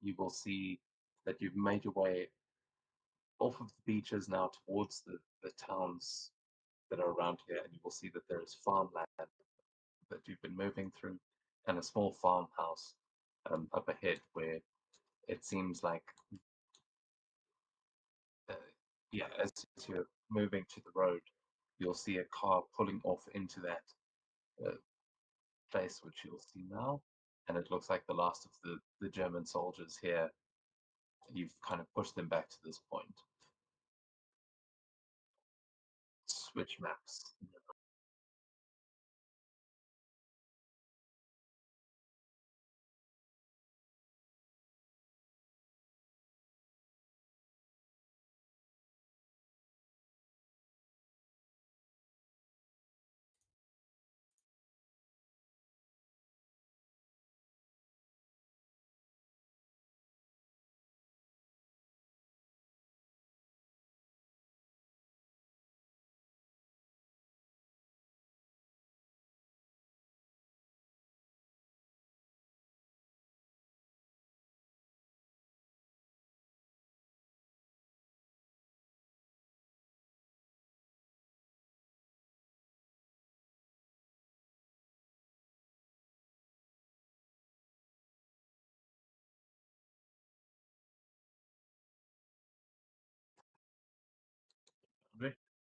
you will see that you've made your way off of the beaches now towards the towns that are around here, and you will see that there is farmland that you've been moving through, and a small farmhouse up ahead where it seems like, uh, yeah, as you're moving to the road, you'll see a car pulling off into that uh, place, which you'll see now, and it looks like the last of the German soldiers here. You've kind of pushed them back to this point. Switch maps.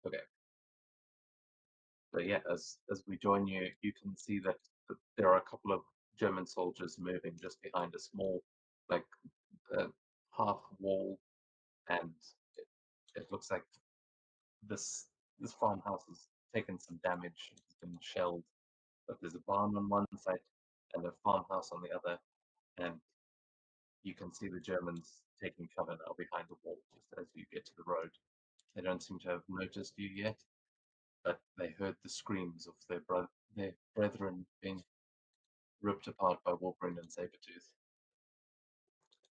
Okay. But yeah, as we join you, you can see that there are a couple of German soldiers moving just behind a small, like, uh, half wall, and it, it looks like this this farmhouse has taken some damage. It's been shelled, but there's a barn on one side and a farmhouse on the other, and you can see the Germans taking cover now behind the wall just as you get to the road. They don't seem to have noticed you yet, but they heard the screams of their brethren being ripped apart by Wolverine and Sabretooth.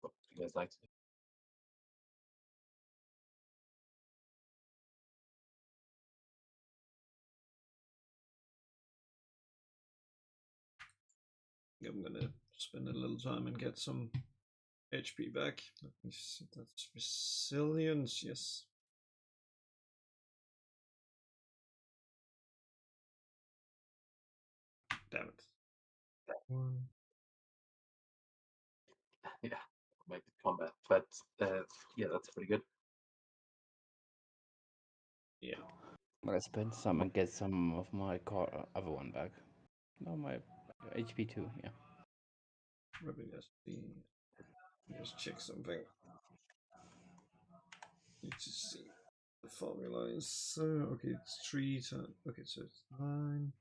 What would you guys like to do? I'm gonna spend a little time and get some HP back. Let me see. That's resilience, yes. Damn it. One. Yeah, make the combat. But yeah, that's pretty good. Yeah. But I spend some and get some of my other one back. No, my HP too. Yeah. Maybe just check something. Need to see the formula is okay. It's 3 times. Okay, so it's 9.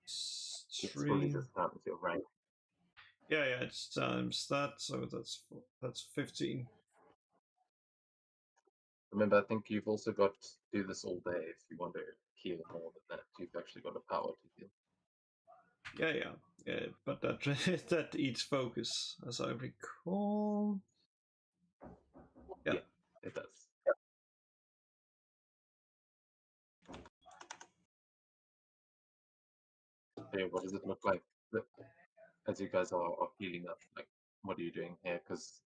It's really 3. just times your rank. Yeah, it's times that. So that's 15. Remember, I think you've also got to do this all day if you want to heal more than that. You've actually got the power to heal. Yeah. But that that eats focus, as I recall. Yeah, it does. Hey, what does it look like as you guys are healing up? Like, what are you doing here? Because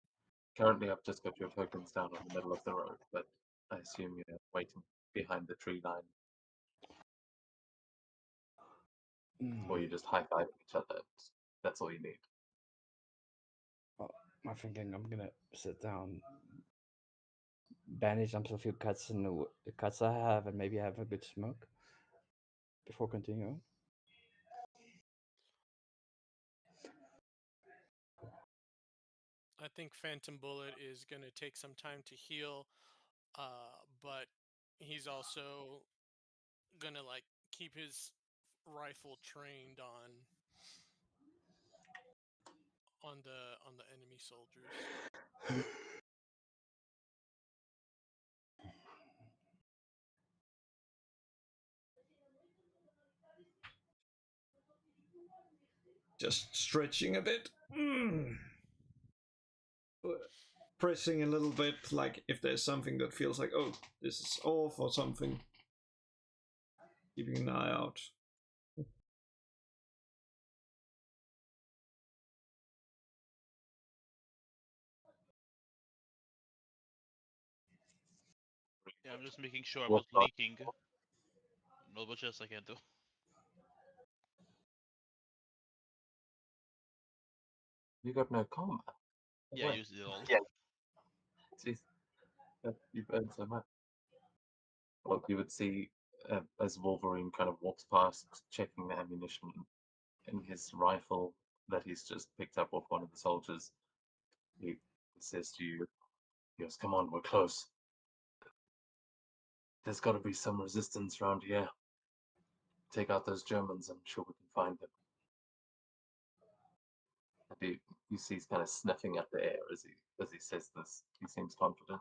currently I've just got your tokens down on the middle of the road, but I assume you're waiting behind the tree line, or you just high five each other. That's all you need. Well, I'm thinking I'm gonna sit down, bandage up a few cuts in the cuts I have, and maybe have a good smoke before continuing. I think Phantom Bullet is going to take some time to heal, but he's also going to like keep his rifle trained on the enemy soldiers. just stretching a bit. Pressing a little bit, like if there's something that feels like, oh, this is off or something. Keeping an eye out. Yeah, I'm just making sure I'm What not leaking. Not much else I can do. You got no karma. Yeah, I What? used it all. Yeah. Jeez, you've earned so much. Well, you would see as Wolverine kind of walks past, checking the ammunition in his rifle that he's just picked up off one of the soldiers. He says to you, he goes, "Come on, we're close. There's got to be some resistance around here. Take out those Germans. I'm sure we can find them." And you see he's kind of sniffing at the air as he says this. He seems confident.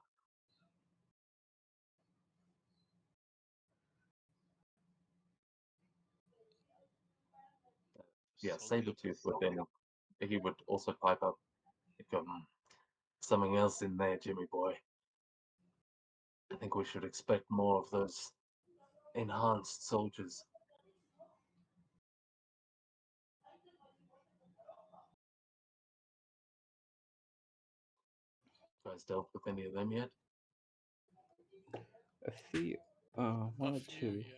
Yeah, Solid. Sabretooth would then he would also pipe up. He'd go, something else in there, Jimmy boy. I think we should expect more of those enhanced soldiers." You guys dealt with any of them yet? A few, one A or few, two. yeah.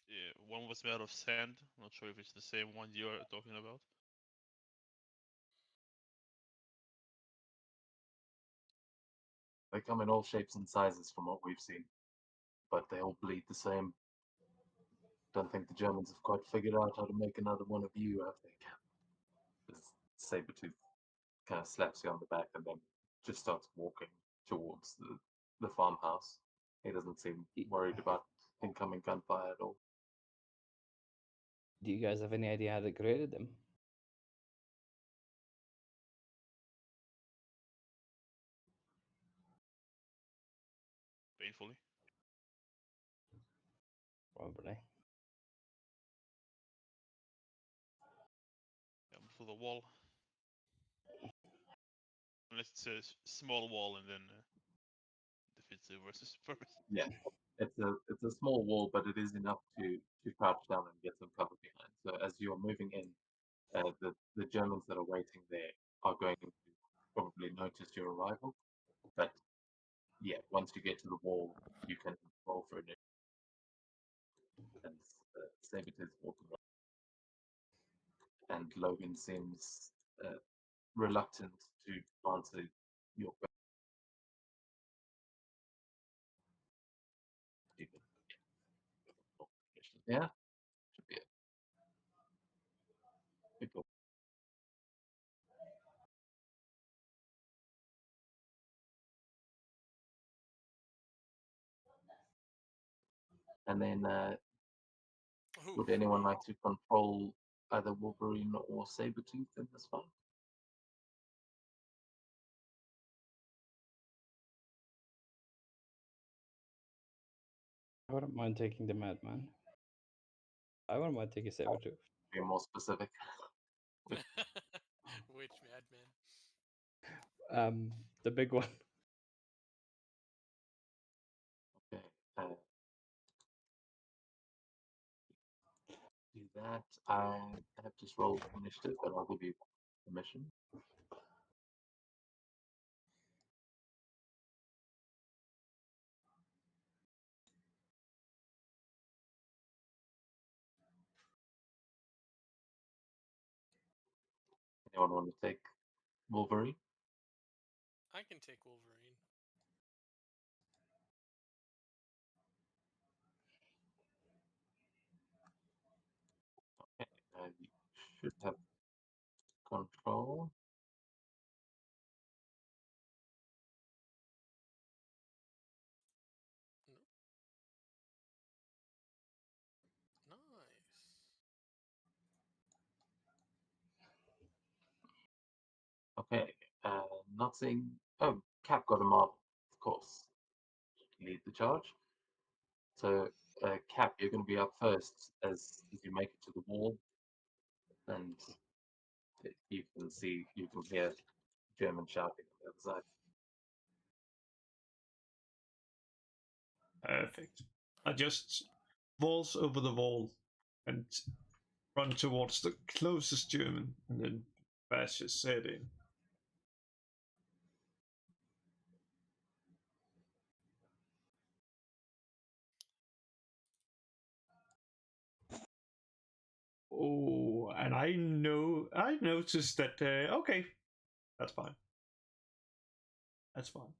Yeah, one was made of sand. I'm not sure if it's the same one you're talking about. They come in all shapes and sizes from what we've seen, but they all bleed the same. Don't think the Germans have quite figured out how to make another one of you, have they, Cap? As Sabretooth kind of slaps you on the back and then just starts walking towards the farmhouse. He doesn't seem worried about incoming gunfire at all. Do you guys have any idea how they created them? Painfully. Probably. For the wall. Unless it's a small wall and then defeats the versus purpose. Yeah, it's a small wall, but it is enough to crouch down and get some cover behind. So as you're moving in, the Germans that are waiting there are going to probably notice your arrival. But yeah, once you get to the wall, you can roll for it. And Sabretooth walking around, and Logan seems reluctant to answer your question. Yeah, should be it. People. And then, Ooh, would anyone like to control either Wolverine or Sabretooth in this fight? I wouldn't mind taking the Madman. I wouldn't mind taking Sabretooth. Be more specific. which madman? The big one. Okay. Do that. I have just rolled initiative, but I'll give you permission. Anyone want to take Wolverine? I can take Wolverine. Okay. You should have control. Nice. Okay. Not seeing. Oh, Cap got a mark, of course. Lead the charge. So, Cap, you're going to be up first as you make it to the wall, and you can hear German shouting on the other side. Perfect. I just waltz over the wall and run towards the closest German and then bash his head in. Oh, and I noticed that. Okay, that's fine. That's fine.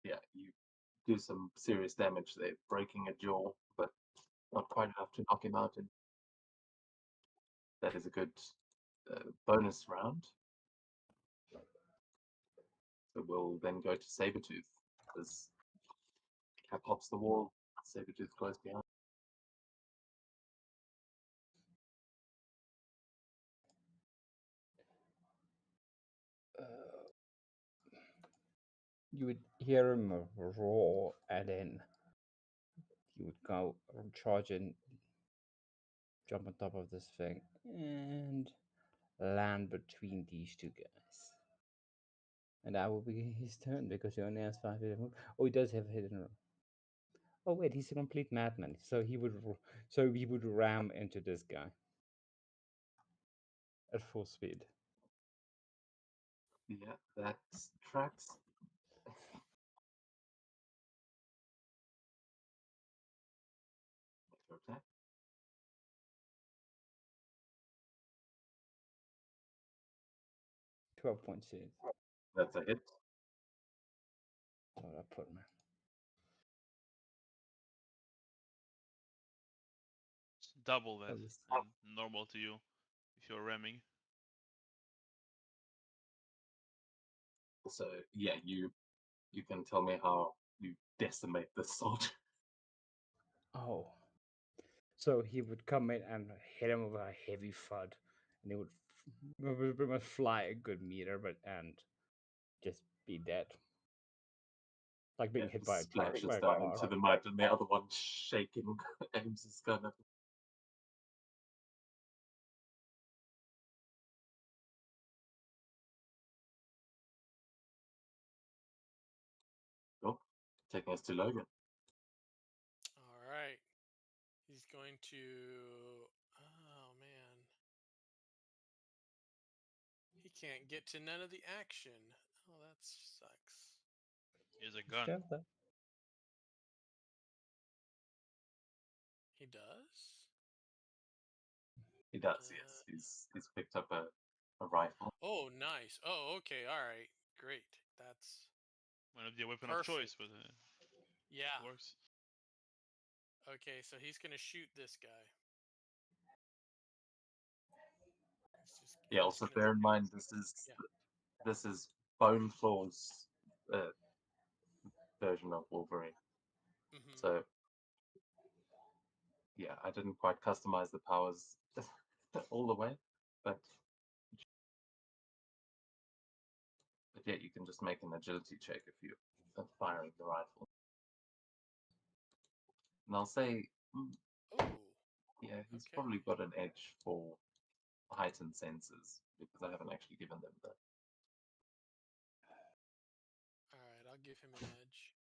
Yeah, you do some serious damage there, breaking a jaw, but not quite enough to knock him out. And that is a good bonus round. So we'll then go to Sabretooth. As Cap hops the wall, Sabretooth close behind. You would hear him roar, and then he would go charge in, jump on top of this thing, and land between these two guys. And that will be his turn because he only has 5 hit move. Oh, he does have a hidden. Oh wait, he's a complete madman. So he would ram into this guy at full speed. Yeah, that tracks. Attack. 12 points hit. That's a hit. What I put him. It's double that At least. than normal to you if you're ramming. So yeah, you can tell me how you decimate this soldier. Oh. So he would come in and hit him with a heavy thud, and he would pretty much fly a good meter, but and just be dead, like being hit by a Splashes by a down car. into the mud, and the other one shaking, aims his gun at him. Cool. Taking us to Logan. All right. He's going to. Oh, man. He can't get to none of the action. Oh, that sucks. Here's a gun. Stealth. He does? He does, yes. He's picked up a rifle. Oh, nice. Oh, okay. All right. Great. That's Might not be a weapon of perfect. choice, but Yeah. it works. Okay, so he's going to shoot this guy. Yeah, also bear in mind this is Bone Claw's version of Wolverine. Mm-hmm. So yeah, I didn't quite customize the powers all the way, but yeah, you can just make an agility check if you are firing the rifle. And I'll say, Oh, yeah, he's okay. probably got an edge for heightened senses because I haven't actually given them that. All right, I'll give him an edge.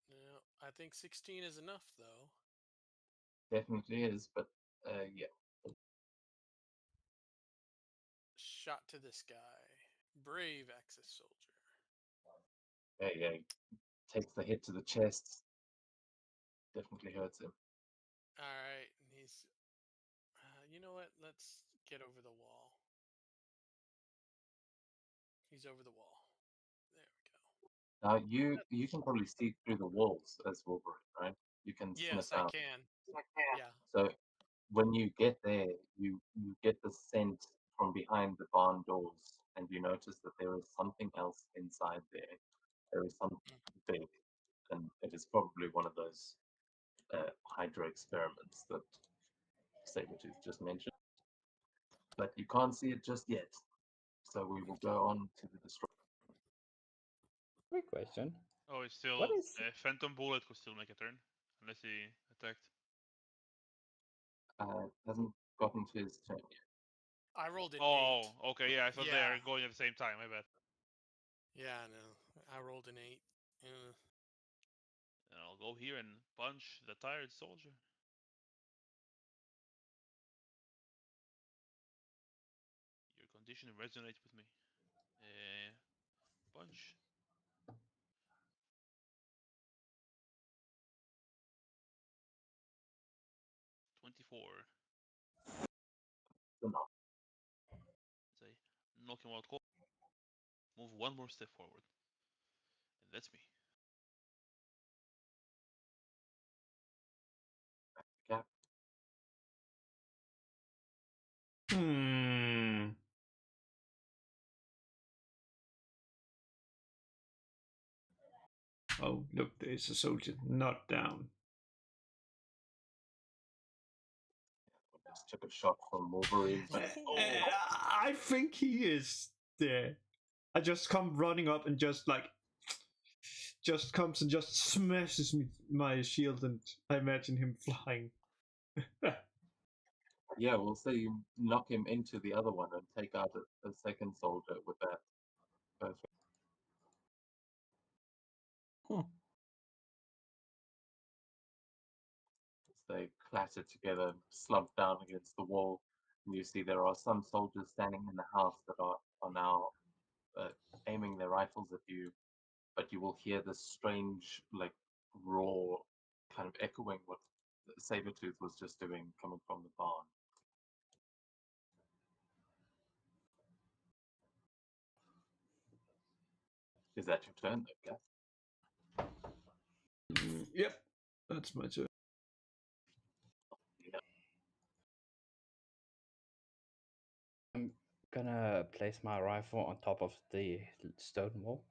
No, I think 16 is enough, though. Definitely is, but yeah. Shot to this guy. Brave Axis soldier. Yeah, takes the hit to the chest. Definitely hurts him. All right, and he's. You know what? Let's get over the wall. He's over the wall. There we go. Now you can probably see through the walls as Wolverine, right? You can sniff Yes, I out. can. Yeah. So when you get there, you get the scent from behind the barn doors, and you notice that there is something else inside there. There is something big, and it is probably one of those Hydra experiments that Sabretooth just mentioned. But you can't see it just yet. So we will go on to the destroy. Quick question. Oh, it's still What is? Phantom Bullet could still make a turn unless he attacked. Hasn't gotten to his turn yet. I rolled an 8. Oh, okay, yeah, I thought they Yeah. were going at the same time. My bad. Yeah, no. I rolled an 8. And I'll go here and punch the tired soldier. Your situation resonate with me. Punch. 24. Enough. As I knock him out cold, move one more step forward. And that's me. Cap. Hmm. Oh, look, there's a soldier not down. Just took a shot from Wolverine, but I think he is there. I just come running up and just comes and just smashes me my shield, and I imagine him flying. yeah, we'll say you knock him into the other one and take out a second soldier with that first. They clatter together, slump down against the wall, and you see there are some soldiers standing in the house that are now aiming their rifles at you, but you will hear this strange, like, roar kind of echoing what Sabretooth was just doing coming from the barn. Is that your turn, though, Gav? Yep, that's my turn. Yeah. I'm gonna place my rifle on top of the stone wall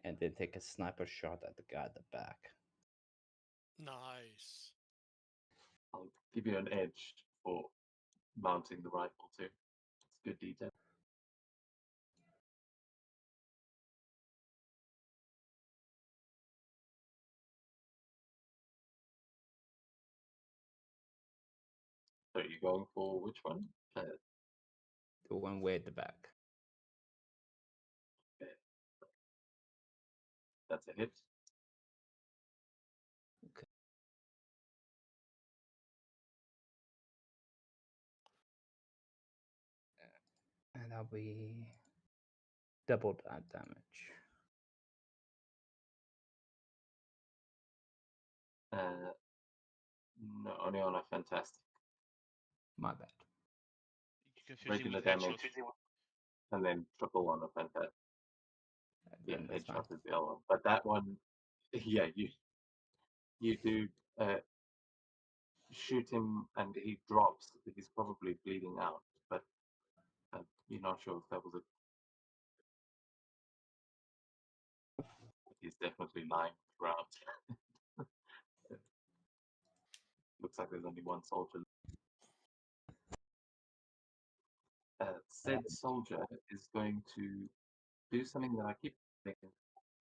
and then take a sniper shot at the guy at the back. Nice. I'll give you an edge for mounting the rifle, too. It's good detail. So you're going for which one? The one way at the back. Okay. That's a hit. Okay. And that'll be double that damage. No, only on a fantastic. My bad. You confuse him Regular with damage, headshot. and then triple on a fantastic. Yeah, Then that's fine. headshot is the other one. But that one, yeah, you do shoot him and he drops. He's probably bleeding out, but you're not sure if that was a. He's definitely lying on the ground. Looks like there's only one soldier. Said soldier is going to do something that I keep thinking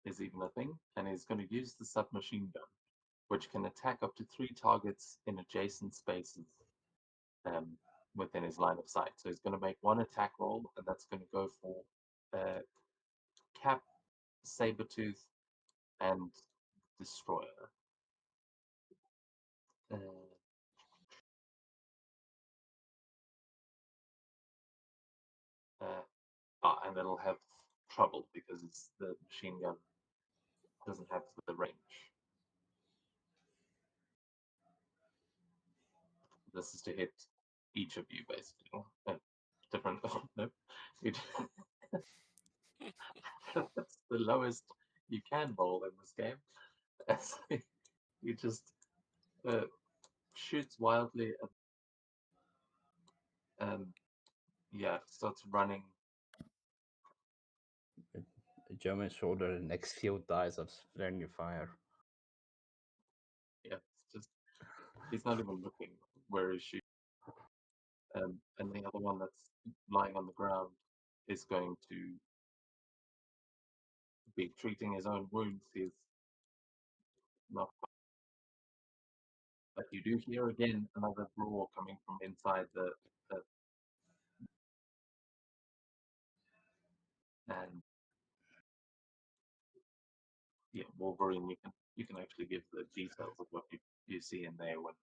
is even a thing, and is going to use the submachine gun, which can attack up to 3 targets in adjacent spaces um, within his line of sight. So he's going to make one attack roll, and that's going to go for Cap, Sabretooth, and Destroyer. Uh, and it'll have trouble because it's the machine gun doesn't have the range. This is to hit each of you, basically. Different. Oh, no. That's the lowest you can roll in this game. He just shoots wildly and yeah, starts running. A German soldier, the next field dies of friendly fire. Yeah, it's just he's not even looking where he's shooting. And the other one that's lying on the ground is going to be treating his own wounds. He's not. But you do hear again another roar coming from inside the and yeah, Wolverine. You can actually give the details of what you see in there when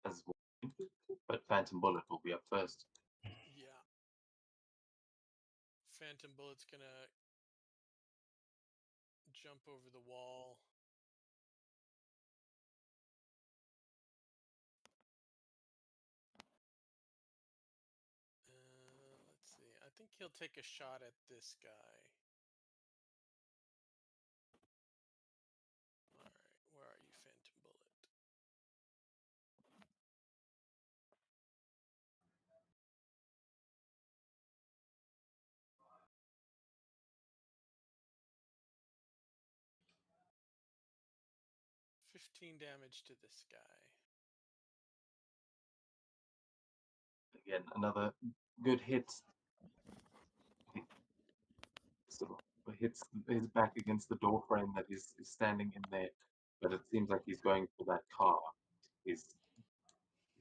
as well. But Phantom Bullet will be up first. Yeah. Phantom Bullet's gonna jump over the wall. Let's see. I think he'll take a shot at this guy. All right, where are you, Phantom Bullet? $15 damage to this guy. Again, another good hit. He sort of hits his back against the door frame that is standing in there, but it seems like he's going for that car. He's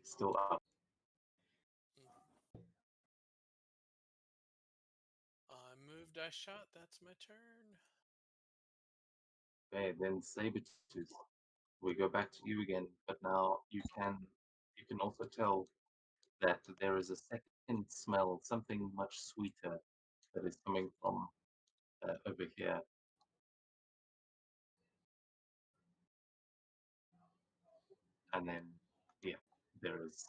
still up. I moved, I shot. That's my turn. Okay, then Sabretooth. We go back to you again, but now you can also tell that there is a second smell, something much sweeter that is coming from over here. And then, yeah, there's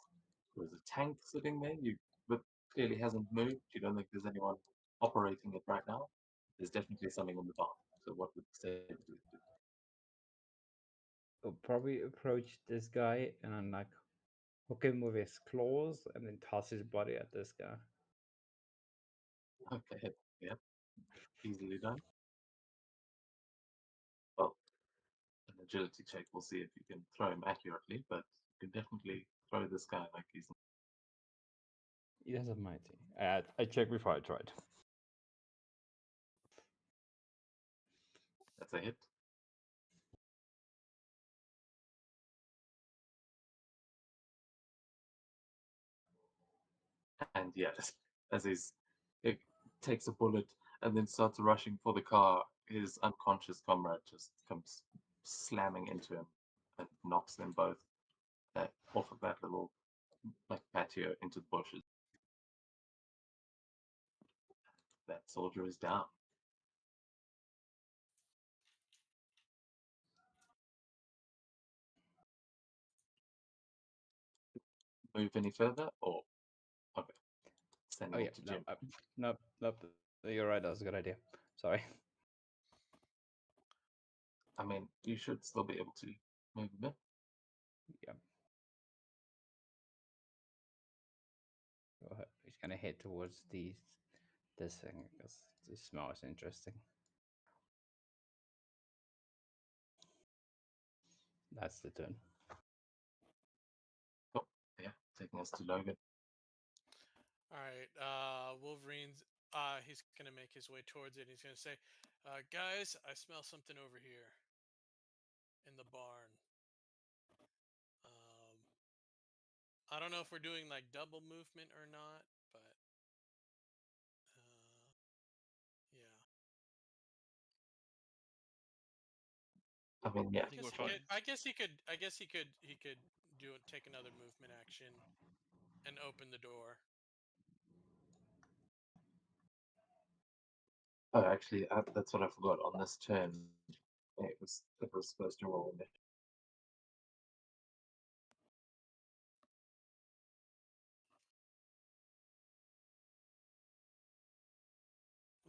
a tank sitting there. But clearly hasn't moved. You don't think there's anyone operating it right now. There's definitely something in the barn. So what would Sabretooth do? We'll probably approach this guy and like hook him with his claws and then toss his body at this guy. Okay, yeah, easily done. Well, an agility check. We'll see if you can throw him accurately, but you can definitely throw this guy like he's. He has a mighty. I checked before I tried. That's a hit. And yeah, as it takes a bullet and then starts rushing for the car, his unconscious comrade just comes slamming into him and knocks them both off of that little like patio into the bushes. That soldier is down. Move any further, or okay, Oh sending yeah, it to no, Jim. no, no. You're right. That was a good idea. Sorry. I mean, you should still be able to move a bit. Yeah. Go ahead. He's gonna head towards this thing because the smell is interesting. That's the turn. Oh, yeah, taking us to Logan. All right, Wolverine's. He's gonna make his way towards it. He's gonna say, "Guys, I smell something over here in the barn. Um, I don't know if we're doing like double movement or not, but yeah. I mean, yeah, I think we're fine. I guess he could. I guess he could. He could take another movement action and open the door. oh, actually, that's what I forgot. On this turn, it was supposed to roll.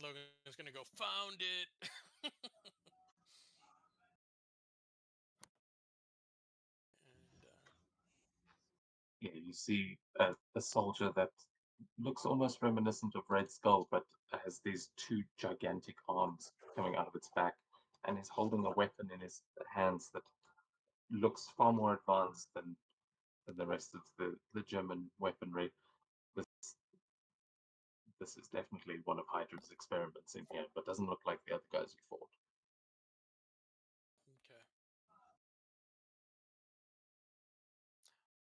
Logan's gonna go. Found it. and Yeah, you see a soldier that looks almost reminiscent of Red Skull, but has these two gigantic arms coming out of its back, and is holding a weapon in his hands that looks far more advanced than the rest of the German weaponry. This this is definitely one of Hydra's experiments in here, but doesn't look like the other guys you fought. okay.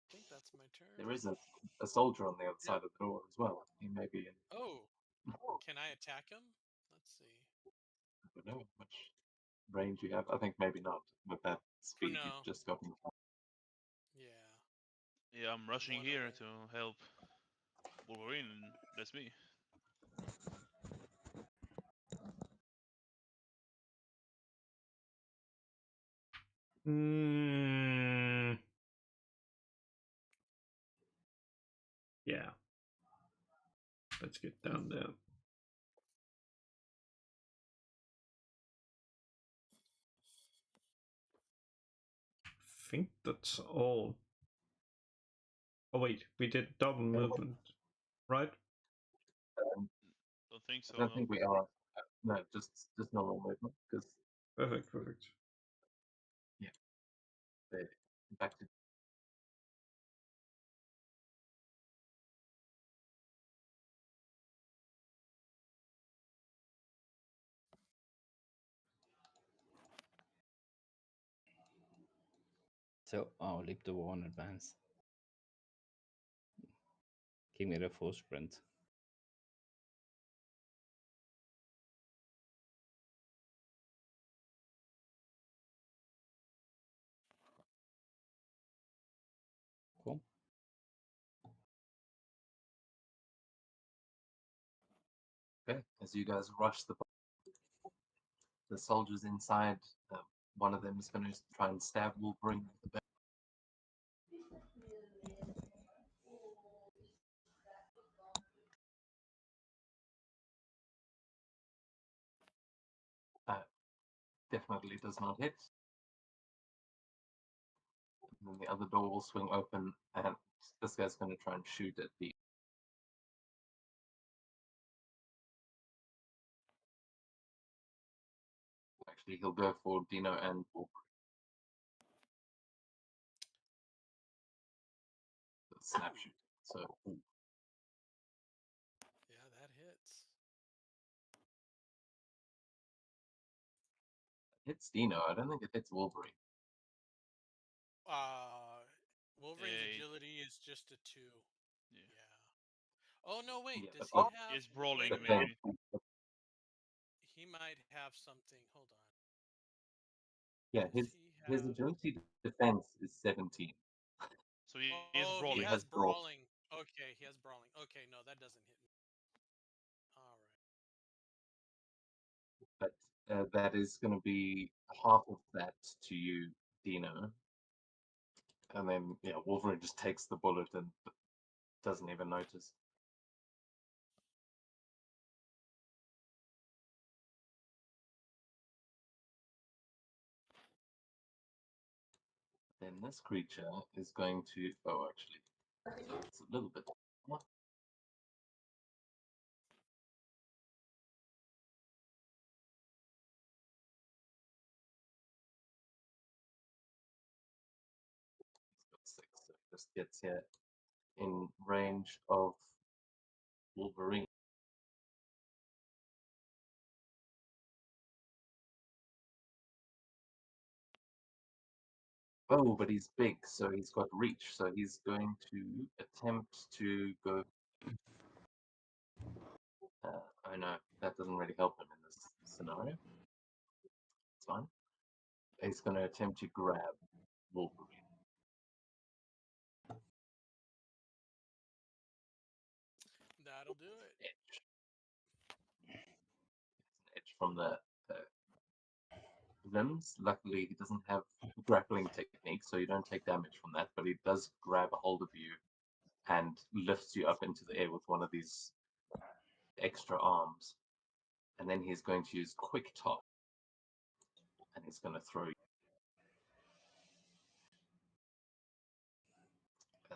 I think that's my turn. There is a soldier on the other Yeah. side of the door as well. He may be in. Oh, can I attack him? Let's see. I don't know how much range you have. I think maybe not with that Oh speed you've no. just gotten. Yeah. Yeah, I'm rushing One here away. to help Wolverine, and that's me. Mm, yeah. Let's get down there. I think that's all. Oh wait, we did double movement, right? Don't think I so, don't no. think we are. No, just normal movement because Perfect, perfect. they're impacted. So I'll leap the wall in advance. Give me the full sprint. Cool. Okay, as you guys rush the soldiers inside, one of them is going to try and stab Wolverine with the bat. Definitely does not hit. And then the other door will swing open, and this guy's going to try and shoot at the. Actually, he'll go for Dino and Wolverine. Snap shoot. So Yeah, that hits. hits Dino. I don't think it hits Wolverine. Wolverine's Yeah, agility is just a 2. yeah. Yeah. Oh no, wait. Yeah, Does but he have? It's brawling, Wait a but minute. then, He might have something. Hold on. yeah, Does he his have? agility defense is 17. So he is Oh, he brawling. He has has brawl, brawling. Okay, he has brawling. Okay, no, that doesn't hit me. All right. but that is going to be half of that to you, Dino. And then, yeah, Wolverine just takes the bullet and doesn't even notice. Then this creature is going to. Oh, actually, it's a little bit. What? He's got 6, so he just gets here in range of Wolverine. Oh, but he's big, so he's got reach. So he's going to attempt to go. Oh no, that doesn't really help him in this scenario. It's fine. He's going to attempt to grab Wolverine. That'll do it. Edge. It's an edge from the limbs. Luckily, he doesn't have grappling technique, so you don't take damage from that. But he does grab a hold of you and lifts you up into the air with one of these extra arms. And then he's going to use quick top, and he's going to throw you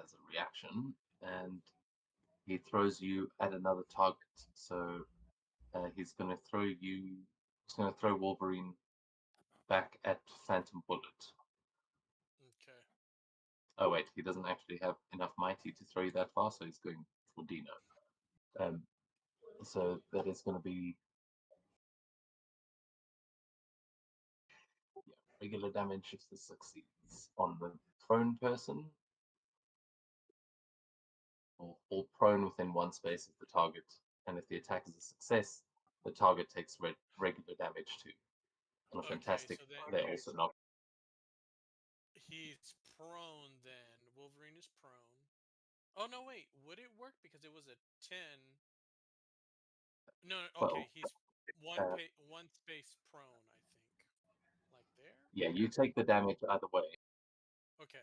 as a reaction, and he throws you at another target. So he's going to throw you. He's going to throw Wolverine back at Phantom Bullet. Okay. Oh wait, he doesn't actually have enough mighty to throw you that far, so he's going for Dino. So that is going to be regular damage if this succeeds on the prone person, or prone within one space of the target. And if the attack is a success, the target takes regular damage too. On a Okay, fantastic, so then they also knock. he's prone then. Wolverine is prone. Oh no, wait. Would it work because it was a 10? No, no, 12. okay, he's one Uh, one space prone, I think. Like there? Yeah, you take the damage either way, Okay.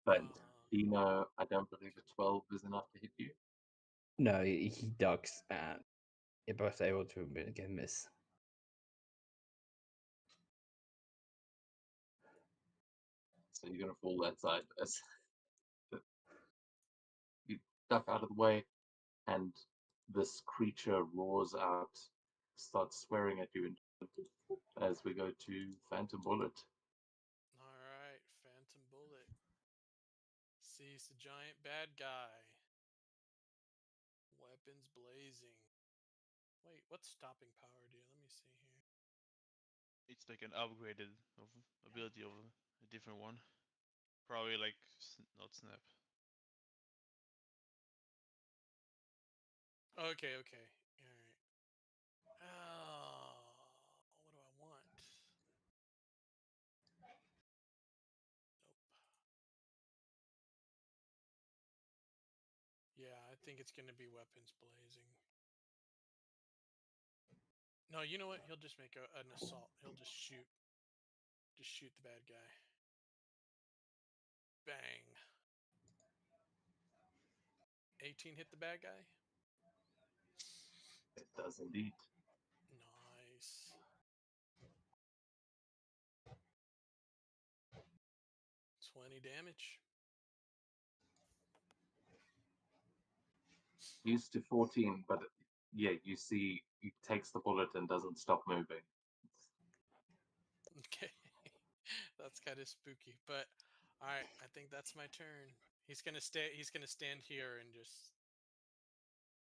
but Um, Dino, I don't believe a 12 is enough to hit you. No, he ducks and you're both able to get miss. So you're gonna fall that side as you duck out of the way, and this creature roars out, starts swearing at you as we go to Phantom Bullet. all right, Phantom Bullet sees the giant bad guy. Weapons blazing. Wait, what's stopping power do? Let me see here. It's like an upgraded of ability of a different one. Probably like not snap. Okay, okay. All right. Oh, what do I want? Nope. Yeah, I think it's gonna be weapons blazing. No, you know what? He'll just make an assault. He'll just shoot. Just shoot the bad guy. Bang. 18 hit the bad guy. It does indeed. Nice. $20 damage. Used to 14, but yeah, you see, he takes the bullet and doesn't stop moving. Okay. That's kind of spooky, but all right, I think that's my turn. He's going to stay he's going to stand here and just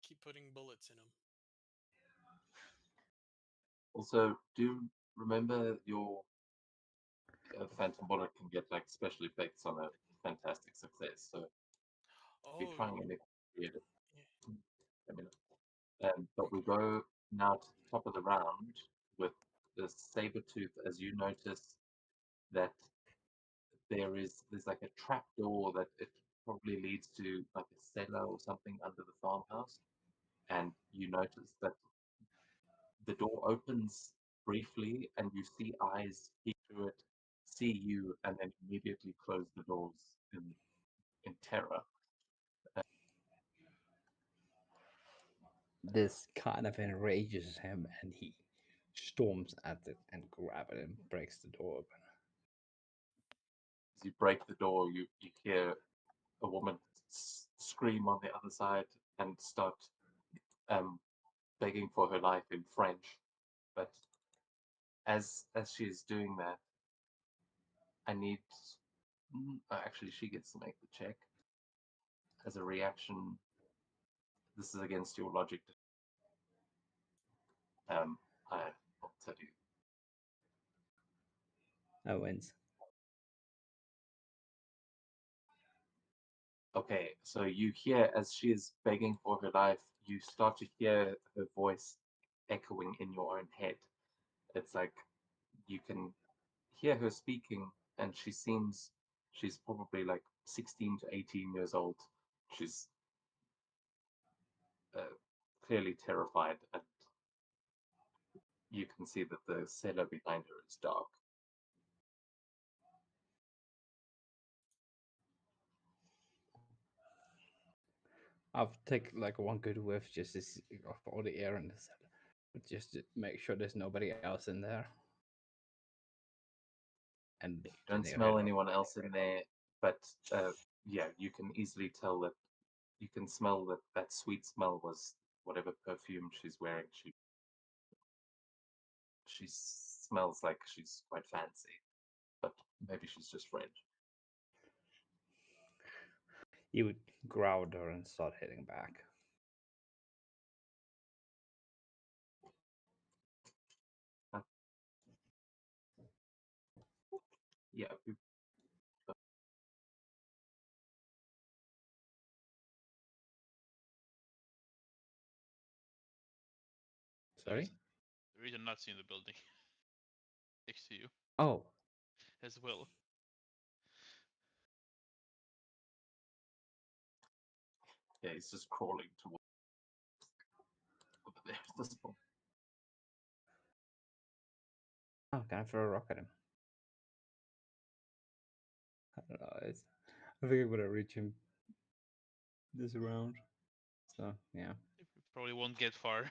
keep putting bullets in him. Also, do remember your Phantom Bullet can get like special effects on a fantastic success. So if you're Oh, trying anything weird, yeah. let me know. But we Okay. go now to the top of the round with the saber tooth. As you notice that there's like a trap door that it probably leads to like a cellar or something under the farmhouse, and you notice that the door opens briefly and you see eyes peek through it, see you, and then immediately close the doors in terror. This kind of enrages him and he storms at it and grabs it and breaks the door open. As you break the door, you hear a woman scream on the other side and start um, begging for her life in French. But as she is doing that, I need. Actually, she gets to make the check as a reaction. This is against your logic. Um, I'll tell you. No wins. Okay, so you hear as she is begging for her life, you start to hear her voice echoing in your own head. It's like you can hear her speaking, and she's probably like 16 to 18 years old. She's clearly terrified, and you can see that the cellar behind her is dark. I'll take like one good whiff just to see of all the air in the cellar, but just to make sure there's nobody else in there. And You then don't they smell head off. anyone else in there, but yeah, you can easily tell that you can smell that that sweet smell was whatever perfume she's wearing. She smells like she's quite fancy, but maybe she's just French. You would growl at her and start heading back. Uh, yeah, Sorry? There is a Nazi in the building next to you Oh, as well. yeah, he's just crawling towards over there at this point. oh, can I throw a rock at him? don't know. I think I'm gonna reach him this round. So yeah. You probably won't get far.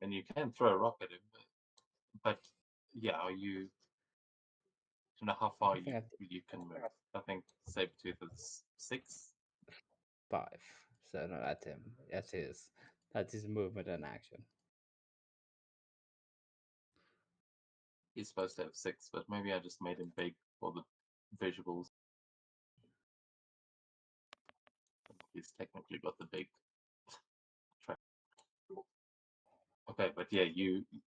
And you can throw a rock at him, but yeah, are you? I don't know how far I think you can move. I think Sabretooth is 6. 5. So no, that's him. That's his movement and action. He's supposed to have 6, but maybe I just made him big for the visuals. He's technically got the big track. Okay, but yeah,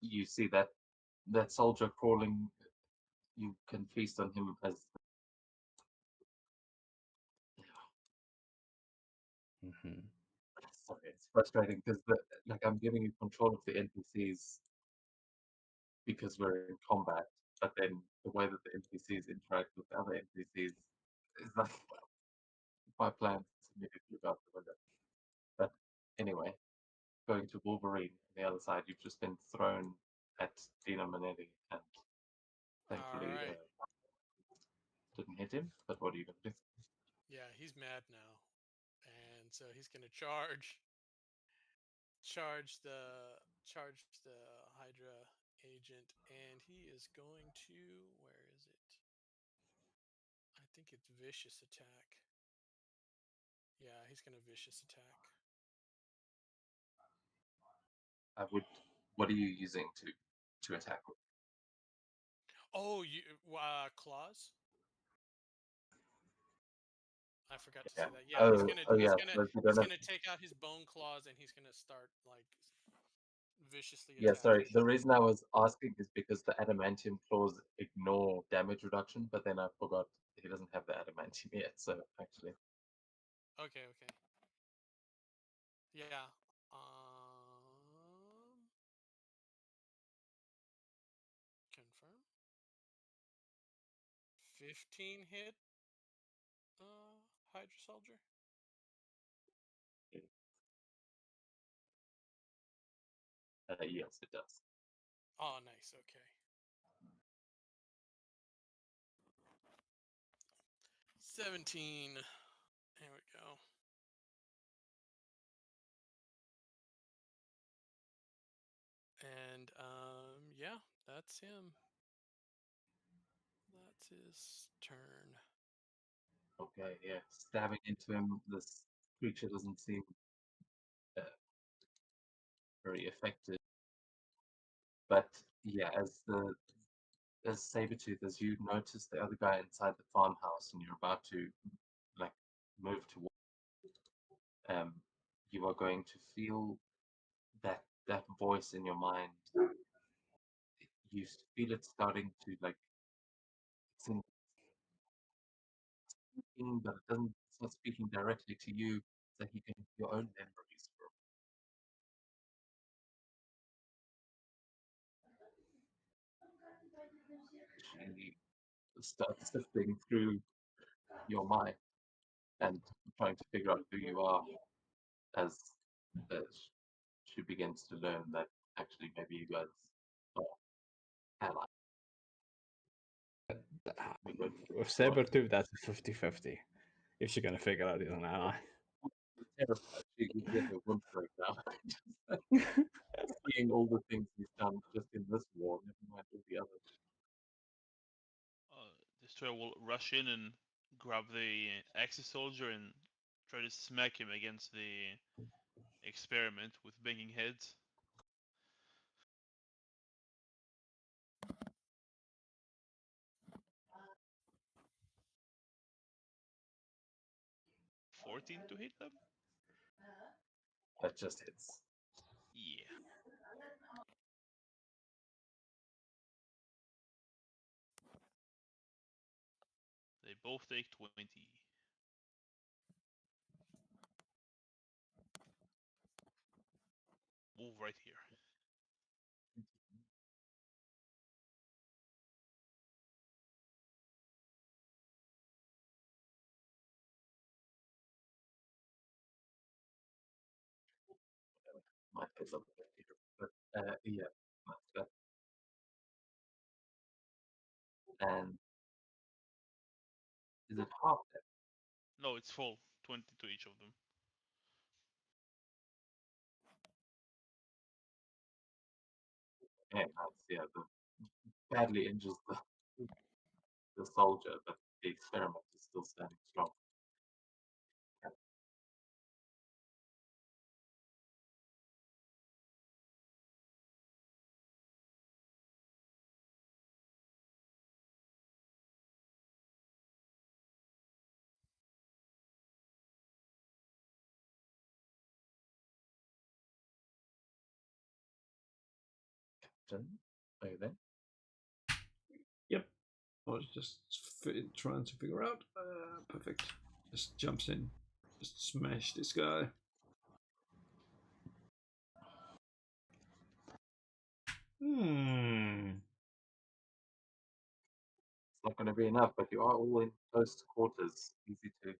you see that soldier crawling. You can feast on him as. Mm-hmm. Sorry, it's frustrating because like I'm giving you control of the NPCs because we're in combat, but then the way that the NPCs interact with the other NPCs is like my plans immediately go out the window. But anyway, going to Wolverine on the other side, you've just been thrown at Dino Manetti and thankfully Alright. didn't hit him. But what are you going to do? Yeah, he's mad now. And so he's gonna charge the Hydra agent, and he is going to, where is it? I think it's vicious attack. Yeah, he's gonna vicious attack. I would. What are you using to attack with? Oh, you claws? I forgot to Yeah. say that. Yeah, he's gonna Oh he's yeah. gonna So if you he's don't have. gonna take out his bone claws and he's gonna start like viciously Yeah, sorry. attacking. The reason I was asking is because the adamantium claws ignore damage reduction, but then I forgot he doesn't have the adamantium yet. So actually, Okay, okay. Yeah. 'Confirm. 15 hit Hydra Soldier. yes, it does. Oh, nice. Okay. 17. There we go. And yeah, that's him. That's his turn. Okay, yeah. Stabbing into him, this creature doesn't seem uh, very effective. But yeah, as Sabretooth, as you notice the other guy inside the farmhouse and you're about to like move toward, um, you are going to feel that voice in your mind. You feel it starting to like it's speaking, but it's not speaking directly to you. It's like you can have your own memories from. She starts sifting through your mind and trying to figure out who you are as as she begins to learn that actually maybe you guys are allies. We go to the With plot. Sabertooth, that's a 50-50. If she's gonna figure out he's an ally. Terrified. She could get her wimp right now. Just seeing all the things he's done just in this war, never mind all the others. Destroyer will rush in and grab the Axis soldier and try to smack him against the experiment with banging heads. $14 to hit them? That just hits. Yeah. They both take 20. Move right here. Might be a little bit later, but yeah, that's that. And is it half deck? No, it's full. 20 to each of them. Yeah, nice. Yeah, the badly injures the soldier, but the experiment is still standing strong. Captain, are you there? Yep. I was just trying to figure out. Perfect. Just jumps in. Just smash this guy. Hmm. It's not going to be enough, but you are all in close quarters. Easy to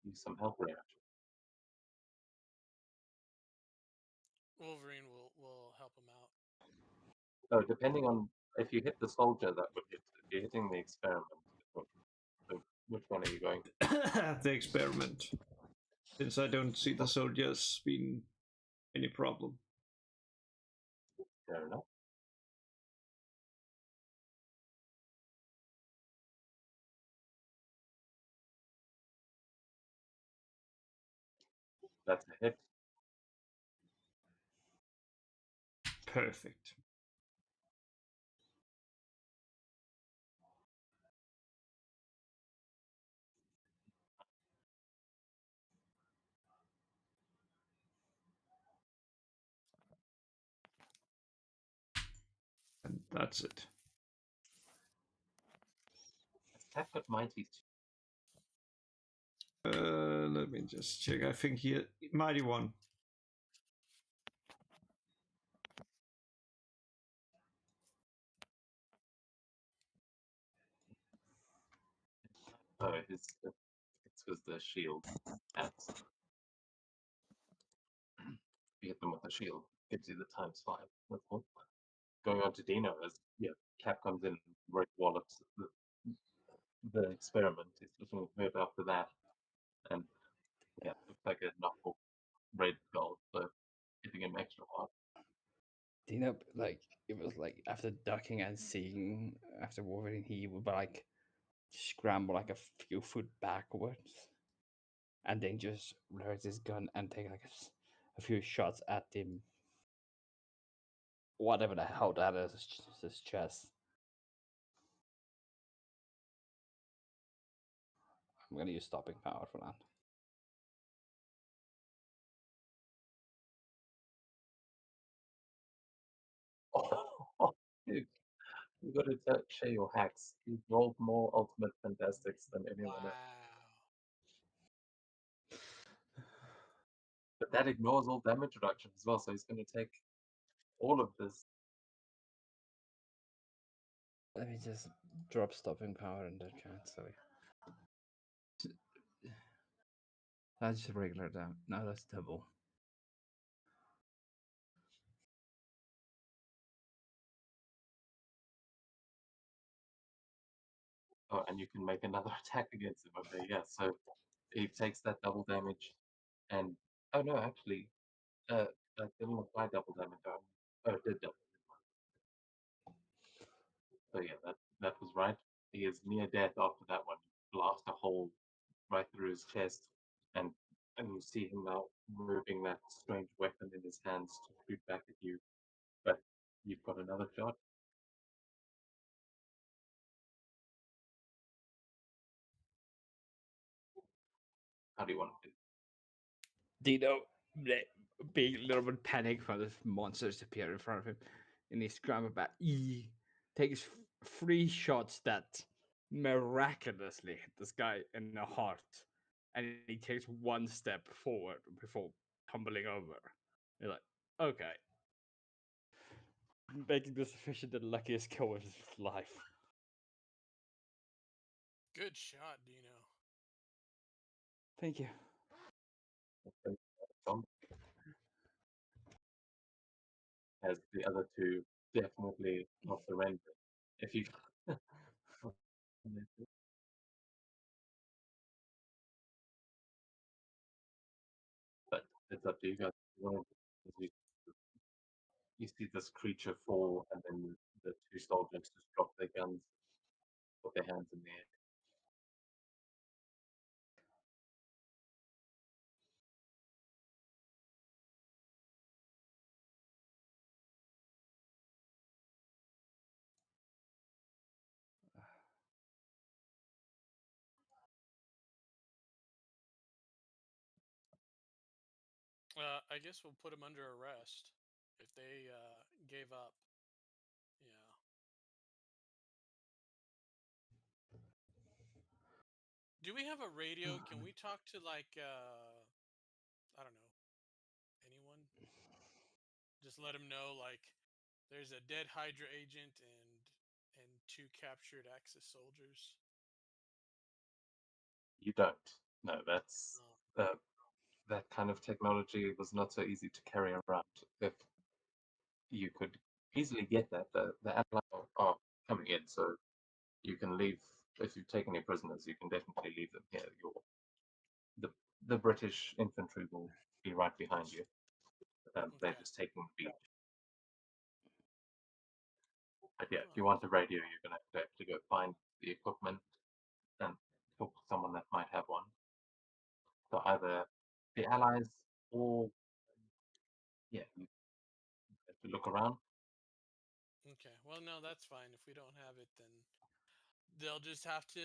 use some help reaction. Wolverine will help him out. So depending on if you hit the soldier, that would hit. If you're hitting the experiment, so which one are you going? The experiment. Since I don't see the Oh, soldiers being any problem. fair enough. That's a hit. Perfect. And that's it. Has Cat got mighty? Let me just check. I think he mighty one. Oh, it's because the shield. And you hit them with a shield, gives you the ×5. That's cool. Going on to Dino as Cap comes in, Rick wallops the experiment. He's looking weird after that, and looks like a knuckle red gold, so hitting him extra hard. Dino, like, it was like after ducking and seeing after Wolverine, he would like scramble like a few foot backwards and then just load his gun and take like a few shots at him. Whatever the hell that is, his chest. I'm gonna use stopping power for that. Dude, you got to share your hacks. You've rolled more Ultimate Fantastics than anyone Wow. else. But that ignores all damage reduction as well, so he's going to take all of this. Let me just drop stopping power in the chat. Sorry. That's just regular down. No, that's double. Oh, and you can make another attack against him. Okay, yeah, so he takes that double damage, and oh no, actually, that didn't apply double damage. Oh, it did double. So yeah, that was right. He is near death after that one. Blast a hole right through his chest, and you see him now moving that strange weapon in his hands to shoot back at you. But you've got another shot. How do you want to do? Dino, being a little bit panicked from the monsters appear in front of him, and he scrambles back. He takes 3 shots that miraculously hit this guy in the heart, and he takes 1 step forward before tumbling over. You're like, okay, making this efficient the luckiest kill of his life. Good shot, Dino. Thank you. Tom, as the other two definitely not surrender. If you But it's up to you guys. You, you see this creature fall, and then the two soldiers just drop their guns, put their hands in the air. I guess we'll put them under arrest if they gave up. Yeah. Do we have a radio? Can we talk to like I don't know, anyone? Just let them know like there's a dead Hydra agent and two captured Axis soldiers. You don't. No, that's Oh, that kind of technology was not so easy to carry around. If you could easily get that, the allies are coming in, so you can leave. If you've taken any prisoners, you can definitely leave them here. The the British infantry will be right behind you. They're okay. just taking the beach. But yeah, if you Oh, want a radio, you're going to have to go find the equipment and talk to someone that might have one. So either the Allies or yeah, you have to look around. okay. Well, no, that's fine. If we don't have it, then they'll just have to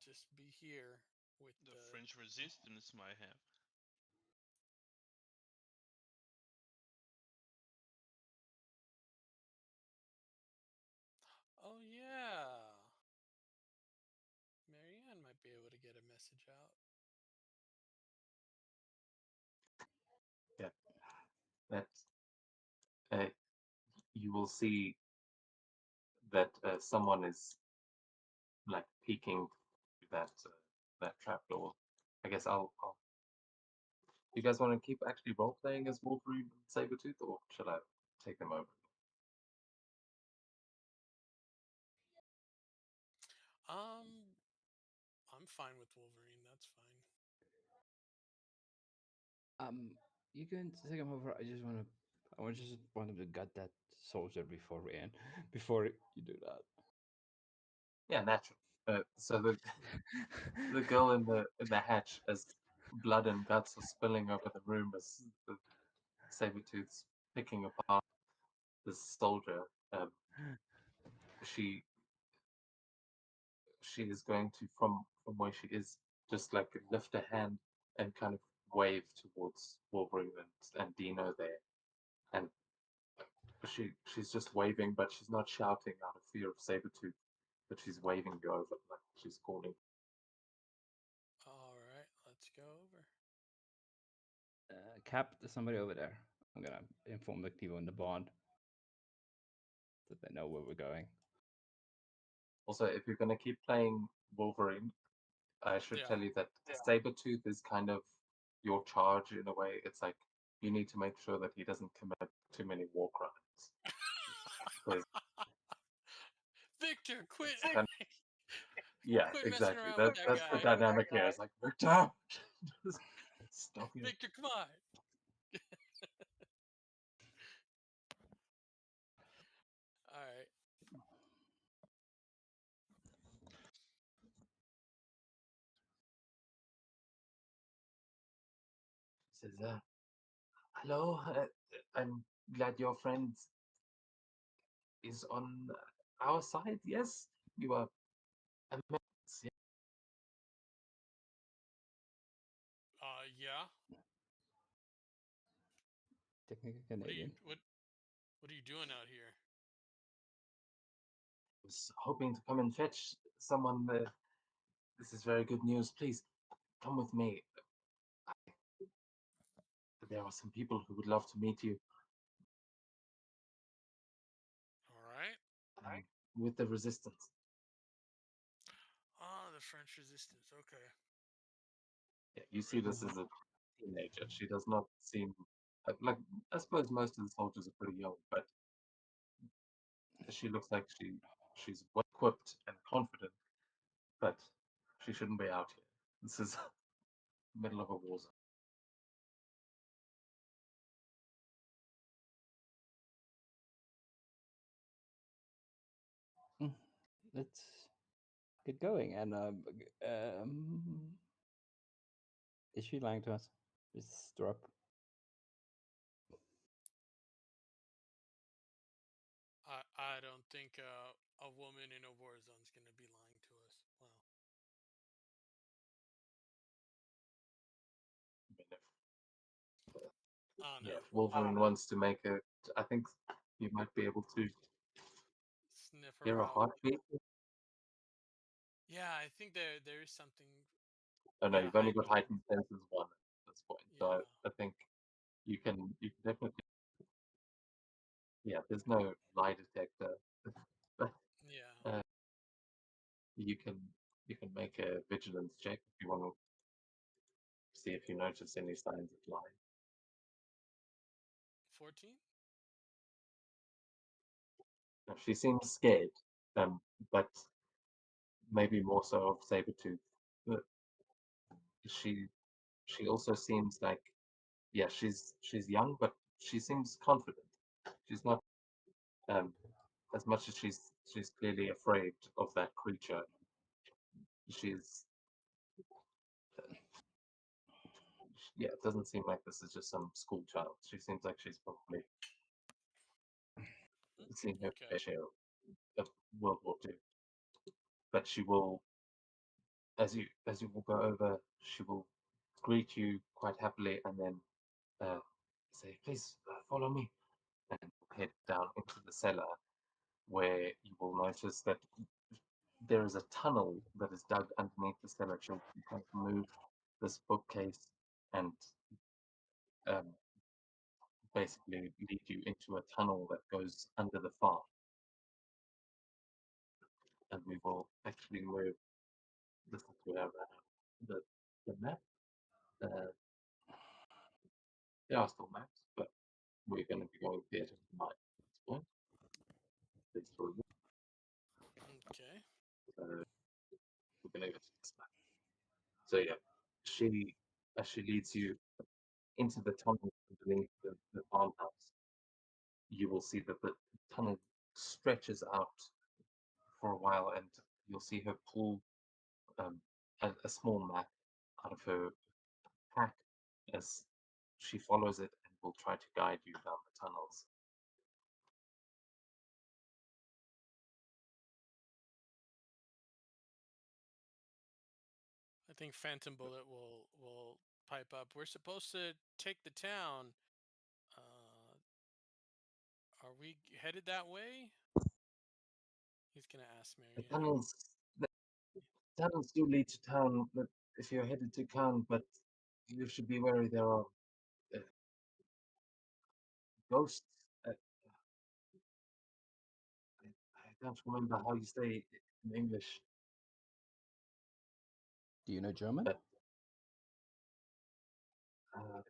just be here with The the. French resistance might have. Oh yeah, Marianne might be able to get a message out. Yeah, that uh, you will see that someone is like peeking through that trap door. I guess I'll. You guys want to keep actually role playing as Wolverine and Sabretooth, or should I take them over? Um, I'm fine with Wolverine. That's fine. You can take him over. I just want him to gut that soldier before we end. Before you do that. Yeah, natural. So the girl in the hatch, as blood and guts are spilling over the room as the Sabretooth's picking apart this soldier. She she is going to from where she is just like lift a hand and kind of wave towards Wolverine and Dino there, and she's just waving, but she's not shouting out of fear of Sabretooth, but she's waving you over like she's calling. All right, let's go over. Cap, there's somebody over there. I'm gonna inform the people in the bond so they know where we're going. Also, if you're going to keep playing Wolverine, I should Yeah. tell you that Sabretooth is kind of your charge in a way. It's like you need to make sure that he doesn't commit too many war crimes. Because Victor, quit, it's kind of, yeah, quit messing exactly. around with that That's the guy. dynamic here. It's like, Victor, just stop him. Victor, come on. All right. Says, hello, I'm glad your friend is on our side. Yes, you are Americans. Yeah. Yeah. Technically What are you Canadian. what are you doing out here? I was hoping to come and fetch someone. This is very good news. Please come with me. There are some people who would love to meet you All right. um, with the resistance. Ah, the French resistance. Okay. Yeah, you see this as a teenager. She does not seem like I suppose most of the soldiers are pretty young, but she looks like she's well equipped and confident, but she shouldn't be out here. This is middle of a war zone. Let's get going. And is she lying to us? Is Strop? I don't think a woman in a war zone is going to be lying to us. Well, I mean, I don't yeah, know. if Wolverine wants to make it, I think you might be able to Sniff her hear a out. heartbeat. Yeah, I think there is something. Oh no, Yeah, you've only got heightened senses one at this point. So Yeah. I think you can definitely, yeah. There's no lie detector, but Yeah. uh, you can you can make a vigilance check if you want to see if you notice any signs of lying. 14. Now, she seems scared, but maybe more so of Sabretooth. But she she also seems like, yeah, she's young, but she seems confident. She's not, um, as much as she's clearly afraid of that creature. She's yeah, it doesn't seem like this is just some school child. She seems like she's probably seen her Okay. fair share of World War II. But she will, as you will go over, she will greet you quite happily and then say, "Please follow me," and head down into the cellar where you will notice that there is a tunnel that is dug underneath the cellar. She'll kind of move this bookcase and um, basically lead you into a tunnel that goes under the farm. And we will actually move this is where the map. Uh, there are still maps, but we're going to be going theatre tonight at this point. It's for you. Okay. So we're going to go to this map. So yeah, she as she leads you into the tunnel underneath the farmhouse, you will see that the tunnel stretches out for a while, and you'll see her pull a small map out of her pack as she follows it and will try to guide you down the tunnels. I think Phantom Bullet will pipe up. We're supposed to take the town. Are we headed that way? He's gonna ask The Marianne. tunnels, the tunnels do lead to town, but if you're headed to town, but you should be wary there are uh, ghosts. I don't remember how you say it in English, Do you know German? but uh,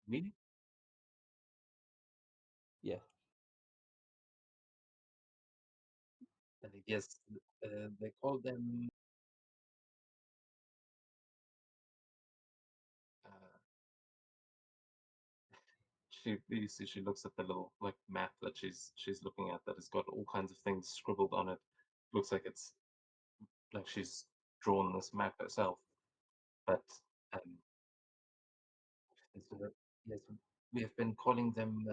really, Yeah. I guess they call them. Uh, she looks at the little like map that she's looking at that has got all kinds of things scribbled on it. Looks like it's like she's drawn this map herself. But um, yes, we have been calling them.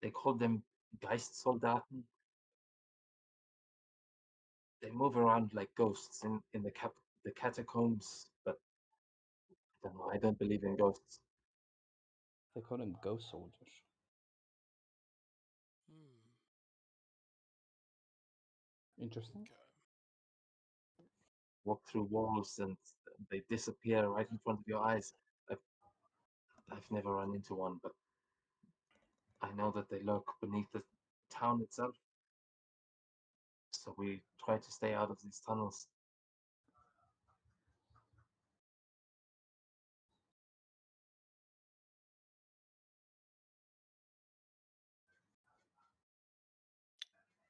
They call them Geistsoldaten. They move around like ghosts in the catacombs, but I don't know. I don't believe in ghosts. They call them ghost soldiers. Hmm. Interesting. Okay. Walk through walls and they disappear right in front of your eyes. I've, I've never run into one, but I know that they lurk beneath the town itself. So we try to stay out of these tunnels.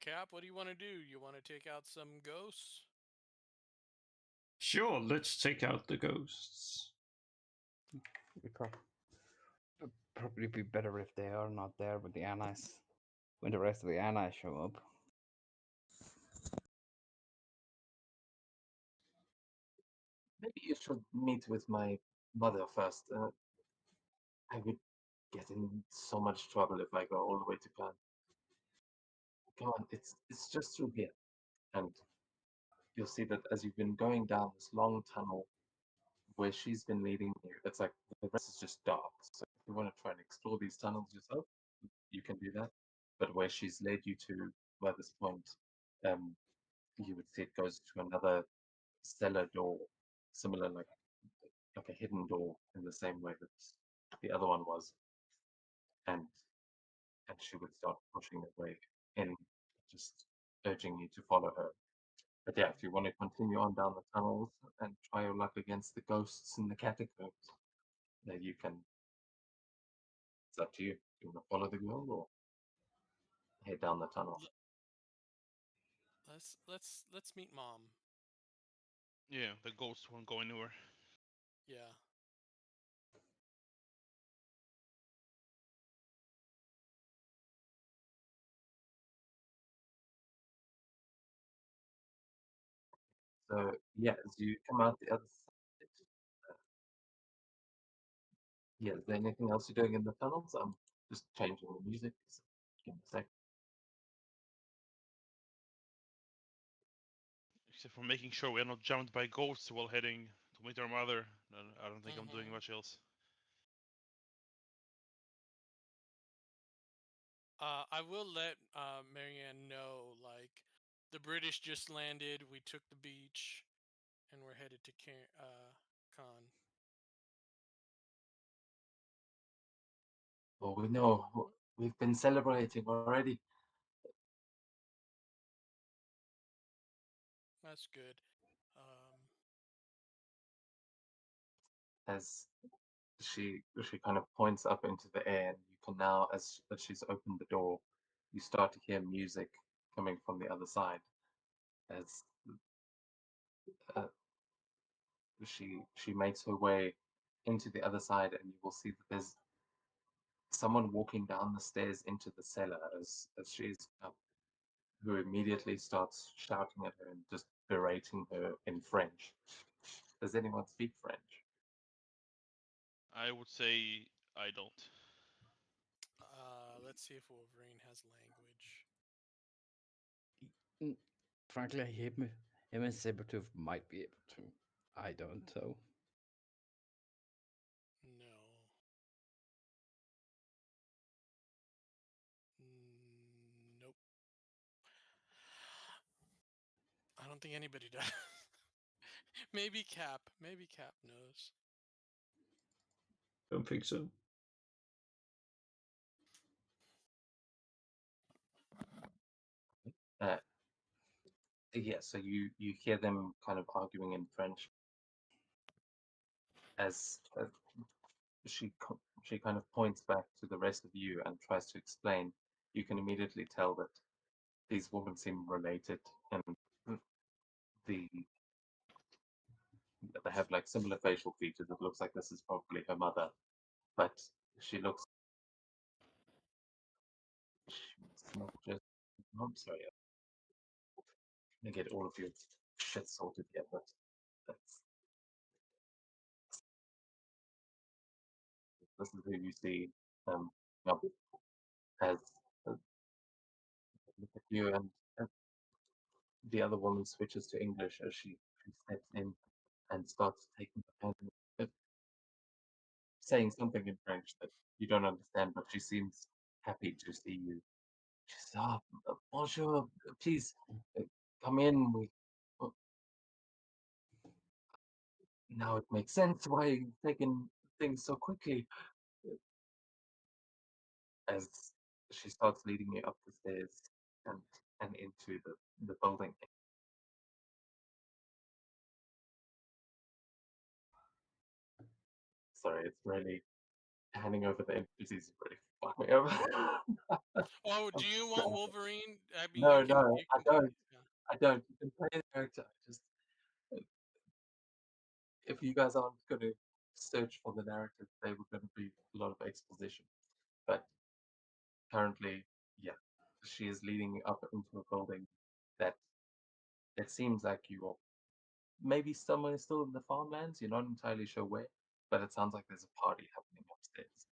Cap, what do you want to do? You want to take out some ghosts? Sure, let's take out the ghosts. We probably be better if they are not there with the allies. When the rest of the allies show up. Maybe you should meet with my mother first. I would get in so much trouble if I go all the way to Clan. Come on, it's just through here. And you'll see that as you've been going down this long tunnel where she's been leading you, it's like the rest is just dark. So if you want to try and explore these tunnels yourself, you can do that. But where she's led you to by this point, um, you would see it goes to another cellar door, similar like a hidden door in the same way that the other one was, and she would start pushing her way in, just urging you to follow her. But yeah, if you want to continue on down the tunnels and try your luck against the ghosts in the catacombs, then you can. It's up to you. Do you want to follow the girl or head down the tunnel? Let's meet Mom. Yeah, the ghost won't go anywhere. Yeah. So yeah, as you come out the other side, yeah, is there anything else you're doing in the tunnels? I'm just changing the music. So give me a sec. Except for making sure we are not jumped by ghosts while heading to meet our mother. I don't think I'm doing Mhm. much else. I will let Marianne know, like, the British just landed. We took the beach, and we're headed to Con. Well, we know we've been celebrating already. That's good. Um, As she kind of points up into the air, and you can now, as she's opened the door, you start to hear music coming from the other side. As uh, she makes her way into the other side, and you will see that there's someone walking down the stairs into the cellar as she's up, who immediately starts shouting at her and just berating her in French. Does anyone speak French? I would say I don't. let's see if Wolverine has language. Mm, Frankly, him and Sabretooth might be able to. I don't, so. No. Nope. I don't think anybody does. Maybe Cap. Maybe Cap knows. Don't think so. Uh, yeah, so you hear them kind of arguing in French as she kind of points back to the rest of you and tries to explain. You can immediately tell that these women seem related, and the they have like similar facial features. It looks like this is probably her mother, but she looks. It's not just. I'm sorry. I'm gonna get all of your shit sorted here, but that's this is who you see up as look at you, and the other woman switches to English as she steps in and starts taking the pen, saying something in French that you don't understand, but she seems happy to see you. She says, "Ah, bonjour, please uh, come in. Oh, now it makes sense why you've taken things so quickly." As she starts leading you up the stairs and into the building. Sorry, it's really handing over the NPCs is really fucked me over. Oh, do you want Wolverine? I mean, No, you can. no, You I can. don't. Yeah. I don't. You can play the character. Just if you guys aren't going to search for the narrative, they were going to be a lot of exposition. But currently, yeah, she is leading up into a building that it seems like you are maybe somewhere still in the farmlands. You're not entirely sure where, but it sounds like there's a party happening upstairs.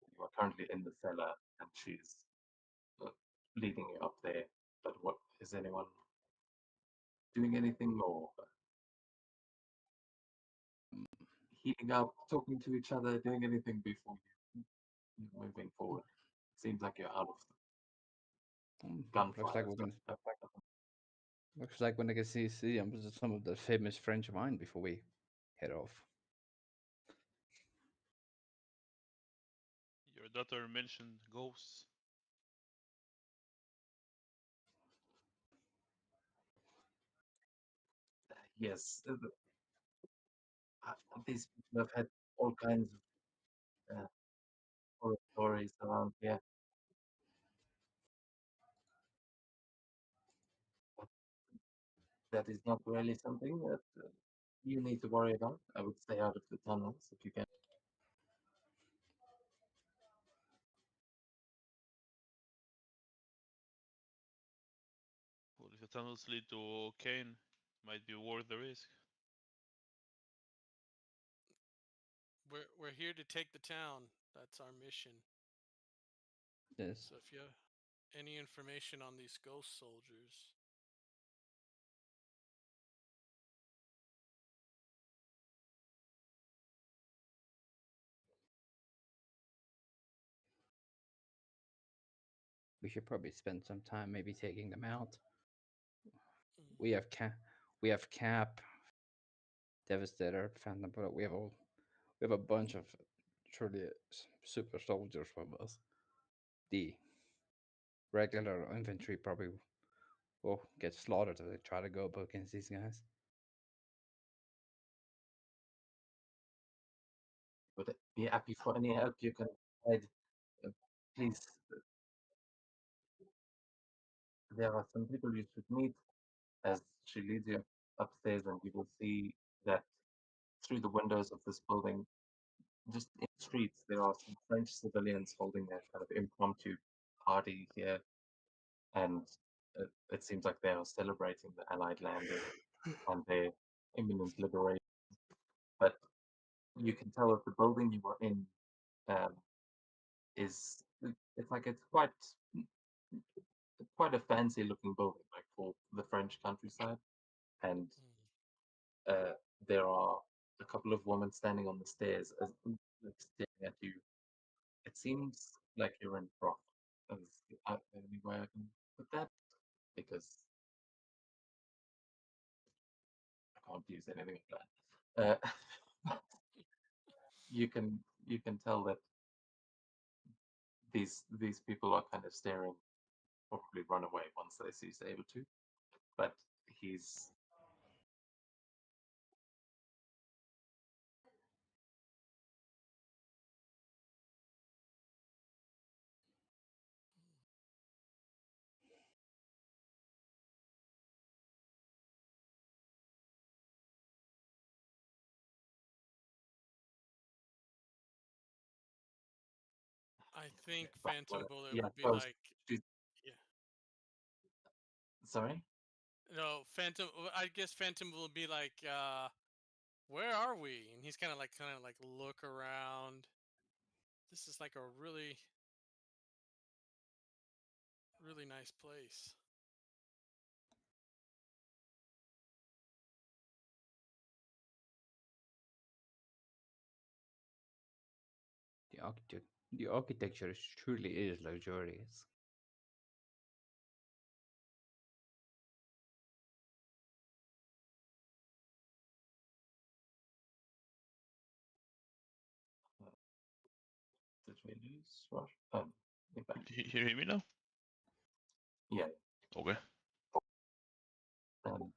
You are currently in the cellar, and she's leading you up there. But what is anyone doing anything or heating up, talking to each other, doing anything before you're moving forward? Seems like you're out of Looks gunfire. like we're gonna. Looks like we're gonna see some of the famous French wine before we head off. Your daughter mentioned ghosts. Yes, these people have had all kinds of horror stories around here. But that is not really something that you need to worry about. I would stay out of the tunnels if you can. Well, if the tunnels lead to Kane, might be worth the risk. We're here to take the town. That's our mission. Yes. So if you have any information on these ghost soldiers, We should probably spend some time maybe taking them out. mm, We have Cap, Devastator, Phantom Bullet. We have a bunch of truly super soldiers from us. The regular infantry probably will get slaughtered if they try to go up against these guys. Would be happy for any help you can provide. Uh, Please, there are some people you should meet as she leads you upstairs, and you will see that through the windows of this building, just in the streets, there are some French civilians holding their kind of impromptu party here, and it seems like they are celebrating the Allied landing and their imminent liberation. But you can tell that the building you are in um, is it's quite a fancy looking building, like for the French countryside, and mm. uh, there are a couple of women standing on the stairs, like staring at you. It seems like you're in froth. Is the only way I can put that, because I can't use anything like that. You can tell that these people are kind of staring, probably run away once they see Saber-tooth. But he's I think but Phantom Bullet yeah, would be well, like, she's yeah, sorry. no, Phantom. I guess Phantom will be like, where are we? And he's kind of like look around. This is like a really, really nice place. The architecture truly is luxurious. Did we lose Rush? You're back. You hear me now? Yeah. Okay. Um,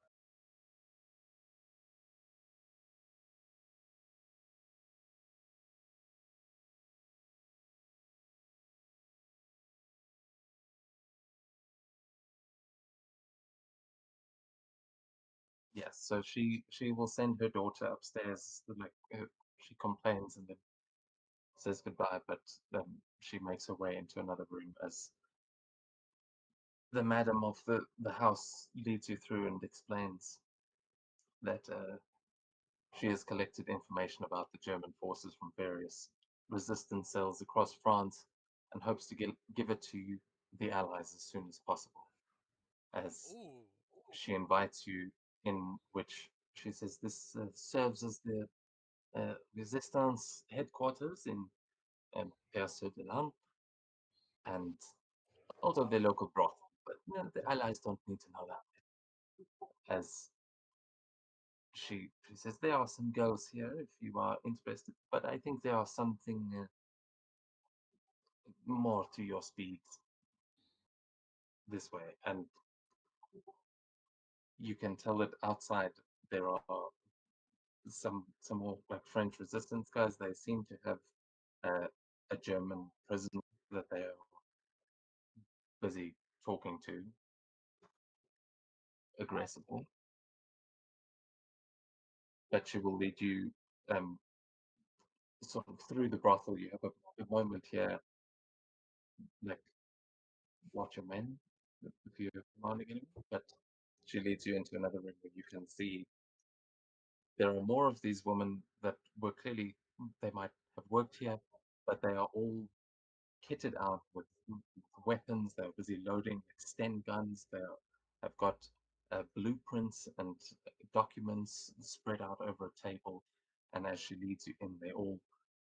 Yes, so she will send her daughter upstairs. Like she complains and then says goodbye, but she makes her way into another room as the madam of the house leads you through and explains that she has collected information about the German forces from various resistance cells across France and hopes to give it to you, the Allies, as soon as possible. As Ooh. she invites you in, which she says this serves as the resistance headquarters in Perce de Lampe and also the local brothel. But the Allies don't need to know that. As she says, there are some girls here if you are interested, but I think there are something more to your speed this way. And you can tell that outside there are some more like French resistance guys. They seem to have a German prisoner that they are busy talking to aggressively. But she will lead you sort of through the brothel. You have a moment here, like watch your men if you're commanding anyone. But she leads you into another room where you can see there are more of these women that were clearly they might have worked here, but they are all kitted out with weapons. They're busy loading extend guns. Have got blueprints and documents spread out over a table. And as she leads you in, they all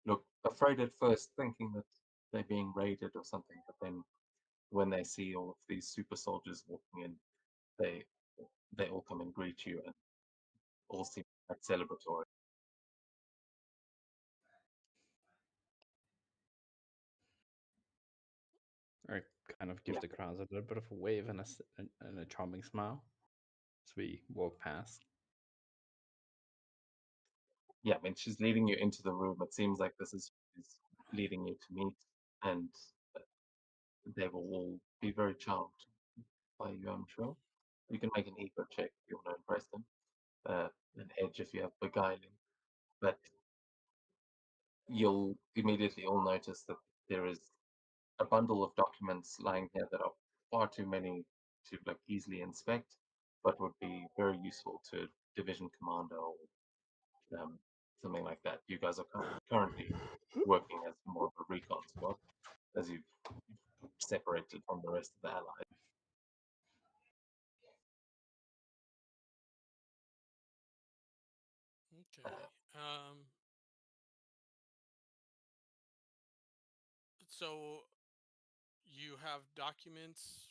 look afraid at first, thinking that they're being raided or something. But then when they see all of these super soldiers walking in, they they all come and greet you and all seem quite celebratory. I kind of give Yeah, the crowds a little bit of a wave and and a charming smile as we walk past. yeah. I mean, she's leading you into the room. It seems like this is she's leading you to meet, and they will all be very charmed by you. I'm sure. You can make an ego check if you want to impress them. An edge if you have beguiling, but you'll immediately all notice that there is a bundle of documents lying here that are far too many to like easily inspect, but would be very useful to division commander or um, something like that. You guys are currently working as more of a recon squad as you've separated from the rest of the allies. Okay. So you have documents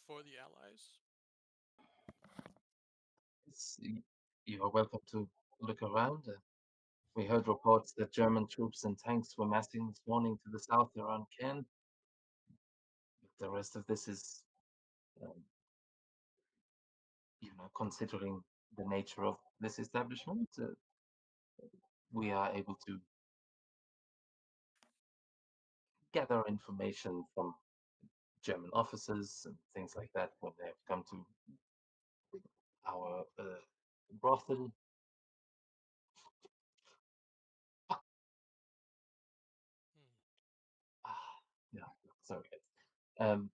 for the Allies? You are welcome to look around. We heard reports that German troops and tanks were massing this morning to the south around Caen. The rest of this is, um, considering the nature of this establishment, we are able to gather information from German officers and things like that when they have come to our brothel. Hmm. Ah, yeah, sorry. Um,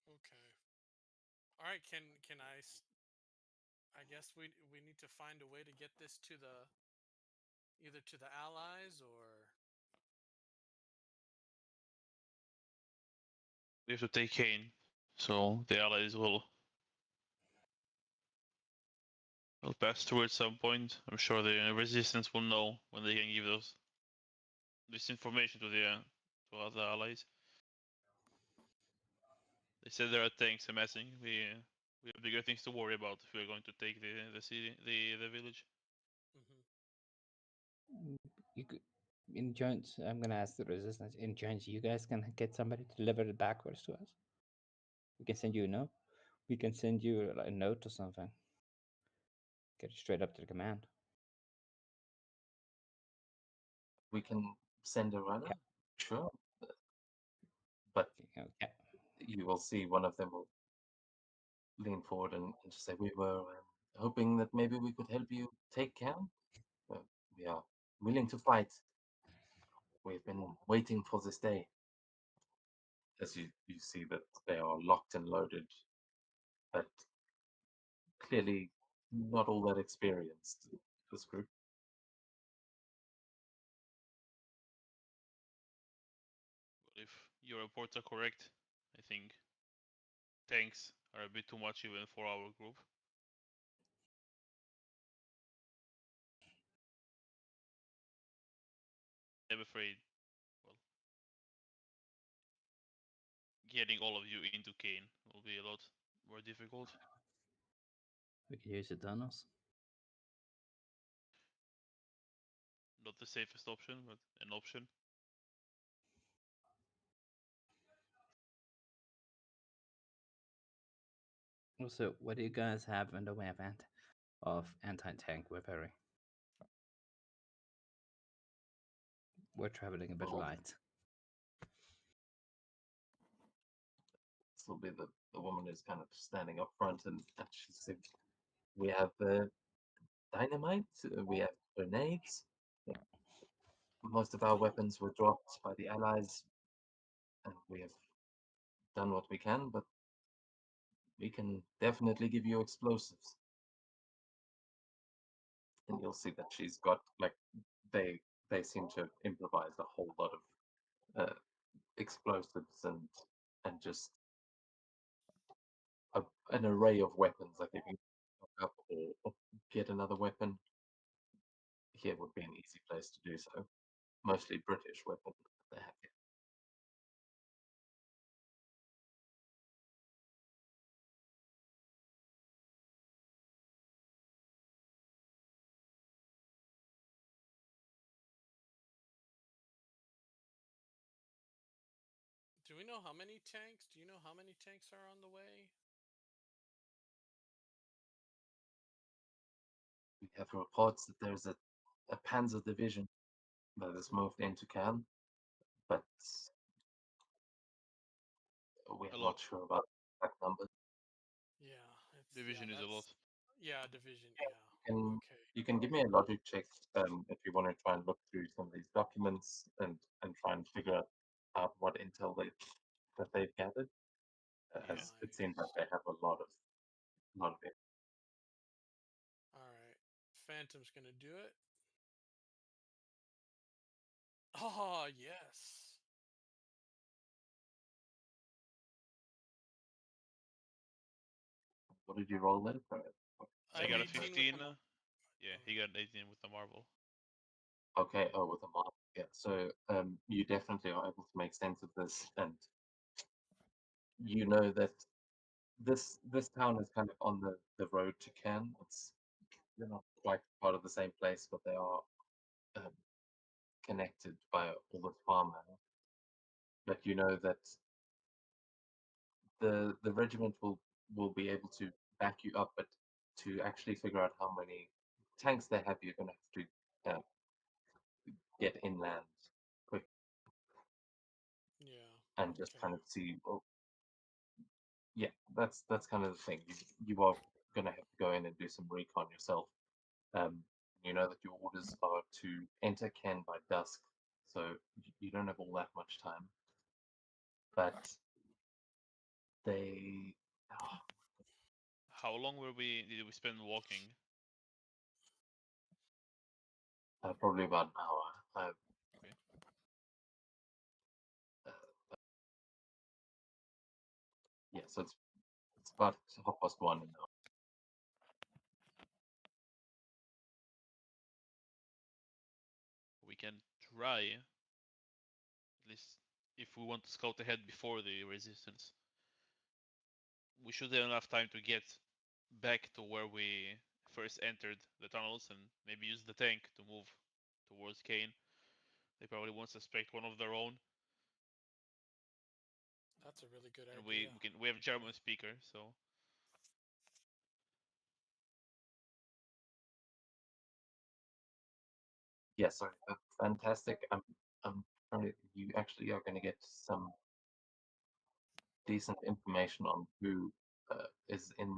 Okay. All right. Can I guess we need to find a way to get this to the either to the Allies or. We have to take Kane, so the allies will pass through at some point. I'm sure the resistance will know when they can give this information to the to other allies. They said there are tanks amassing. We have bigger things to worry about if we're going to take the city, the village. Mhm. You could, in Jones, I'm gonna ask the resistance. In Jones, you guys can get somebody to deliver it backwards to us. We can send you a note. We can send you a note or something. Get it straight up to the command. we can send a runner, Yeah. sure, but Yeah. you will see one of them will lean forward and just say, "We were hoping that maybe we could help you take Cannes. We are willing to fight. We've been waiting for this day." As you see that they are locked and loaded, but clearly not all that experienced, this group. Well, if your reports are correct, I think tanks are a bit too much even for our group. I'm afraid, well, getting all of you into Kane will be a lot more difficult. We can use the tunnels. Not the safest option, but an option. Also, what do you guys have in the way of anti-tank weaponry? We're traveling a bit Well, light. this will be the woman who's kind of standing up front, and she said, "We have dynamite, we have grenades. Most of our weapons were dropped by the Allies, and we have done what we can, but we can definitely give you explosives." And you'll see that she's got like they they seem to improvise a whole lot of explosives and just an array of weapons. Like if you look up or get another weapon, here would be an easy place to do so. Mostly British weapons that they have here. Do we know how many tanks? Do you know how many tanks are on the way? We have reports that there's a Panzer division that has moved into Cannes, but we A are not lot. sure about that number. Yeah, Division is a lot. division. Yeah. And Okay. you can give me a logic check if you want to try and look through some of these documents and try and figure out what intel that they've gathered. As it seems like Nice. they have a lot of it. All right. Phantom's gonna do it. Oh yes. What did you roll there? I An got a 18 with 15. the Yeah, okay. he got an 18 with the marble. Okay, oh, with a mark. Yeah, so you definitely are able to make sense of this, and you know that this town is kind of on the road to Cannes. They're not quite part of the same place, but they are um, connected by all this farmland. But you know that the regiment will be able to back you up, but to actually figure out how many tanks they have, you're going to have to get inland quick Yeah. and just Okay. kind of see. Well, yeah, that's kind of the thing. You are going to have to go in and do some recon yourself. Um, you know that your orders are to enter Ken by dusk, so you don't have all that much time. But they How long did we spend walking? probably about an hour. Okay. Yeah, so it's about 1:30 now. We can try, at least if we want to scout ahead before the resistance. We should have enough time to get back to where we first entered the tunnels and maybe use the tank to move towards Kane. They probably won't suspect one of their own. That's a really good And idea. we have German speaker, so Yeah, sorry, fantastic. I'm you actually are going to get some decent information on who is in.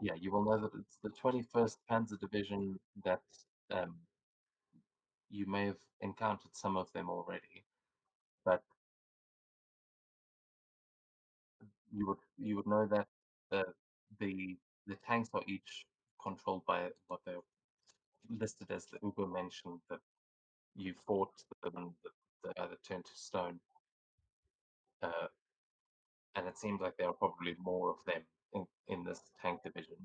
Yeah, you will know that it's the 21st Panzer Division that um, you may have encountered some of them already, but you would know that the the the tanks are each controlled by what they're listed as the Ubermenschen that you fought them that either turned to stone, uh, and it seems like there are probably more of them in this tank division.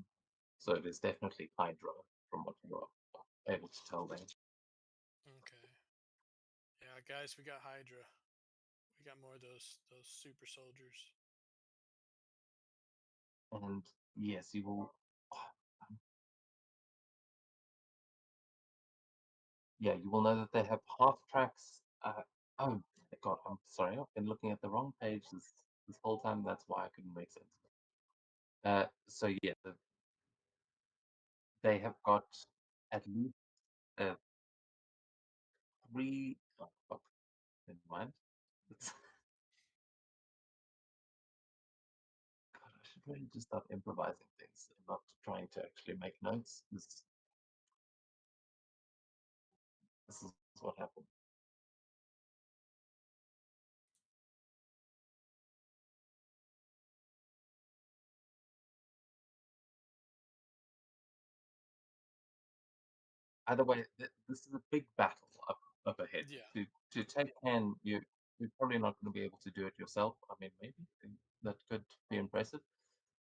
So it is definitely Hydra from what you are able to tell there. Okay. Yeah, guys, we got Hydra. We got more of those super soldiers. And yes, you will. Yeah, you will know that they have half tracks. Oh God, I'm sorry. I've been looking at the wrong page this whole time. That's why I couldn't make sense. So yeah, they have got at least uh, three. Oh, never mind. God, I should really just start improvising things and not trying to actually make notes. This is what happened. Either way, this is a big battle up ahead. Yeah. To take hand, you're probably not going to be able to do it yourself. I mean, maybe that could be impressive,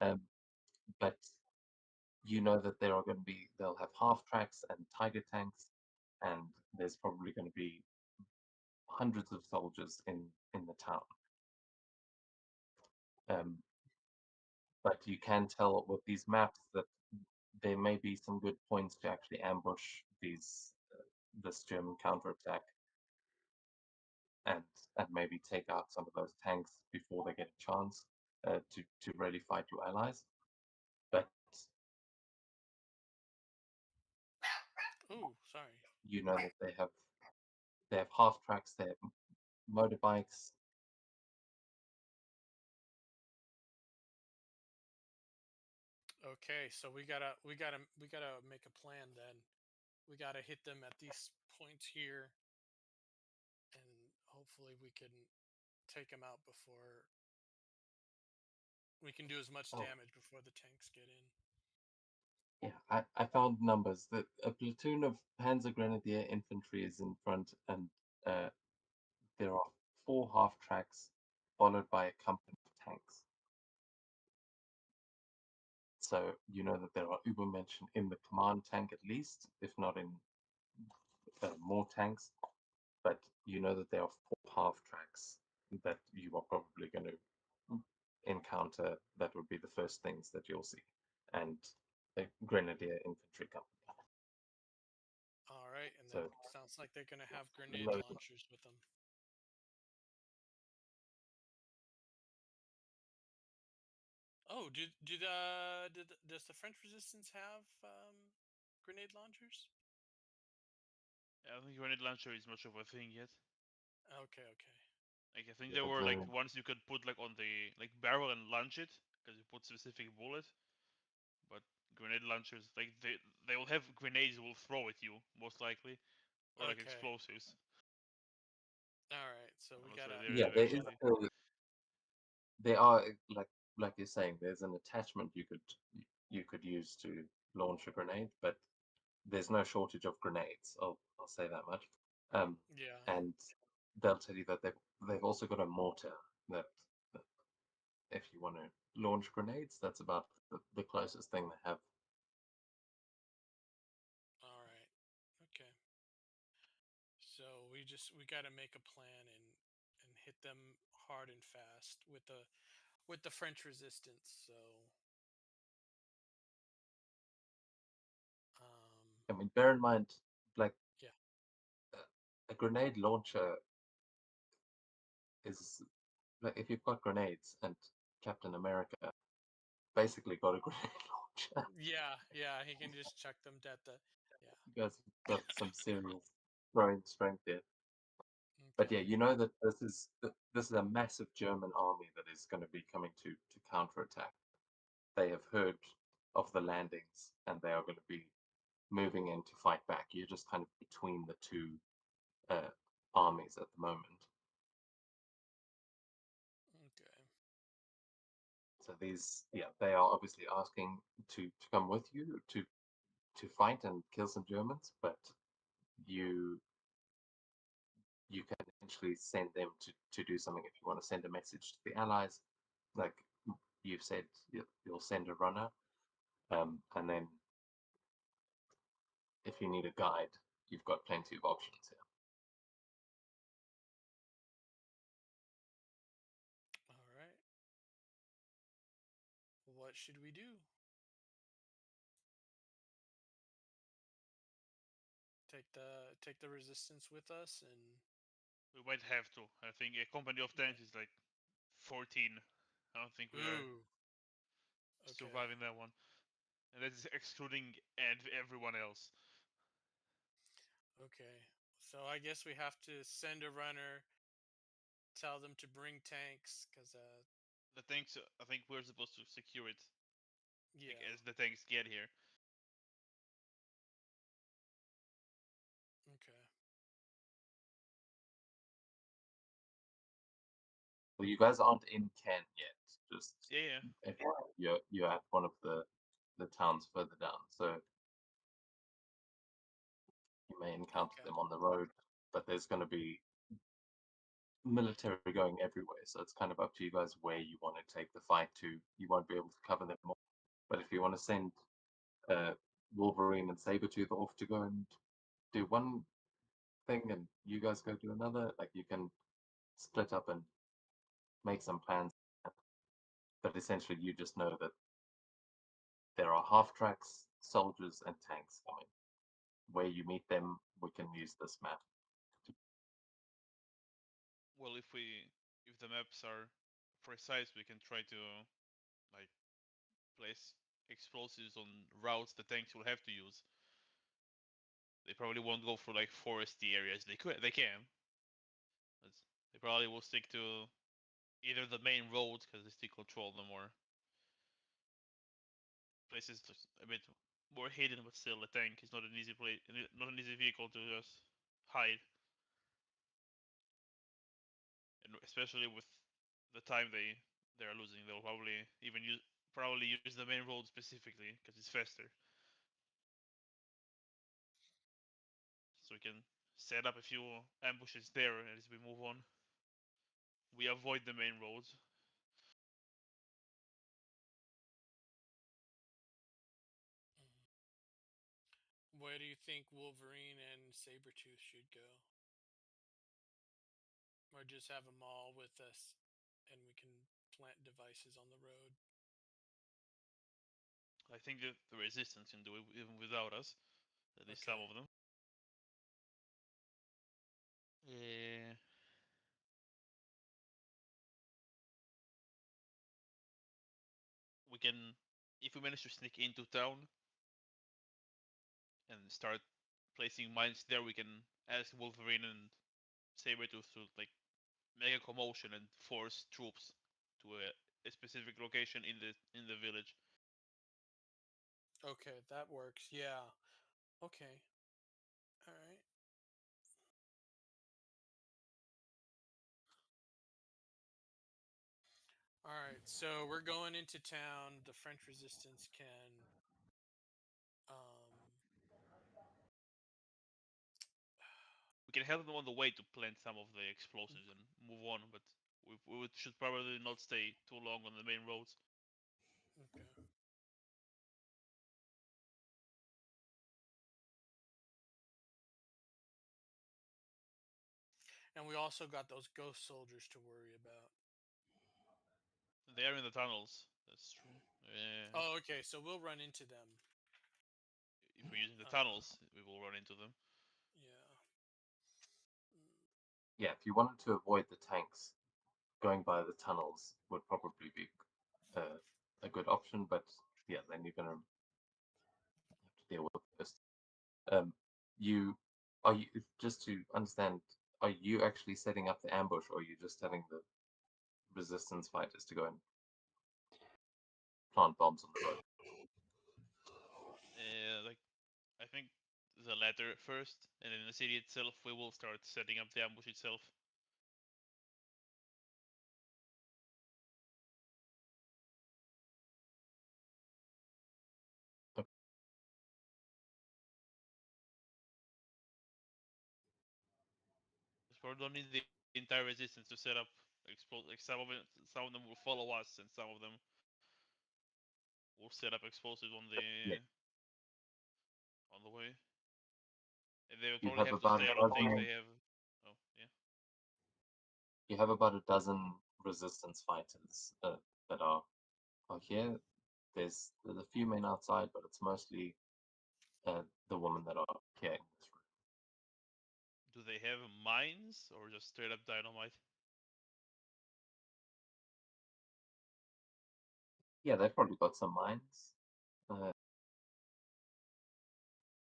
um, but you know that there are going to be they'll have half tracks and tiger tanks, and there's probably going to be hundreds of soldiers in the town. Um, but you can tell with these maps that there may be some good points to actually ambush this German counterattack and and maybe take out some of those tanks before they get a chance to really fight your allies. But Oh, sorry. you know that they have half tracks, they have motorbikes. Okay, so we gotta make a plan then. We gotta hit them at these points here, and hopefully we can take them out before we can do as much Oh, damage before the tanks get in. yeah, I found numbers that a platoon of Panzer Grenadier infantry is in front, and uh, there are 4 half tracks followed by a company of tanks. So you know that there are Übermenschen in the command tank at least, if not in more tanks. But you know that there are 4 half tracks that you are probably going to encounter. That would be the first things that you'll see, and a Grenadier infantry company. All right, and then So sounds like they're gonna have grenade load. launchers with them. Oh, does the French resistance have grenade launchers? I don't think grenade launcher is much of a thing yet. Okay, okay. Like I think Yeah, there the were like grenade. ones you could put like on the like barrel and launch it because you put specific bullet. But grenade launchers, like they will have grenades will throw at you most likely, or like Okay. explosives. All right. So I'm we not sure gotta Yeah, they're there is. actually. There are like you're saying. There's an attachment you could use to launch a grenade, but there's no shortage of grenades. I'll say that much. Um, yeah. and they'll tell you that they've also got a mortar that if you want to launch grenades, that's about the closest thing they have. All right. Okay. So we gotta make a plan and hit them hard and fast with the French resistance. So I mean, bear in mind, like yeah. a grenade launcher is like if you've got grenades and Captain America basically got a grenade launcher. Yeah, yeah, he can just chuck them at the yeah. You guys have got some serious throwing strength here. But yeah, you know that this is a massive German army that is going to be coming to counterattack. They have heard of the landings and they are going to be moving in to fight back. You're just kind of between the two uh, armies at the moment. Okay. So they are obviously asking to come with you to fight and kill some Germans, but you you can essentially send them to do something if you want to send a message to the allies, like you've said you'll send a runner, and then if you need a guide, you've got plenty of options here. All right. What should we do? Take the resistance with us and We might have to. I think a company of tanks is like 14. I don't think we are ooh. Okay. surviving that one, and that is excluding and everyone else. Okay. So I guess we have to send a runner, tell them to bring tanks, cause The tanks, I think we're supposed to secure it, like, yeah. as the tanks get here. Okay. Well, you guys aren't in Kent yet. Just Yeah, yeah. if you're at one of the towns further down, so you may encounter Okay. them on the road. But there's going to be military going everywhere, so it's kind of up to you guys where you want to take the fight to. You won't be able to cover them all, but if you want to send uh, Wolverine and Sabretooth off to go and do one thing and you guys go do another, like you can split up and make some plans. But essentially, you just know that there are half tracks, soldiers, and tanks coming. Where you meet them, we can use this map. Well, if the maps are precise, we can try to like place explosives on routes the tanks will have to use. They probably won't go for like foresty areas. They can. But they probably will stick to either the main roads because they still control them, or places just a bit more hidden. But still, a tank is not an easy place, not an easy vehicle to just hide, and especially with the time they are losing, they'll probably use the main road specifically because it's faster. So we can set up a few ambushes there, and as we move on, we avoid the main roads. Where do you think Wolverine and Sabretooth should go? Or just have them all with us and we can plant devices on the road? I think that the resistance can do it even without us, at least some Okay. of them. Yeah. We can, if we manage to sneak into town and start placing mines there, we can ask Wolverine and Sabretooth to like make a commotion and force troops to a specific location in the village. Okay, that works. Yeah. Okay. All right. All right. So we're going into town. The French resistance can um We can help them on the way to plant some of the explosives and move on, but we should probably not stay too long on the main roads. okay. And we also got those ghost soldiers to worry about. They are in the tunnels. That's true. Yeah. Oh, okay. So we'll run into them. If we're using the Uh, tunnels, we will run into them. yeah. Yeah, if you wanted to avoid the tanks, going by the tunnels would probably be a good option. But yeah, then you're going to have to deal with this. Um, you are you just to understand are you actually setting up the ambush, or are you just telling the resistance fighters to go and plant bombs on the road? Like I think the latter first, and in the city itself, we will start setting up the ambush itself. We don't need the entire resistance to set up explode. Like some of them will follow us, and some of them will set up explosives Yeah. on the way. And they will You probably have have to about stay. I a don't think dozen. they have. Oh yeah. You have about a dozen resistance fighters that are here. There's a few men outside, but it's mostly the women that are here in this room. Do they have mines or just straight up dynamite? Yeah, they've probably got some mines.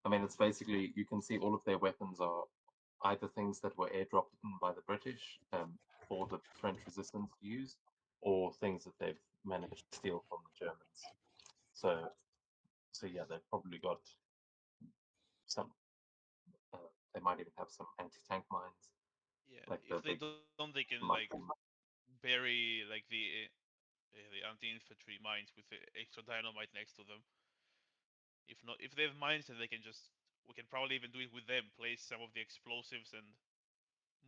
I mean, it's basically, you can see all of their weapons are either things that were airdropped in by the British for the French resistance to use, or things that they've managed to steal from the Germans. So yeah, they've probably got some. They might even have some anti-tank mines, Yeah. like If the they big don't, they can like muscle. bury like the anti-infantry mines with extra dynamite next to them. If not, if they have mines, then they can just. We can probably even do it with them. Place some of the explosives and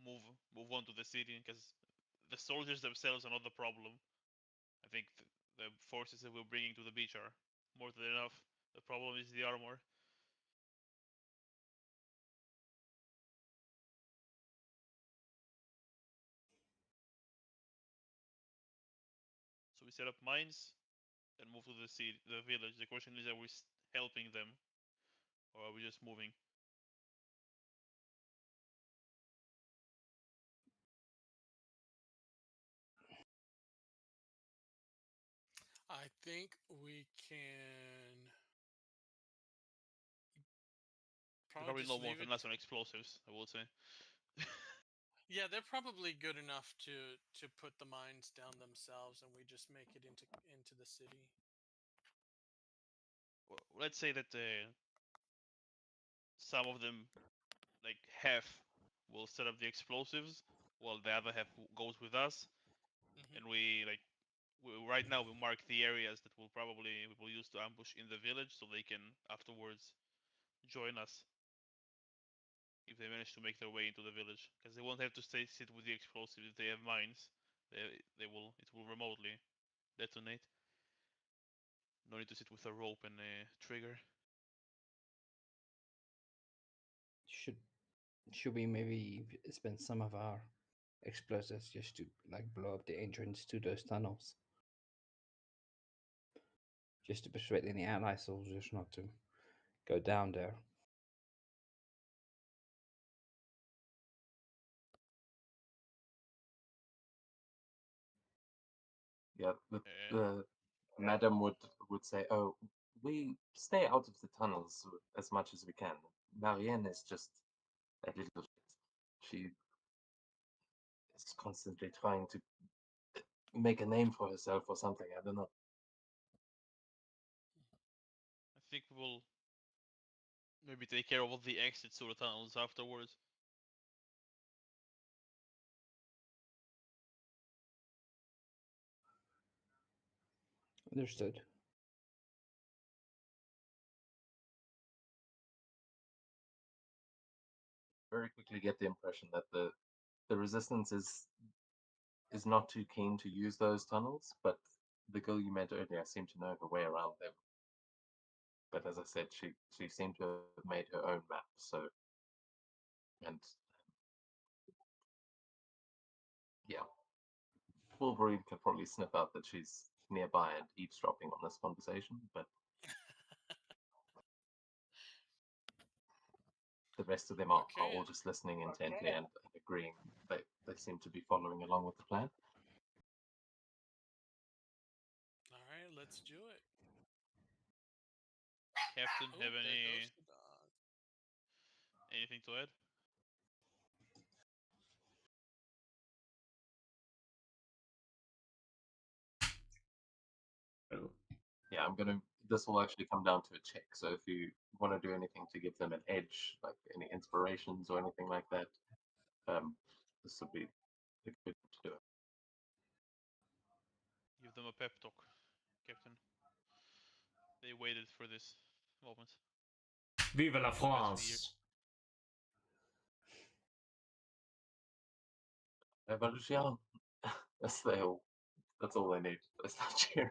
move move on to the city because the soldiers themselves are not the problem. I think the forces that we're bringing to the beach are more than enough. The problem is the armor. So we set up mines and move to the city, the village. The question is, are we helping them, or are we just moving? I think we can We probably probably just know more leave than it. us on explosives, I will say. Yeah, they're probably good enough to put the mines down themselves, and we just make it into the city. Well, let's say that some of them, like half, will set up the explosives, while the other half goes with us, and Hmm. right now we mark the areas that we will use to ambush in the village, so they can afterwards join us if they manage to make their way into the village, because they won't have to sit with the explosives if they have mines. They will it will remotely detonate. No need to sit with a rope and a trigger. Should should we maybe spend some of our explosives just to like blow up the entrance to those tunnels? Just to persuade any ally soldiers not to go down there. Yeah, Uh, the madam would say, "Oh, we stay out of the tunnels as much as we can. Marianne is just a little shit. She is constantly trying to make a name for herself or something. I don't know." I think we will maybe take care of all the exits to the tunnels afterwards. Understood. Very quickly get the impression that the resistance is not too keen to use those tunnels, but the girl you met earlier seemed to know her way around them. But as I said, she seemed to have made her own map. So, and yeah, Wolverine can probably sniff out that she's nearby and eavesdropping on this conversation, but the rest of them are Okay. all just listening intently and agreeing. They seem to be following along with the plan. All right, let's do it. Captain, Oh, have there goes the dog. anything to add? Well, Yeah, this will actually come down to a check. So if you want to do anything to give them an edge, like any inspirations or anything like that, this would be the good to do it. Give them a pep talk, Captain. They waited for this moment. Vive la For the past few years. France! Revolution. That's they all. That's all they need. They start cheering.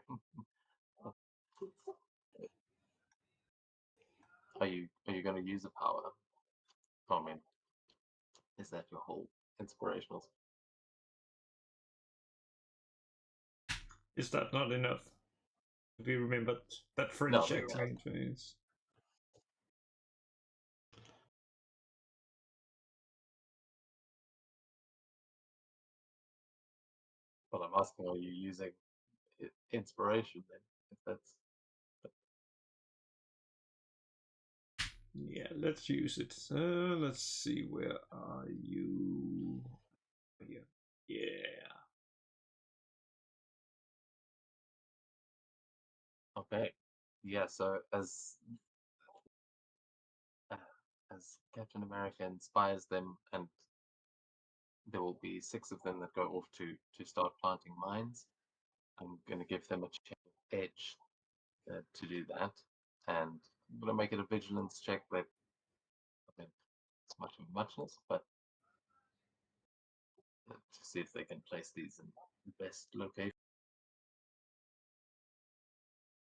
Are you going to use the power? I mean, is that your whole inspirational? Is that not enough? Have you remembered that French No, maybe not. accent is? But I'm asking, are you using inspiration then? If that's Yeah, let's use it. Let's see, where are you? Here. Yeah. okay. Yeah. So uh, as Captain America inspires them, and there will be 6 of them that go off to start planting mines. I'm going to give them a check edge to do that, and I'm going to make it a vigilance check. That I mean, it's much of a muchness, but to see if they can place these in the best location.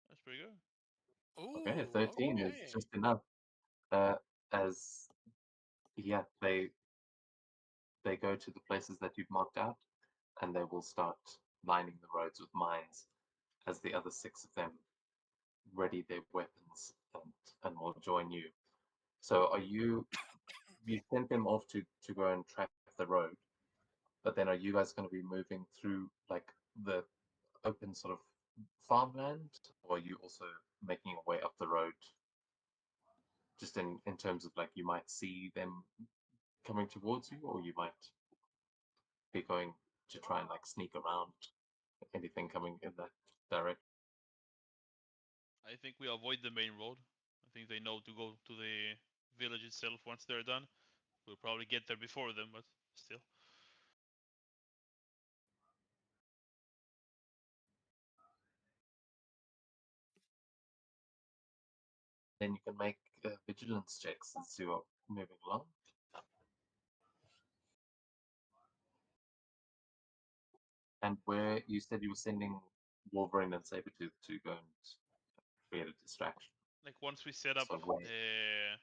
That's pretty good. Okay, Ooh, 13 is okay. just enough. As yeah, they go to the places that you've marked out, and they will start lining the roads with mines as the other 6 of them ready their weapons and will join you. So you sent them off to go and track the road, but then are you guys going to be moving through like the open sort of farmland, or are you also making your way up the road? Just in terms of like you might see them coming towards you, or you might be going to try and like sneak around anything coming in that direction. I think we avoid the main road. I think they know to go to the village itself once they're done. We'll probably get there before them, but still. Then you can make vigilance checks as you are moving along. And where you said you were sending Wolverine and Sabretooth to go and create a distraction. Like once we set up, So where?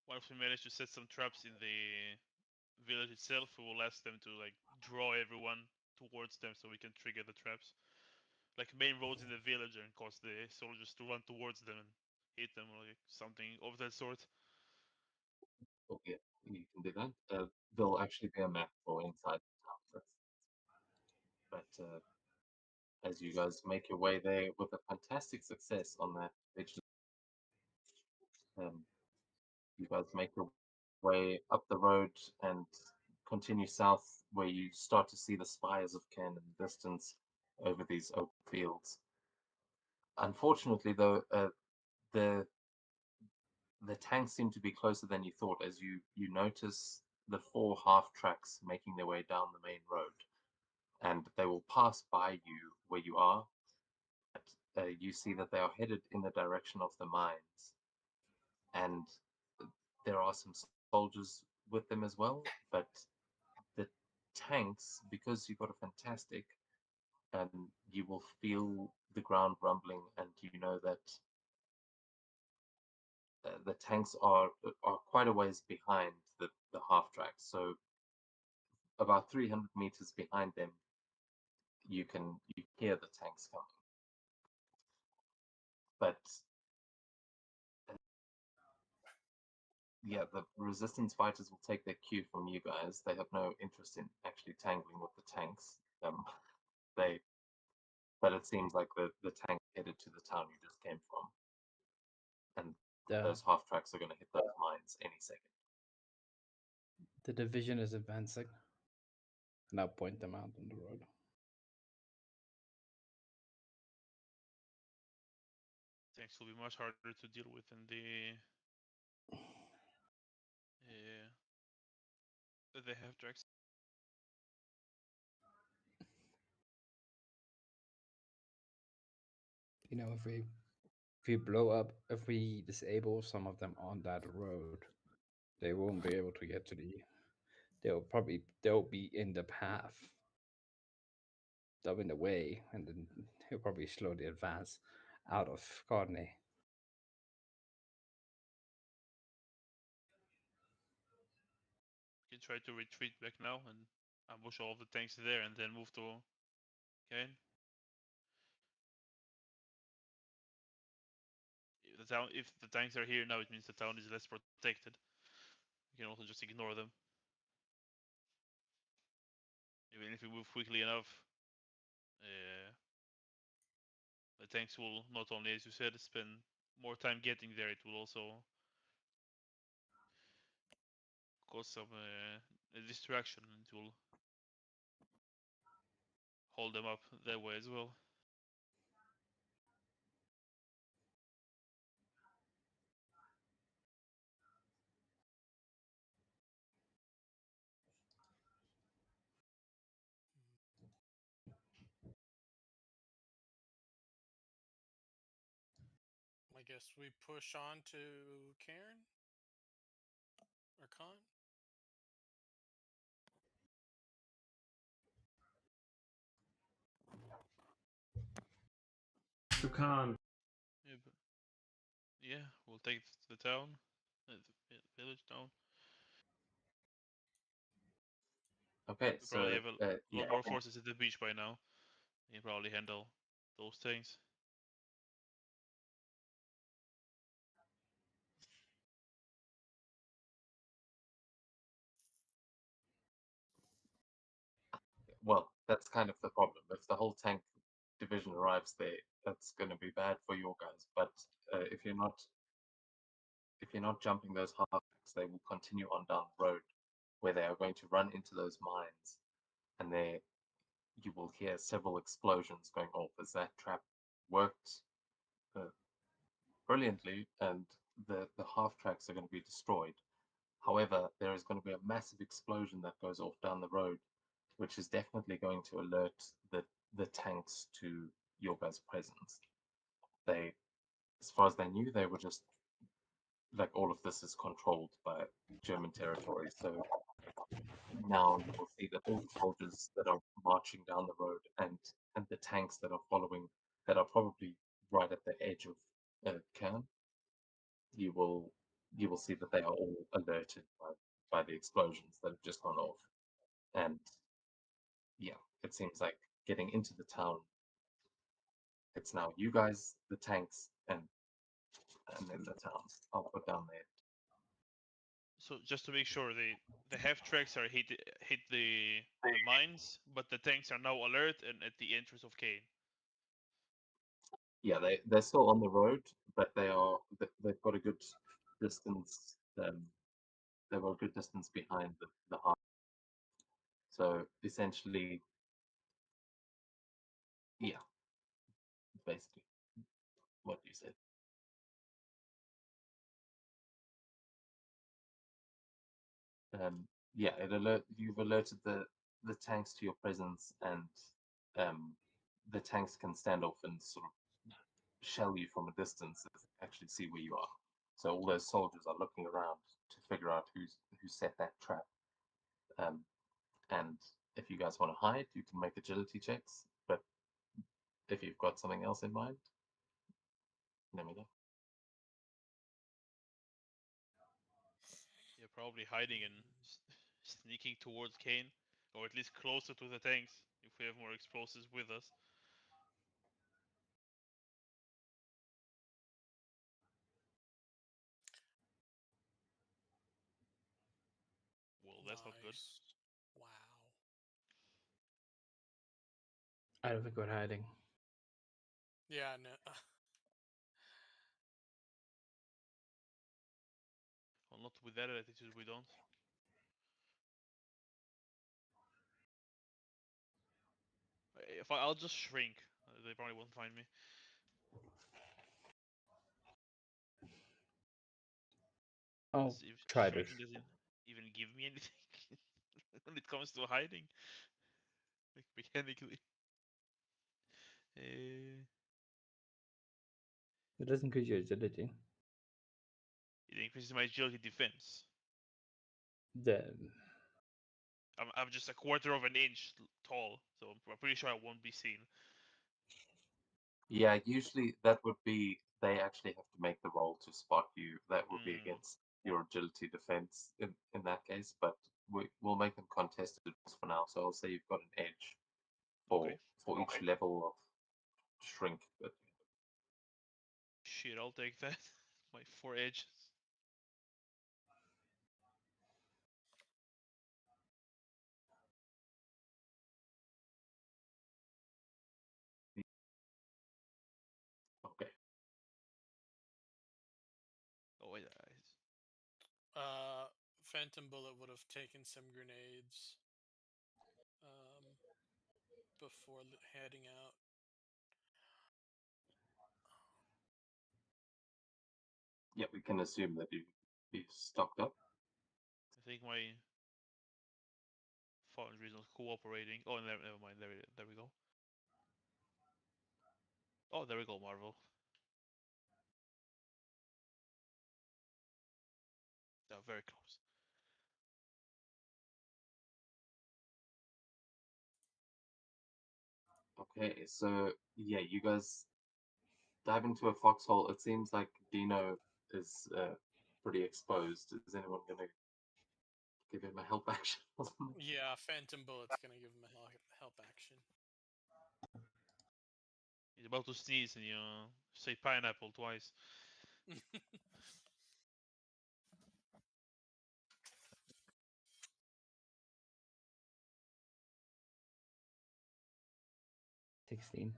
once we manage to set some traps in the village itself, we will ask them to like draw everyone towards them so we can trigger the traps. Like main roads in the village and cause the soldiers to run towards them and hit them or like something of that sort. Okay, you can do that. There'll actually be a map for inside the town first. But as you guys make your way there with a fantastic success on that vigilance, um, you guys make your way up the road and continue south, where you start to see the spires of Ken in the distance over these open fields. Unfortunately, though, the the tanks seem to be closer than you thought, as you notice the 4 half tracks making their way down the main road, and they will pass by you where you are. But you see that they are headed in the direction of the mines, and there are some soldiers with them as well. But the tanks, because you've got a fantastic, you will feel the ground rumbling, and you know that the tanks are quite a ways behind the half tracks. So about 300 meters behind them, you hear the tanks coming. But yeah, the resistance fighters will take their cue from you guys. They have no interest in actually tangling with the tanks. They, but it seems like the tank headed to the town you just came from, and The, those half tracks are going to hit those mines any second. the division is advancing. And I'll point them out on the road. tanks will be much harder to deal with than they have tracks. You know, if we disable some of them on that road, they won't be able to get to the. They'll be in the path. They'll be in the way, and then he'll probably slowly advance out of Courtney. We can try to retreat back now and ambush all of the tanks there, and then move to Kane. If the tanks are here now, it means the town is less protected. We can also just ignore them. Even if we move quickly enough, the tanks will not only, as you said, spend more time getting there, it will also cause some distraction, and it will hold them up that way as well. I guess we push on to Cairn or Khan. To Khan. Yeah, we'll take the town, the village town. Okay, We so probably have a yeah, lot more forces at the beach by now. You can probably handle those things. well, that's kind of the problem. If the whole tank division arrives there, that's going to be bad for your guys. But if you're not jumping those halfbacks, they will continue on down the road, where they are going to run into those mines, and there you will hear several explosions going off as that trap worked uh, brilliantly, and the half tracks are going to be destroyed. However, there is going to be a massive explosion that goes off down the road, which is definitely going to alert the tanks to your guys' presence. They, as far as they knew, they were just like all of this is controlled by German territory. So now you will see that all the soldiers that are marching down the road and the tanks that are following, that are probably right at the edge of Cairn, you will see that they are all alerted by the explosions that have just gone off. And yeah, it seems like getting into the town, it's now you guys, the tanks, and then the town. I'll put down there. So just to make sure, the half tracks are hit the mines, but the tanks are now alert and at the entrance of Kane. Yeah, they're still on the road, but they've got a good distance. They've got a good distance behind the heart. So essentially, yeah, basically what you said. Yeah, you've alerted the tanks to your presence, and the tanks can stand off and sort of shell you from a distance and actually see where you are. So all those soldiers are looking around to figure out who set that trap. Um, and if you guys want to hide, you can make agility checks. But if you've got something else in mind, let me know. Yeah, probably hiding and sneaking towards Kane, or at least closer to the tanks if we have more explosives with us. Well, that's not good. Nice. Wow. I don't think we're hiding. Yeah, no. Well, not with that attitude, we don't. If I'll just shrink, they probably won't find me. I'll As if try this. shrinking doesn't even give me anything when it comes to hiding, like mechanically. Uh, It doesn't increase your agility. it increases my agility defense. Then I'm just a quarter of an inch tall, so I'm pretty sure I won't be seen. Yeah, usually that would be they actually have to make the roll to spot you. That would be Mm. against your agility defense in that case, but we'll make them contested rolls for now. So I'll say you've got an edge Okay. for each level of shrink. But Shit, I'll take that. My 4 edges. okay, Oh wait, Phantom Bullet would have taken some grenades before heading out. yeah, we can assume that you stocked up. I think my foundry is not cooperating. Oh, never mind. There we go. Oh, there we go, Marvel. Yeah, very close. Okay, so yeah, you guys dive into a foxhole. It seems like Dino is pretty exposed. Is anyone gonna give him a help action or something? Yeah, Phantom Bullet's gonna give him a help action. He's about to sneeze and you say pineapple twice. 16.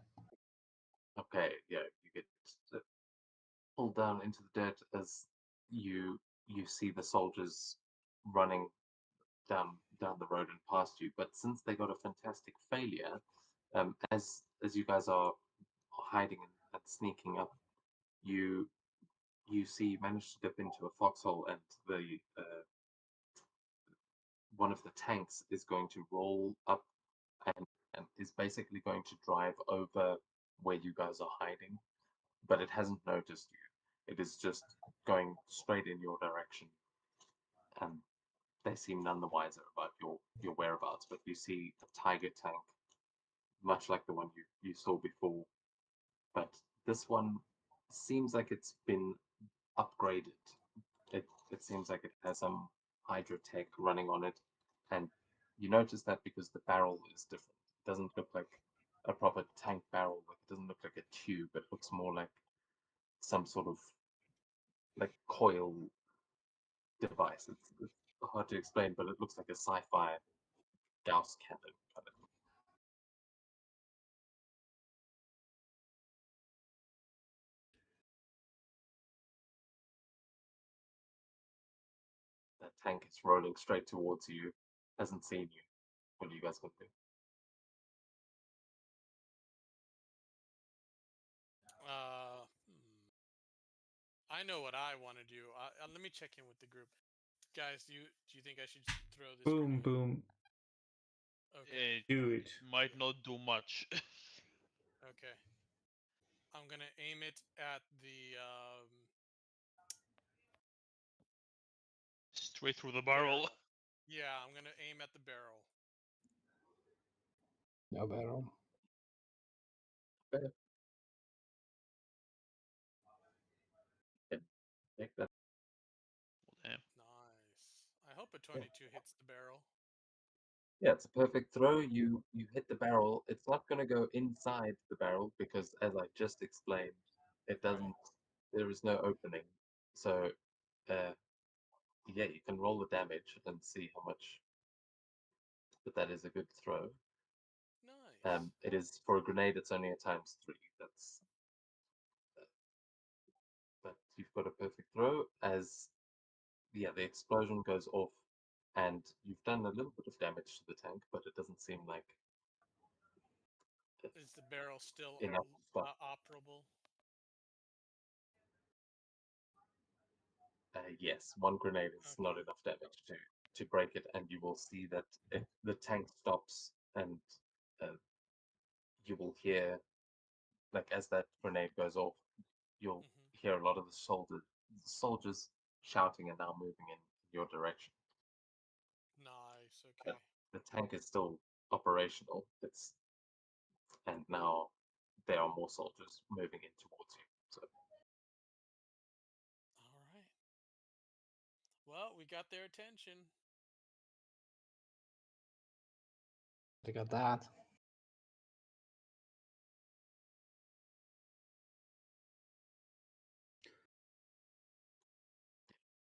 Okay, yeah, you get pulled down into the dirt as you see the soldiers running down the road and past you. But since they got a fantastic failure, as you guys are hiding and sneaking up, you manage to dip into a foxhole, and the one of the tanks is going to roll up and is basically going to drive over where you guys are hiding, but it hasn't noticed you. It is just going straight in your direction, and they seem none the wiser about your whereabouts. But you see a tiger tank, much like the one you saw before, but this one seems like it's been upgraded. It seems like it has some hydro tech running on it, and you notice that because the barrel is different. It doesn't look like a proper tank barrel. Like it doesn't look like a tube. It looks more like some sort of like coil device. It's hard to explain, but it looks like a sci-fi Gauss cannon kind of. That tank is rolling straight towards you. Hasn't seen you. What are you guys gonna do? I know what I want to do. Let me check in with the group, guys. Do you think I should throw this Boom, grenade? boom. Okay. It Do it. might not do much. Okay. I'm gonna aim it at the Straight through the barrel. Yeah, I'm gonna aim at the barrel. No barrel. Take that. Damn. Nice. I hope a 22 hits the barrel. Yeah, it's a perfect throw. You hit the barrel. It's not going to go inside the barrel because, as I just explained, it doesn't. Right. There is no opening. So, uh, yeah, you can roll the damage and see how much. But that is a good throw. Nice. It is for a grenade. It's only a times 3. That's. But you've got a perfect throw as yeah, the explosion goes off, and you've done a little bit of damage to the tank, but it doesn't seem like Is the barrel still enough to stop. operable? Yes, one grenade is not Okay. enough damage to break it, and you will see that if the tank stops, and uh, you will hear, like, as that grenade goes off, you'll Hmm. hear a lot of the soldiers shouting and now moving in your direction. Nice. But Okay. the tank is still operational. And now there are more soldiers moving in towards you. So All right. Well, we got their attention. They got that.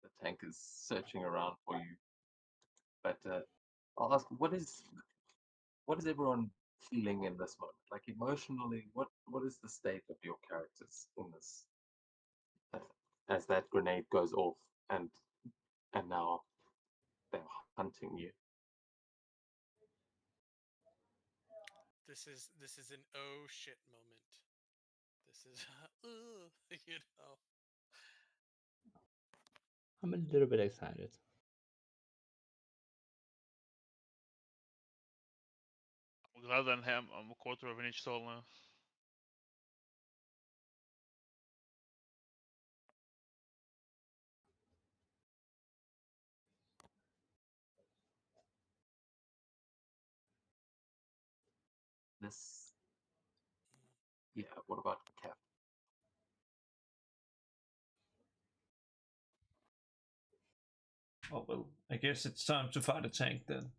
the tank is searching around for you. But I'll ask, what is everyone feeling in this moment? Like emotionally, what is the state of your characters in this as that grenade goes off and now they're hunting you? This is an oh shit moment. This is you know. I'm a little bit excited. I'm glad I'm a quarter of an inch tall now. This, yeah. What about Cap? Oh well, I guess it's time to fight a tank then.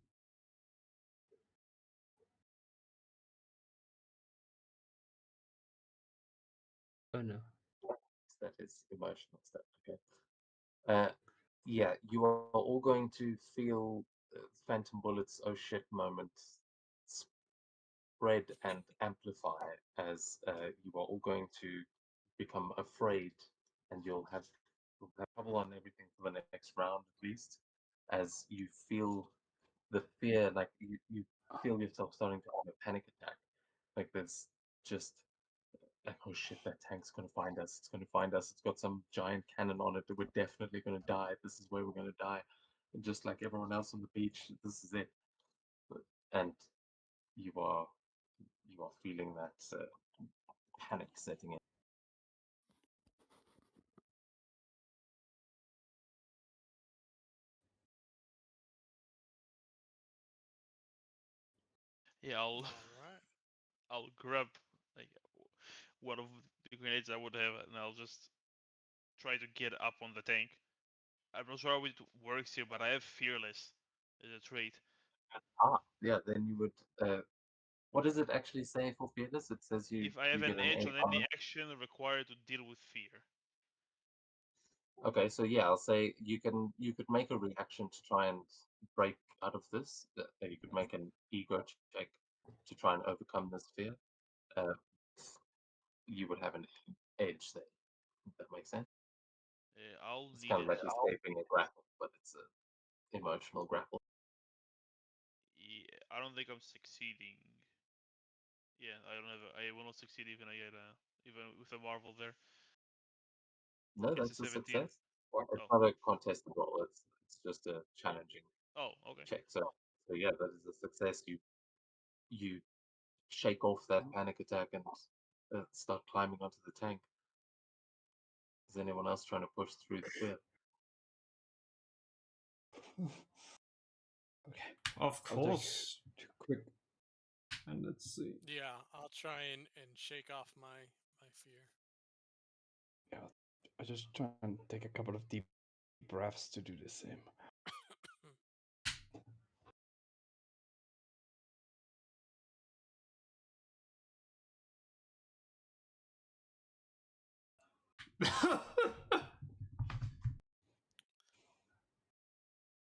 Oh no. That is emotional stuff. Okay. Uh, yeah, you are all going to feel Phantom Bullets oh shit moment spread and amplify as you are all going to become afraid, and you'll have trouble on everything for the next round at least, as you feel the fear, like you feel yourself starting to have a panic attack. Like there's just like, oh shit, that tank's gonna find us. It's gonna find us. It's got some giant cannon on it that we're definitely gonna die. This is where we're gonna die. And just like everyone else on the beach, this is it. And you are you are feeling that panic setting in. Yeah, All right. I'll grab like one of the grenades I would have, and I'll just try to get up on the tank. I'm not sure how it works here, but I have fearless as a trait. Yeah, then you would. What does it actually say for fearless? It says If I you have get an an edge edge on on any them. action required to deal with fear. Okay, so yeah, I'll say you could make a reaction to try and break out of this. You could make an ego check to try and overcome this fear. Uh, you would have an edge there. If that makes sense. I'll It's need kind of it. like escaping a grapple, but it's a emotional grapple. Yeah, I don't think I'm succeeding. Yeah, I don't have. I will not succeed even I get even with a marvel there. No, It's a that's a 17. success. Well, it's Oh, not a contested roll. It's just a challenging oh, okay. check. So yeah, that is a success. You shake off that panic attack and start climbing onto the tank. Is anyone else trying to push through the fear? Okay. Of I'll take course. two quick. And let's see. Yeah, I'll try and shake off my fear. Yeah, I just try and take a couple of deep breaths to do the same.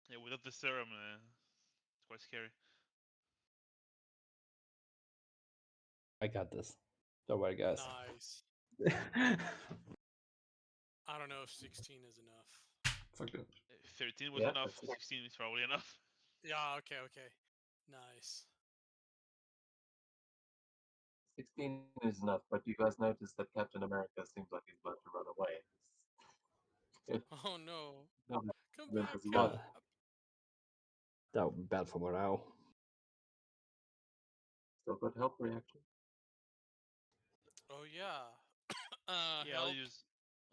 Yeah, without the serum, it's quite scary. I got this. Don't worry, guys. Nice. I don't know if 16 is enough. Fuck that. 13 was Yeah, enough. that's it. 16 is probably enough. Yeah, okay, okay. Nice. 16 is enough, but you guys notice that Captain America seems like he's about to run away. Oh no! No, Come then back! as he was. That that would be bad for morale. Still got help reaction. Oh yeah. Yeah, I'll Help. use.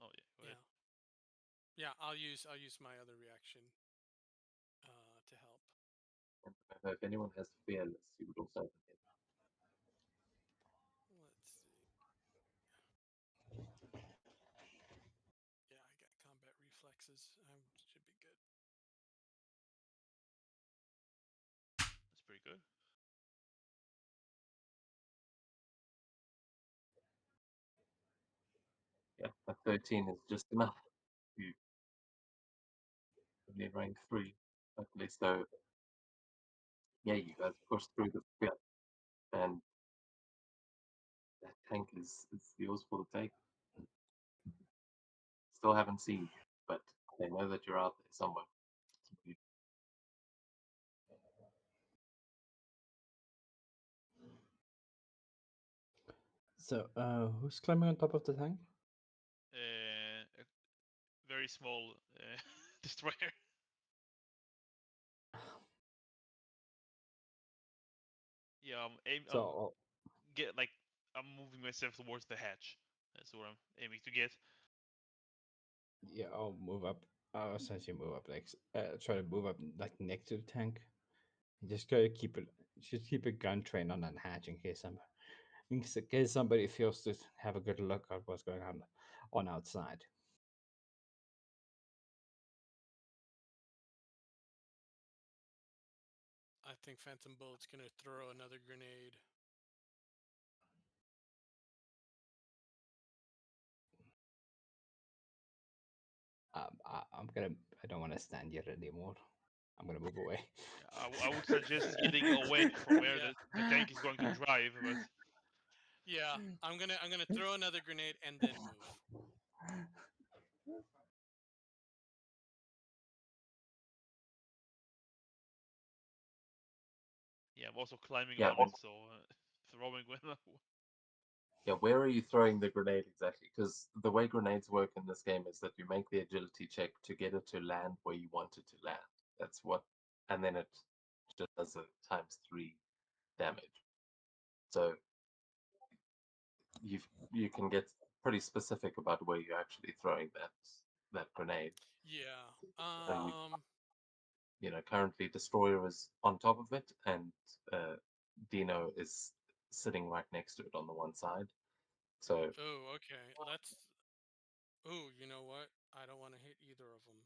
Oh yeah, go Yeah. ahead. Yeah. I'll use my other reaction to help. And if anyone has fearless, you would also have an Let's see. Yeah, I got combat reflexes. I should be good. That's pretty good. Yeah, a 13 is just enough. You only rank 3. Luckily, so yeah, you guys push through the fear, and that tank is yours for the take. Still haven't seen you, but they know that you're out there somewhere. So, who's climbing on top of the tank? A very small destroyer. Yeah, I'm So, get like I'm moving myself towards the hatch. That's what I'm aiming to get. yeah, I'll move up. I'll essentially move up, like, try to move up, like, next to the tank. Just gotta keep it, just keep a gun trained on that hatch in case somebody feels to have a good look at what's going on outside. I think Phantom Bullet's gonna throw another grenade. I'm gonna. I don't want to stand here anymore. I'm gonna move away. Yeah, I would suggest getting away from where Yeah. the tank is going to drive, but Yeah. I'm gonna throw another grenade and then move. yeah, I'm also climbing Yeah, on it, so throwing when yeah. Where are you throwing the grenade exactly? Because the way grenades work in this game is that you make the agility check to get it to land where you want it to land. That's what, and then it just does a ×3 damage. So you can get pretty specific about where you're actually throwing that grenade. Yeah. And currently Destroyer is on top of it, and Dino is sitting right next to it on the one side. So Oh, okay. Let's. Oh, you know what? I don't want to hit either of them.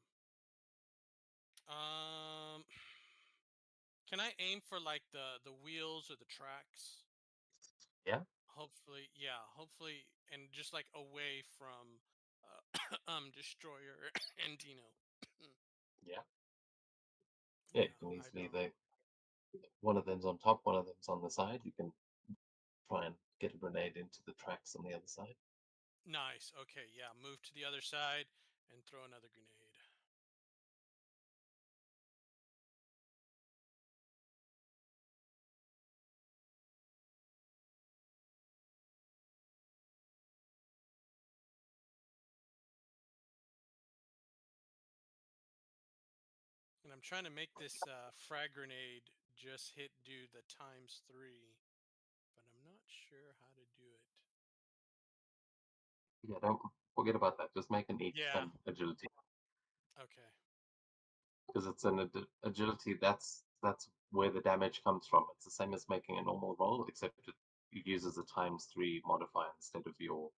Um, can I aim for like the wheels or the tracks? yeah, Hopefully, yeah. Hopefully, and just like away from Destroyer and Dino. yeah, yeah. You Yeah, can I easily don't. one of them's on top, one of them's on the side. You can try and get a grenade into the tracks on the other side. Nice. Okay, yeah. Move to the other side and throw another grenade. And I'm trying to make this frag grenade just hit do the ×3, but I'm not sure how to do it. Yeah, don't forget about that. Just make Yeah. an agility, Okay. because it's an agility. That's where the damage comes from. It's the same as making a normal roll, except it uses a ×3 modifier instead of your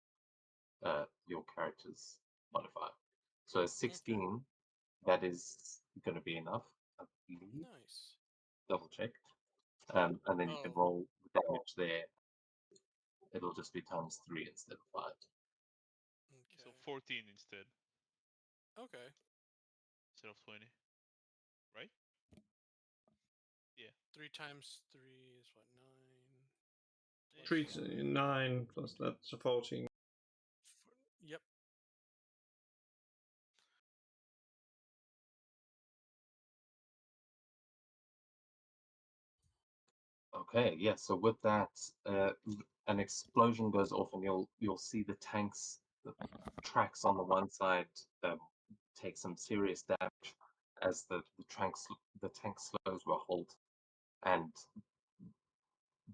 character's modifier. So a Okay. 16, that is going to be enough, I believe. Nice. Double check. And then you can Oh. roll the damage there. It'll just be ×3 instead of 5. so Okay. 14 instead Okay. of 20, right? Yeah. 3 × 3 is what, 9 Yeah, plus 3 sure. 9 plus that's a 14. Yep. Okay, yeah. So with that, an explosion goes off, and you'll see the tanks, the tracks on the one side take some serious damage as the tank slows to a halt, and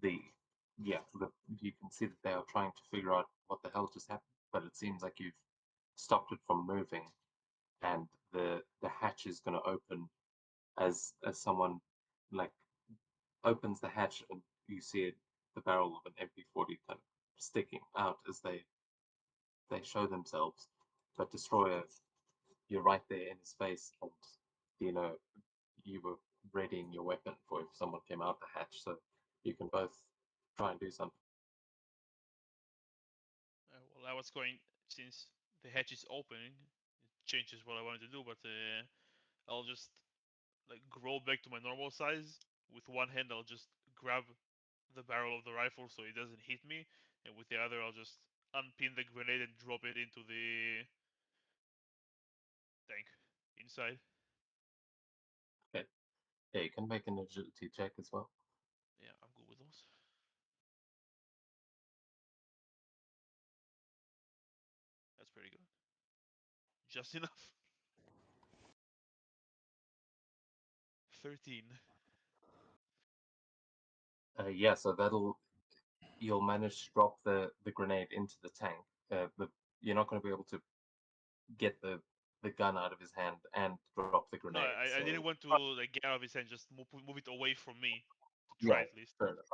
the you can see that they are trying to figure out what the hell just happened, but it seems like you've stopped it from moving, and the hatch is going to open as someone like opens the hatch, and you see the barrel of an MP40 kind of sticking out as they show themselves. But Destroyer, you're right there in his face, and you were readying your weapon for if someone came out the hatch, so you can both try and do something. Well, I was going, since the hatch is opening, it changes what I wanted to do, but I'll just like grow back to my normal size. With one hand, I'll just grab the barrel of the rifle so it doesn't hit me, and with the other, I'll just unpin the grenade and drop it into the tank inside. Okay. Yeah, you can make an agility check as well. Yeah, I'm good with those. That's pretty good. Just enough. 13. Yeah, so you'll manage to drop the grenade into the tank. You're not going to be able to get the gun out of his hand and drop the No, grenade. I didn't So want to like get out of his hand. Just move it away from me to try yeah, at least. fair enough.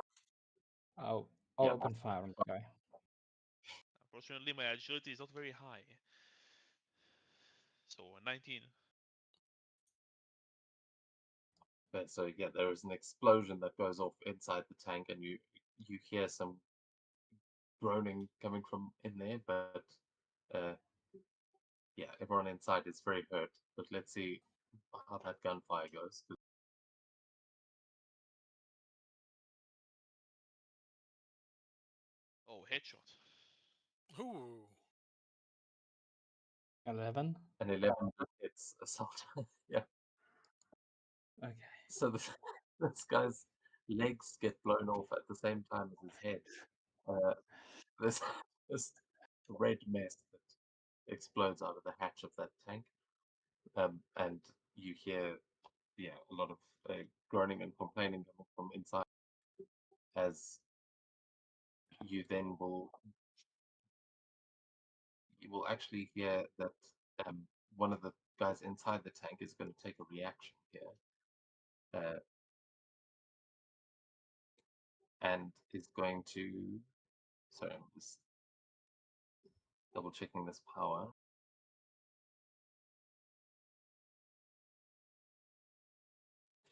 I'll Yeah, open fire on the guy. Unfortunately, my agility is not very high. So 19. but so yeah, there is an explosion that goes off inside the tank, and you hear some groaning coming from in there, but uh, yeah, everyone inside is very hurt. But let's see how that gunfire goes. Oh, headshot. Ooh. 11. An 11 hits assault. Yeah. Okay. So this guy's legs get blown off at the same time as his head. Uh, this this red mess that explodes out of the hatch of that tank, and you hear a lot of groaning and complaining coming from inside, as you will actually hear that one of the guys inside the tank is going to take a reaction here, and is going to. Sorry, I'm just double checking this power.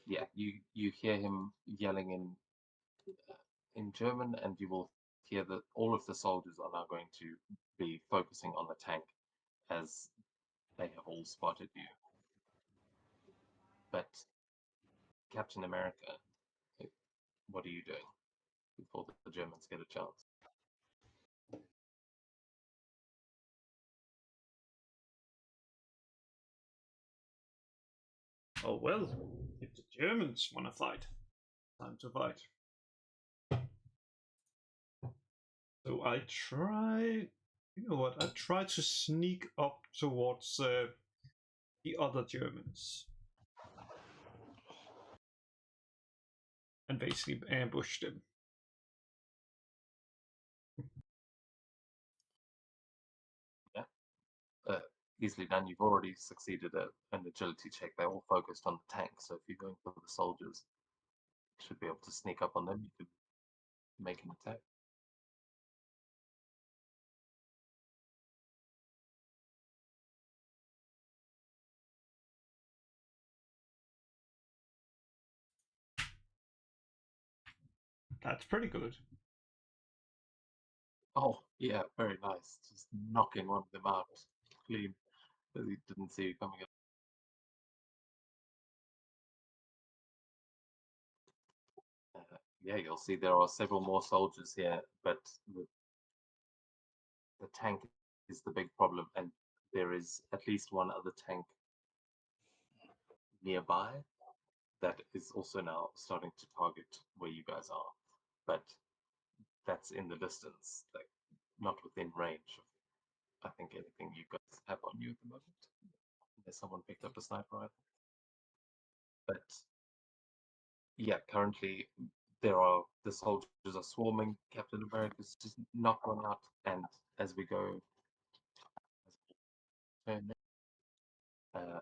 Yeah, you hear him yelling in German, and you will hear that all of the soldiers are now going to be focusing on the tank as they have all spotted you. But Captain America, what are you doing before the Germans get a chance? Oh well, if the Germans want to fight, time to fight. So I try. You know what? I try to sneak up towards the other Germans and basically ambush them. Yeah, easily done. You've already succeeded at an agility check. They're all focused on the tank, so if you're going for the soldiers, you should be able to sneak up on them. You could make an attack. That's pretty good. Oh, yeah, very nice. Just knocking one of them out clean. He didn't see you coming. Yeah, you'll see there are several more soldiers here, but the tank is the big problem, and there is at least one other tank nearby that is also now starting to target where you guys are, but that's in the distance, like not within range of, I think, anything you guys have on you at the moment. unless someone picked up a sniper rifle. But yeah, currently the soldiers are swarming. Captain America's just not gone out, and as we go, turn, uh,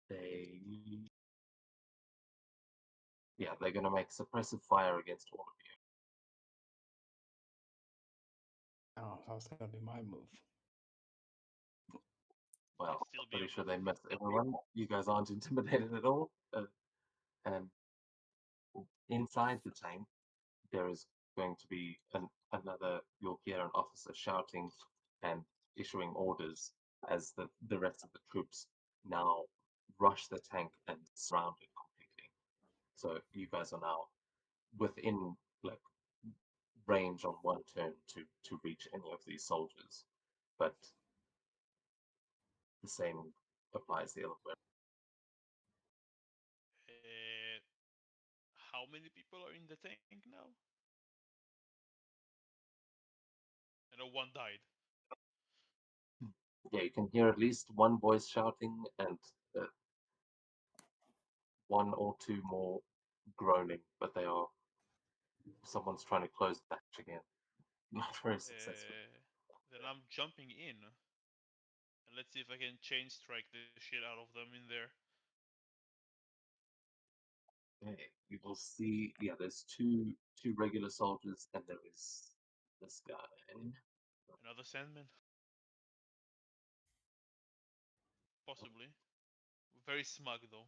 they they're going to make suppressive fire against all of you. Oh, that was gonna be my move. Well, Can still I'm be pretty a sure move. they missed everyone. You guys aren't intimidated at all. And inside the tank, there is going to be another. You'll hear an officer shouting and issuing orders as the rest of the troops now rush the tank and surround it completely. So you guys are now within like range on one turn to reach any of these soldiers, but the same applies the other way. How many people are in the tank now? I know one died. Yeah, you can hear at least one voice shouting and uh, one or two more groaning, but they are someone's trying to close the hatch again. Not very successful. Then I'm jumping in. And let's see if I can chain strike the shit out of them in there. Okay, you will see. Yeah, there's two regular soldiers, and there is this guy. Another Sandman? Possibly. Very smug though.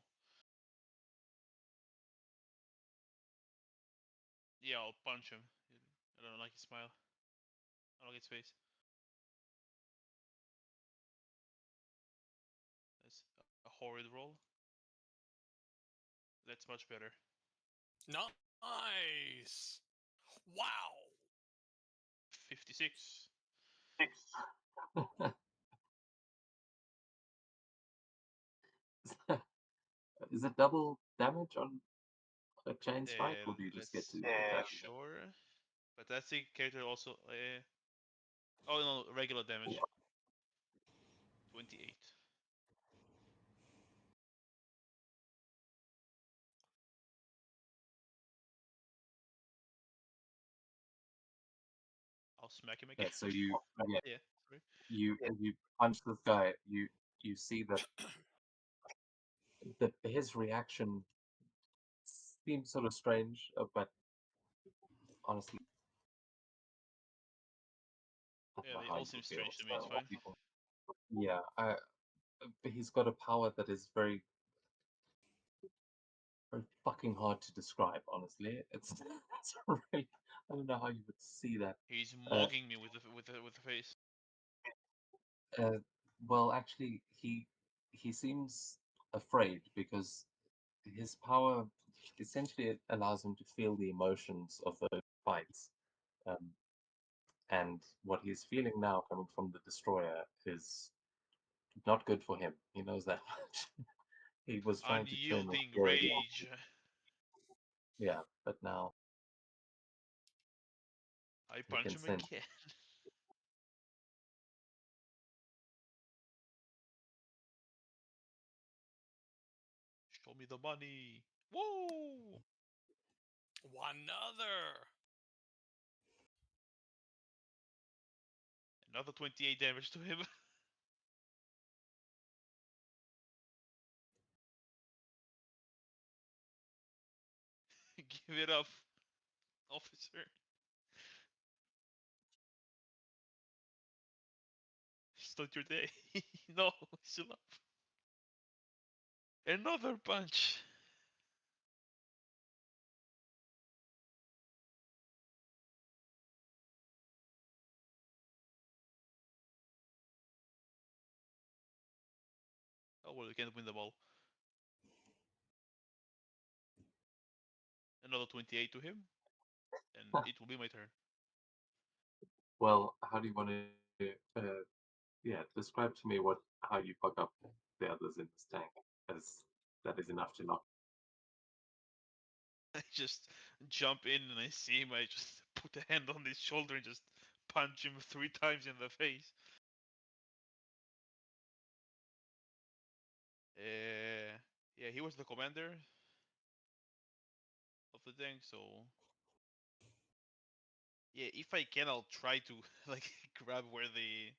Yeah, I'll punch him. I don't like his smile. I don't like his face. That's a horrid roll. That's much better. Nice. Wow. 56. Is it double damage on a chain strike, or do you just get Let's to make attack? sure. But that's the character also. Oh no, regular damage. 28. I'll smack him again. Yeah, so you Yeah, sorry. you punch this guy. You see that his reaction seems sort of strange, but honestly, I don't Yeah, know they how all you seem would be able strange to to me. It's tell fine. people. Yeah, but he's got a power that is very fucking hard to describe. Honestly, it's really I don't know how you would see that. He's Uh, mugging me with the face. uh, well, actually, he seems afraid because his power essentially allows him to feel the emotions of those fights. Um, and what he's feeling now coming from the destroyer is not good for him. He knows that much. He was trying to turn with Unyielding fury, rage. yeah, but now I he punch can him sense. again. Show me the money. Whoa! Another. Another 28 damage to him. Give it up, officer. It's not your day. No, still up. Another punch. Oh well, we can't win them all. Another 28 to him, and it will be my turn. Well, how do you want to? Yeah, describe to me how you fuck up the others in this tank, as that is enough to knock. I just jump in and I see him. I just put a hand on his shoulder and just punch him 3 times in the face. Yeah, he was the commander of the tank, so yeah, if I can, I'll try to like grab where the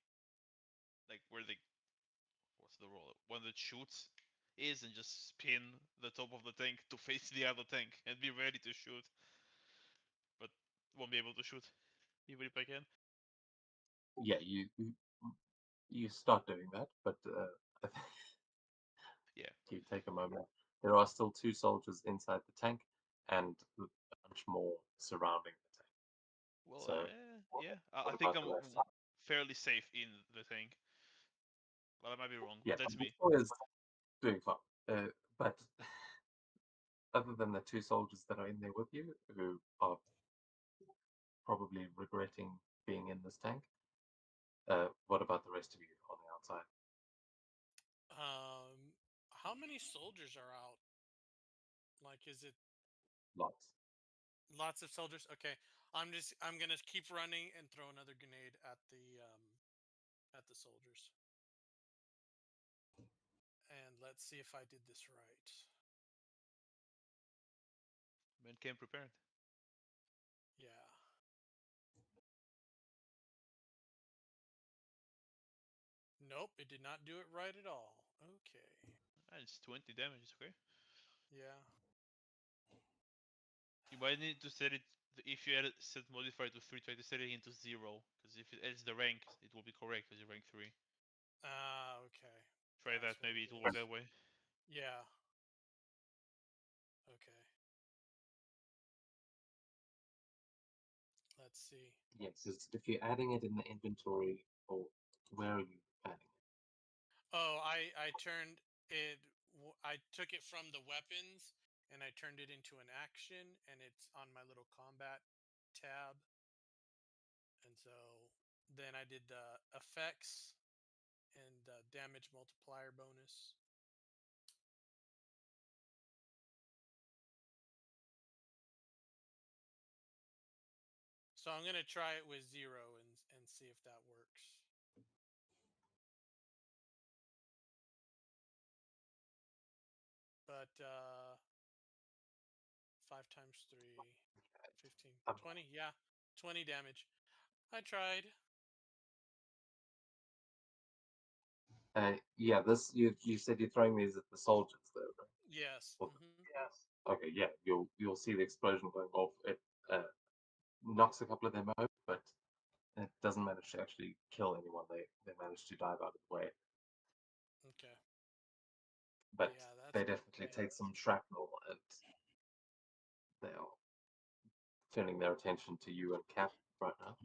what's the role when it shoots is, and just spin the top of the tank to face the other tank and be ready to shoot, but won't be able to shoot even if I can. Yeah, you start doing that, but Yeah. you take a moment. There are still 2 soldiers inside the tank, and a bunch more surrounding the tank. Well, So, yeah, I what think about I'm the rest? fairly safe in the tank, but I might be wrong. Yeah, But that's the me. boy is doing fine. But other than the 2 soldiers that are in there with you, who are probably regretting being in this tank, what about the rest of you on the outside? How many soldiers are out? Like, is it Lots. lots of soldiers? Okay, I'm gonna keep running and throw another grenade at the soldiers, and let's see if I did this right. Man came prepared. Yeah. Nope, it did not do it right at all. Okay. It's 20 damage. It's okay. Yeah. You might need to set it. If you set modifier to 3, try to set it into 0. Because if it adds the rank, it will be correct because you're rank 3. Ah, okay. Try That's that. what Maybe it it will work is. that way. Yeah. Okay. Let's see. Yes, if you're adding it in the inventory, or where are you adding it? Oh, I turned it. I took it from the weapons and I turned it into an action, and it's on my little combat tab. And so then I did the effects and damage multiplier bonus. So I'm gonna try it with 0 and see if that works. But 5 times 3, 15, Um, 20. Yeah, 20 damage. I tried. yeah, this you said you're throwing these at the soldiers, though, right? Yes. Or Hmm. yes. Okay, yeah, you'll see the explosion going off. It knocks a couple of them out, but it doesn't manage to actually kill anyone. They manage to dive out of the way, Okay. but Yeah, they that's definitely okay. take some shrapnel, and they are turning their attention to you and Cap right now.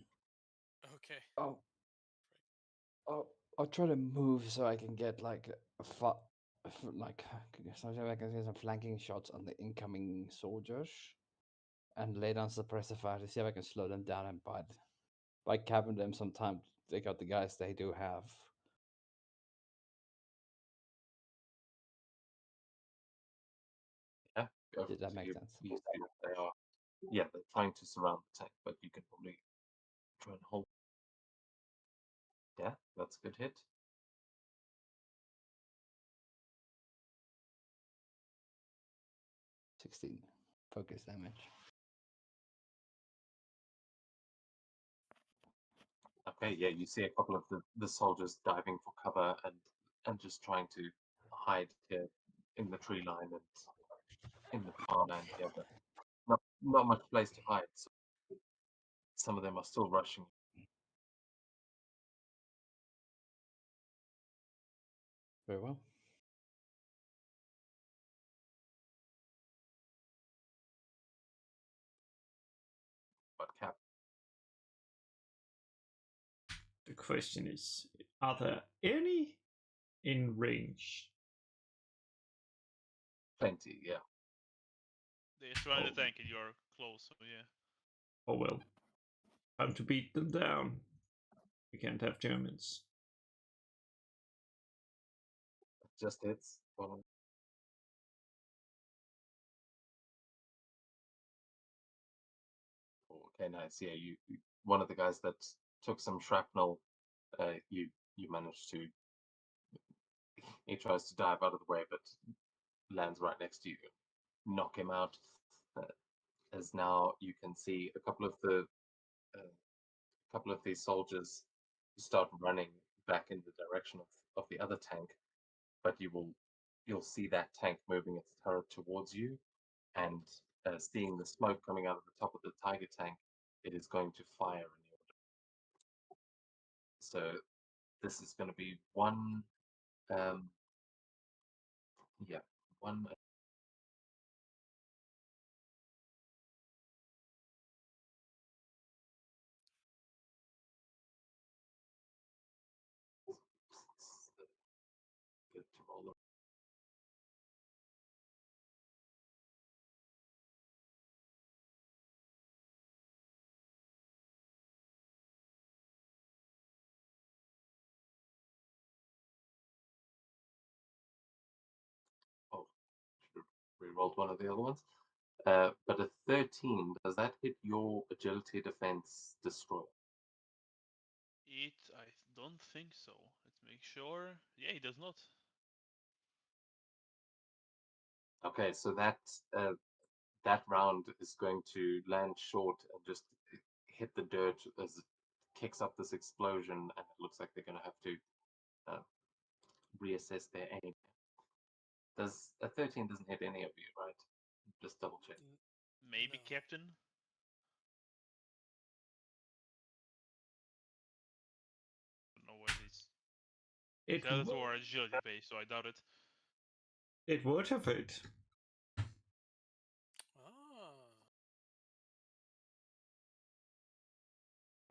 Okay. Oh, I'll try to move so I can get like like so I can get some flanking shots on the incoming soldiers, and lay down suppressive fire to see if I can slow them down and by capping them some time to take out the guys they do have. Yeah, go Did that so make sense? you see that they are, yeah, they're trying to surround the tank, but you can probably try and hold. Yeah, that's a good hit. 16 focus damage. Okay, yeah, you see a couple of the soldiers diving for cover, and just trying to hide here in the tree line and in the farmland here, but not much place to hide. So some of them are still rushing. Very well. But Cap, The question is, are there any in range? plenty, yeah. They surround Oh, the tank and you're close, so yeah. oh well. Time to beat them down. We can't have Germans. Just hits. Well, okay, nice. Yeah, one of the guys that took some shrapnel, you managed to He tries to dive out of the way, but lands right next to you. Knock him out. As now you can see a couple of these soldiers start running back in the direction of the other tank, but you'll see that tank moving its turret towards you, and seeing the smoke coming out of the top of the tiger tank, it is going to fire in your direction. So this is going to be one, um, yeah, one. Good to roll. Oh, should have re-rolled one of the other ones. But a 13, does that hit your agility defense destroy? I don't think so. Let's make sure. Yeah, it does not. Okay, so that round is going to land short and just hit the dirt as it kicks up this explosion, and it looks like they're going to have to uh, reassess their aim. Does a 13 doesn't hit any of you, right? Just double check. Maybe No. Captain. Don't know what his It skeleton w- or agility base, so I doubt it. it would have hit. Ah.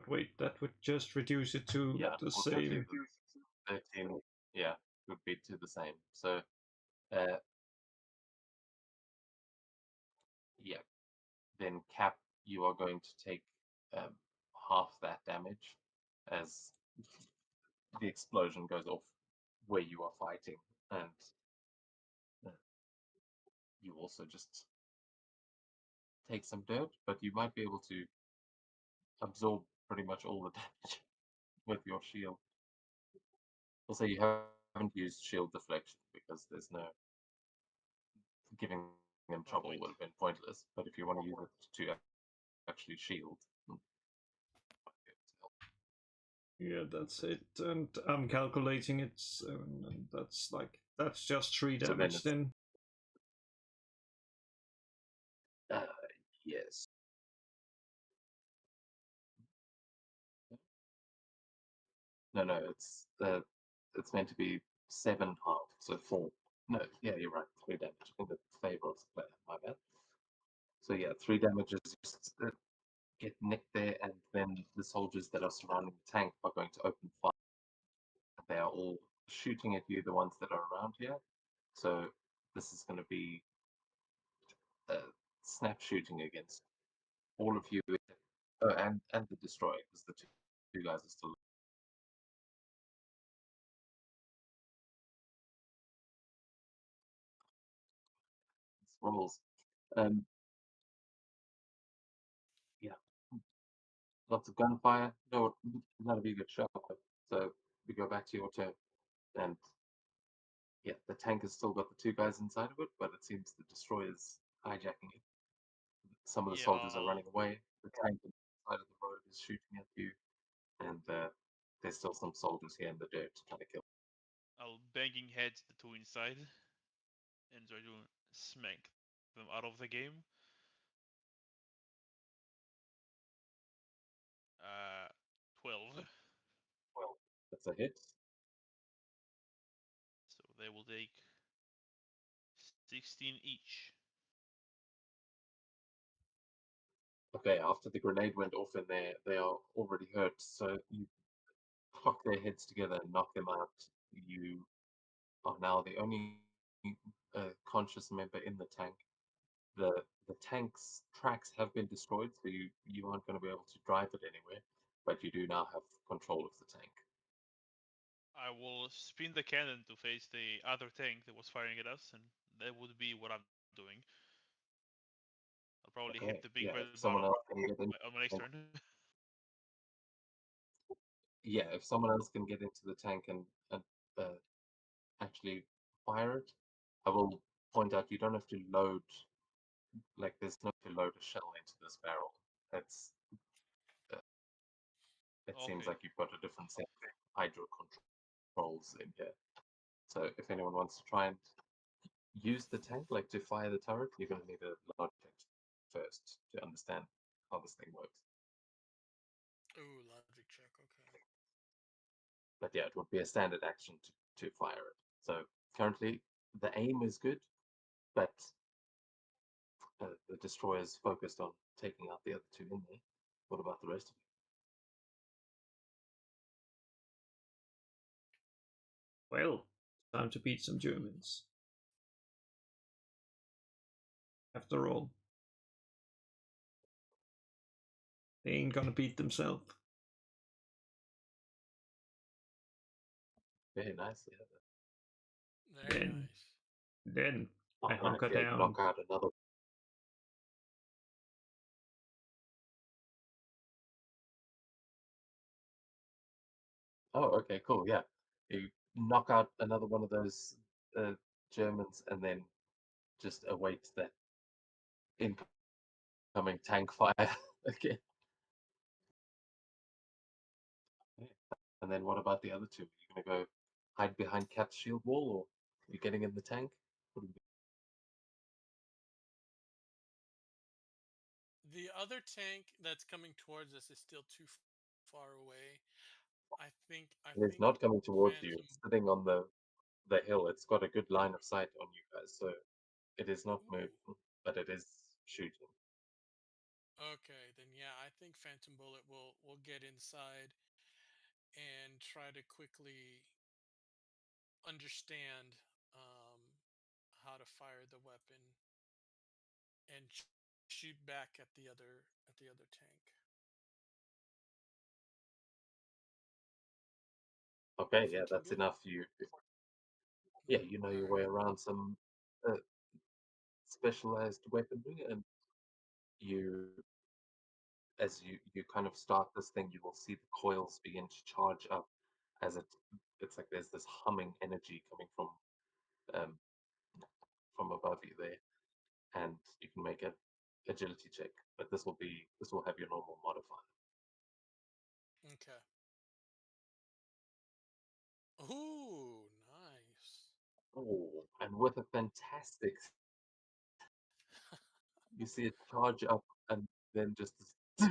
Wait, that would just reduce it to Yeah, the unfortunately, same. the 13, yeah, would be to the same. So, uh, yeah, then Cap, you are going to take um, half that damage as the explosion goes off where you are fighting, and uh, you also just take some dirt, but you might be able to absorb pretty much all the damage with your shield. Also, you haven't used shield deflection because there's no giving them No trouble point. would have been pointless. But if you want to use it to actually shield, Yeah, that's it. And I'm calculating it, and that's just 3 so then damage it's then. uh, yes. No, it's meant to be 7 half, so 4. No, yeah, you're right. 3 damage. I think the favor of the player. My bad. So yeah, 3 damages just get nicked there, and then the soldiers that are surrounding the tank are going to open fire. They are all shooting at you, the ones that are around here. So this is going to be snap shooting against all of you, and the destroyer, because the two guys are still rolls. Um, yeah, lots of gunfire. No, none of you get shot. So we go back to your turn, and yeah, the tank has still got the 2 guys inside of it, but it seems the destroyer's hijacking it. Some of the Yeah, soldiers are running away. The tank on the side of the road is shooting at you, and there's still some soldiers here in the dirt trying to kill. I'll banging head the two inside and try to smack them out of the game. 12. Well, that's a hit. So they will take 16 each. Okay, after the grenade went off in there, they are already hurt. So you clock their heads together and knock them out. You are now the only conscious member in the tank. The the tank's tracks have been destroyed, so you aren't going to be able to drive it anywhere. But you do now have control of the tank. I will spin the cannon to face the other tank that was firing at us, and that would be what I'm doing. I'll probably hit Okay, the big yeah. red If someone button else can get in, on my next and turn. yeah, if someone else can get into the tank and uh, actually fire it. I will point out you don't have to load, like there's no to load a shell into this barrel. That's it seems Okay. like you've got a different set of hydro controls in here. So if anyone wants to try and use the tank, like to fire the turret, you're going to need a logic check first to understand how this thing works. Ooh, logic check. Okay. But yeah, it would be a standard action to fire it. So currently the aim is good, but the destroyer's focused on taking out the other two in there. What about the rest of Well, time to beat some Germans. After all, they ain't gonna beat themselves. you? Very nice. Yeah. Very Then, nice. then I Oh, hunker okay, down. knock out another. Oh, okay, cool. Yeah, you knock out another one of those uh, Germans, and then just await that incoming tank fire again. Yeah. And then what about the other two? Are you gonna go hide behind Cat's shield wall, or are you getting in the tank? What do you The other tank that's coming towards us is still too far away. I It is think not coming towards you. Phantom. It's sitting on the hill. It's got a good line of sight on you guys, so it is not Ooh. moving, but it is shooting. Okay, then yeah, I think Phantom Bullet will get inside and try to quickly understand how to fire the weapon and shoot back at the other tank. Okay, yeah, Thinking that's good? enough. Yeah, you know All your way right. around some uh, specialized weaponry, and you, as you kind of start this thing, you will see the coils begin to charge up as it's like there's this humming energy coming um, from above you there, and you can make an agility check, but this will have your normal modifier. Okay. Ooh, nice. Oh, and with a fantastic, you see it charge up, and then just this,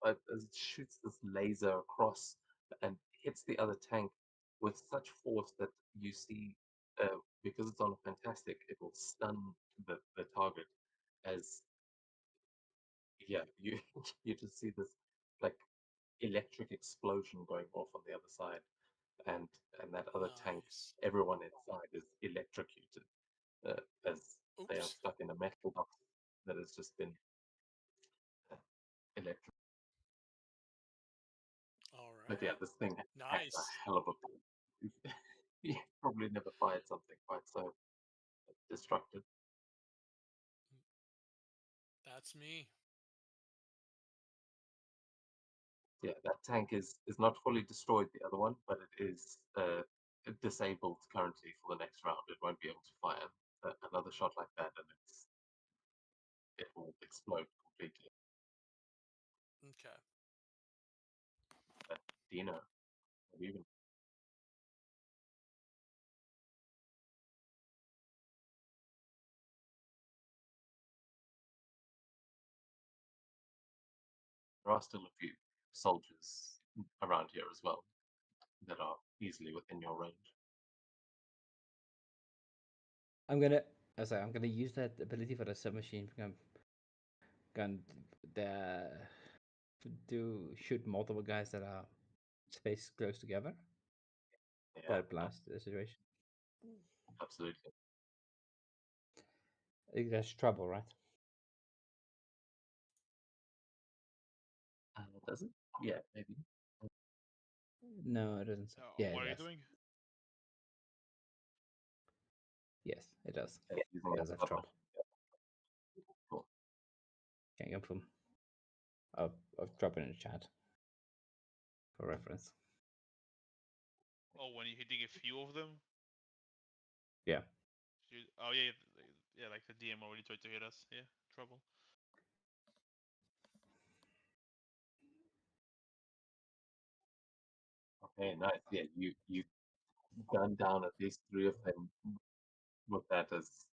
as it shoots this laser across and hits the other tank with such force that you see, because it's on a fantastic, it will stun the target as, yeah, you you just see this like electric explosion going off on the other side, and that other tank, Nice. everyone inside is electrocuted, as they are Oops. stuck in a metal box that has just been electric. All But yeah, right. this thing has a Nice. hell of a pull. You probably never fired something quite so destructive. That's me. Yeah, that tank is not fully destroyed, the other one, but it is disabled currently for the next round. It won't be able to fire another shot like that, and it will explode completely. Okay. But Dino, even there are still a few soldiers around here as well that are easily within your range. I'm gonna, I'm gonna use that ability for the submachine gun. The to shoot multiple guys that are spaced close together. Yeah, But blast the situation. absolutely. I think that's trouble, right? Does it? Yeah, maybe. No, it doesn't. Yeah, What it are you does. doing? Yes, it does. Yeah, using It that does have cover. trouble. Cool. Can you from? I'll drop it in the chat for reference. Oh, when you're hitting a few of them. Yeah. Oh yeah, yeah, like the DM already tried to hit us. Yeah, trouble. Okay, nice. Yeah, you gun down at least 3 of them with that as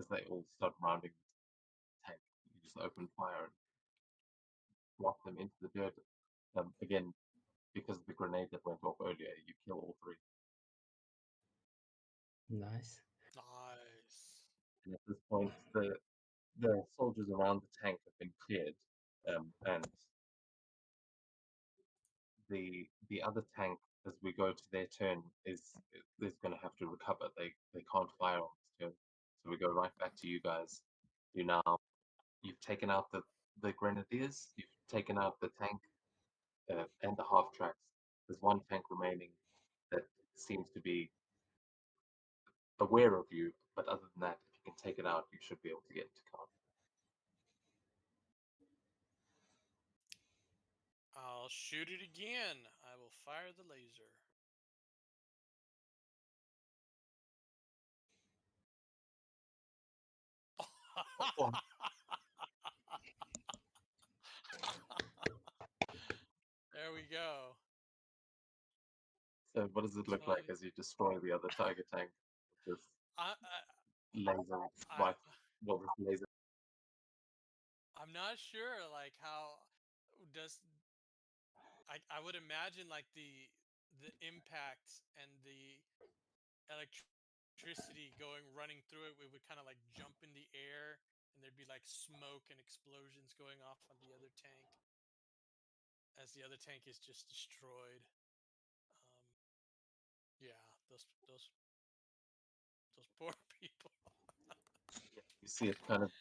they all start rounding the tank. You just open fire and drop them into the dirt. Again, because of the grenade that went off earlier, you kill all 3. Nice. Nice. And at this point, the soldiers around the tank have been cleared, and the other tank, as we go to their turn, is going to have to recover. They can't fire on this turn, so we go right back to you guys. You've taken out the grenadiers, you've taken out the tank, and the half tracks. There's one tank remaining that seems to be aware of you, but other than that, if you can take it out, you should be able to get into cover. I'll shoot it again. I will fire the laser. Oh, There we go. so what does it look like 20. as you destroy the other tiger tank with this I, laser I, rifle? Well, this laser. I'm not sure, like, how does I would imagine like the impact and the electricity running through it, we would kind of like jump in the air, and there'd be like smoke and explosions going off on the other tank as the other tank is just destroyed. Um, yeah, those poor people. You see it kind of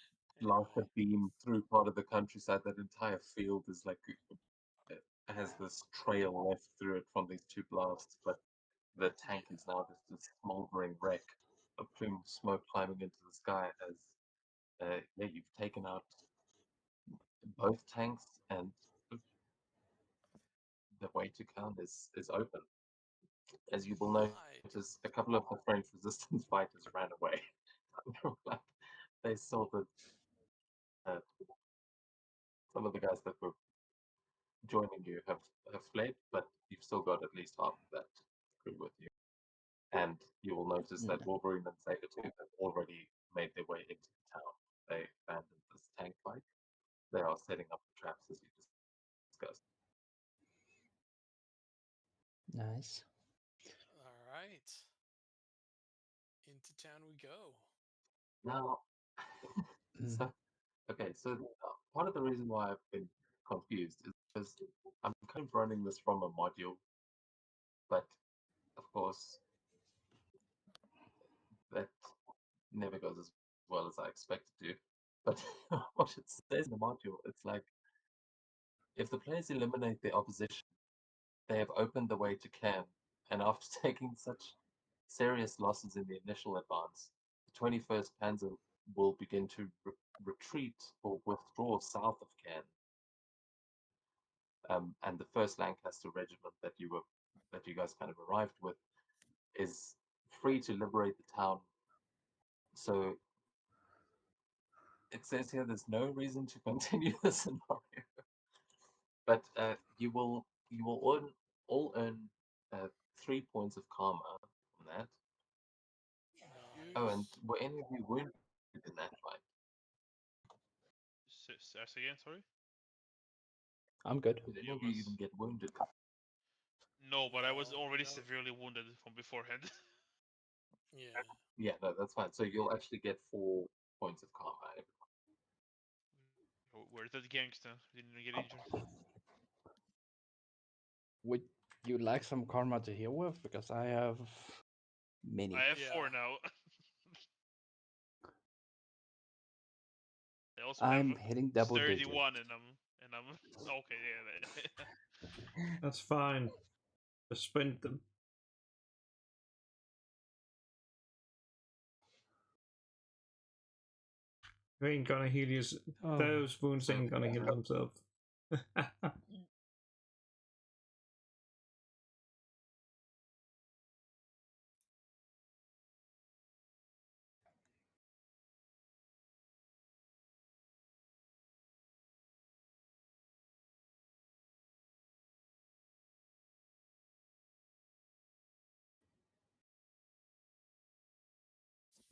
like a Anyway, beam through part of the countryside. That entire field is like it has this trail left through it from these 2 blasts, but the tank yeah. is now just a smoldering wreck, a plume of smoke climbing into the sky as yeah, you've taken out both tanks, and the way to count is open. As you will Nice. notice, a couple of the French resistance fighters ran away. Like, they saw that some of the guys that were joining you have fled, but you've still got at least half of that crew with you. And you will notice that Wolverine and Sabretooth have already made their way into the town. They abandoned this tank fight. They are setting up the traps as you discussed. Nice. All right. Into town we go. Now, so okay, so part of the reason why I've been confused is because I'm kind of running this from a module, but of course that never goes as well as I expect it to. But what it says in the module, it's like if the players eliminate the opposition, they have opened the way to Clan, and after taking such serious losses in the initial advance, the 21st Panzer will begin to retreat or withdraw south of Caen. And the first Lancaster regiment that you guys kind of arrived with is free to liberate the town. So it says here there's no reason to continue the scenario, but you will all earn 3 points of karma from that. Oh, and Nice. were any of you wounded in that fight? Ask again, sorry. I'm good. Did Any any of of you us? even get wounded? No, but I was No, already no. severely wounded from beforehand. Yeah. Yeah, no, that's fine. So you'll actually get 4 points of karma. Where's that gangster? Didn't get injured. Would you like some karma to heal with? Because I have many. I have Yeah. 4 now. I also have I'm hitting double 31, digits. and I'm okay. Yeah. That's fine. Just sprint them. You ain't gonna heal you. Oh. Those wounds ain't gonna heal themselves.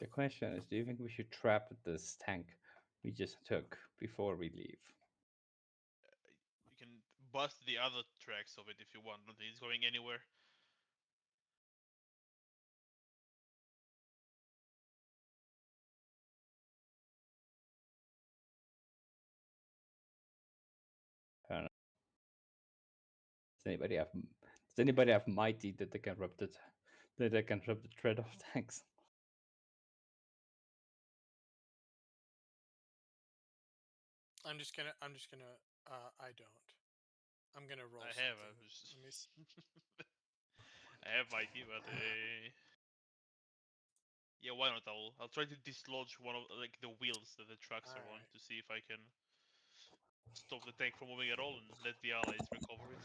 The question is, do you think we should trap this tank we just took before we leave? You can bust the other tracks of it if you want. Don't think it's going anywhere. I don't know. Does anybody have mighty that they can rub the tread of tanks? I'm just gonna. I don't. I'm gonna roll I have. something. Let me. I have idea, but yeah, why not? I'll try to dislodge one of like the wheels that the trucks are on Alright. to see if I can stop the tank from moving at all and let the allies recover it.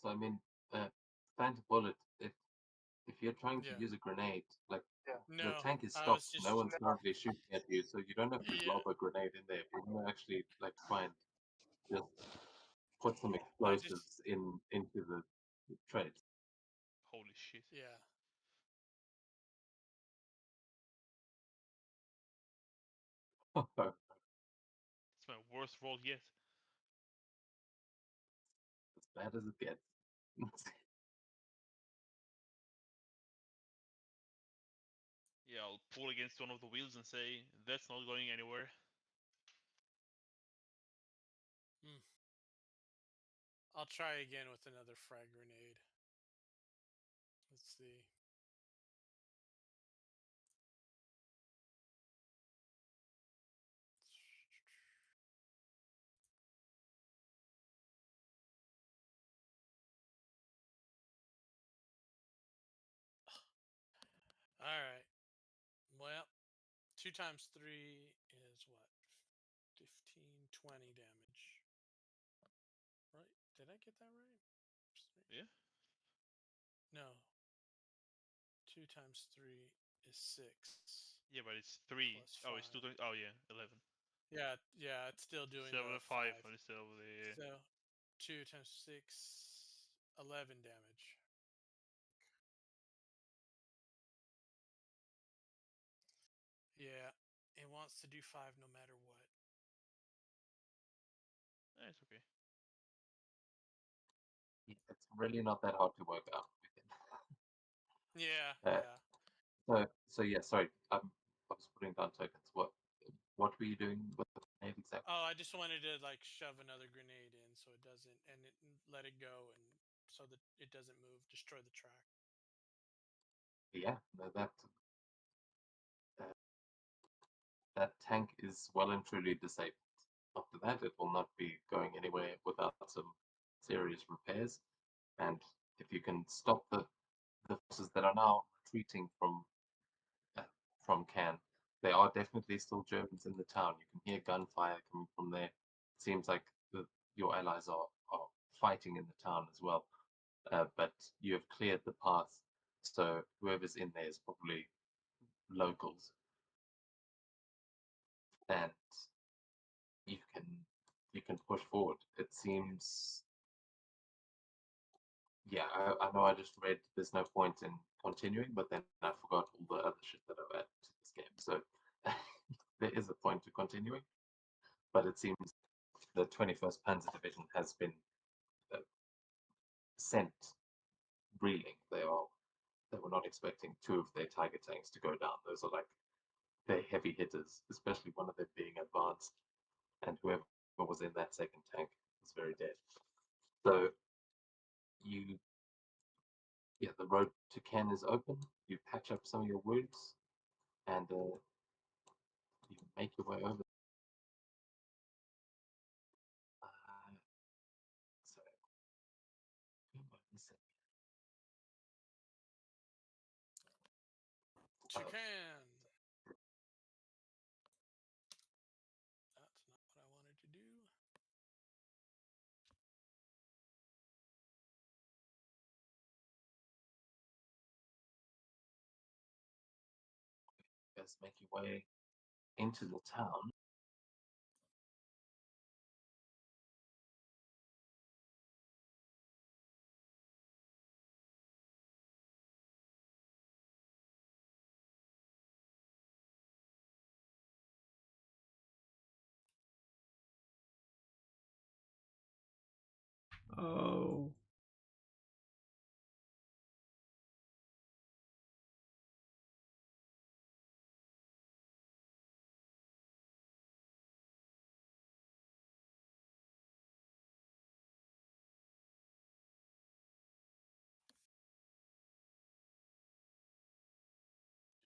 So I mean, stand to bullet. If you're trying to Yeah. use a grenade, like the No, tank is I was stopped, just. no one's currently shooting at you, so you don't have to Yeah. lob a grenade in there. If you want to actually like try and just put some I just. explosives into the treads. Holy shit! Yeah. As It's my worst roll yet. bad as it gets. Yeah, I'll pull against one of the wheels and say that's not going anywhere. I'll try again with another frag grenade. Let's see. All right. Well, 2 times 3 is what? 15, 20 damage. Right? Did I get that right? Yeah. No. 2 times 3 is 6 Yeah, but it's 3. plus Oh, 5. it's 2. Oh yeah, 11. Yeah, it's still doing 7 the and 5 5. instead of the. So 2 times 6, 11 damage. Yeah, it wants to do 5 no matter what. It's okay. It's really not that hard to work out. Yeah, Uh, yeah. so yeah, sorry. I was putting down tokens. What were you doing with the grenade exactly? Oh, I just wanted to like shove another grenade in so it doesn't, and let it go, and so that it doesn't move, destroy the track. Yeah, no, uh, that tank is well and truly disabled. After that, it will not be going anywhere without some serious repairs. And if you can stop the forces that are now retreating uh, from Cannes, there are definitely still Germans in the town. You can hear gunfire coming from there. It seems like your allies are fighting in the town as well. But you have cleared the path, so whoever's in there is probably locals, and you can you can push forward. It seems, yeah, I know I just read there's no point in continuing, but then I forgot all the other shit that I've added to this game. So there is a point to continuing, but it seems the 21st Panzer Division has been uh, sent reeling. They were not expecting two of their Tiger tanks to go down. Those are like their heavy hitters, especially one of them being advanced, and whoever was in that second tank was very dead. So you, yeah, the road to Ken is open. You patch up some of your wounds, and you make your way over. So, Chican. That's not what I wanted to do. you guys make your way into the town. Oh.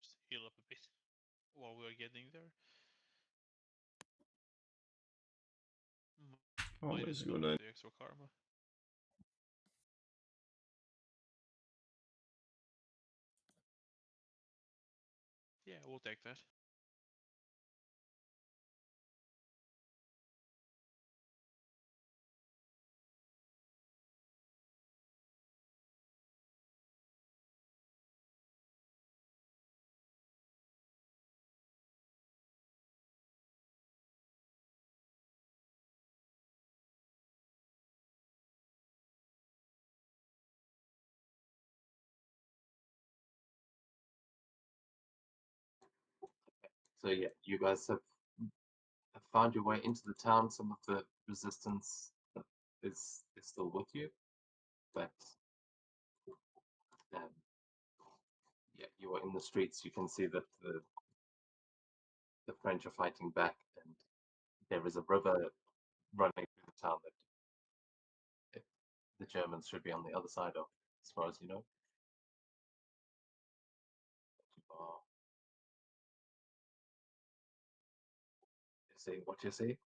Just heal up a bit while we are getting there. Might Always as a well good with idea. the extra karma. Yeah, we'll take that. So yeah, you guys have found your way into the town. Some of the resistance is still with you, but um, yeah, you are in the streets. You can see that the French are fighting back, and there is a river running through the town that the Germans should be on the other side of, as far as you know. Uh, you see what you see?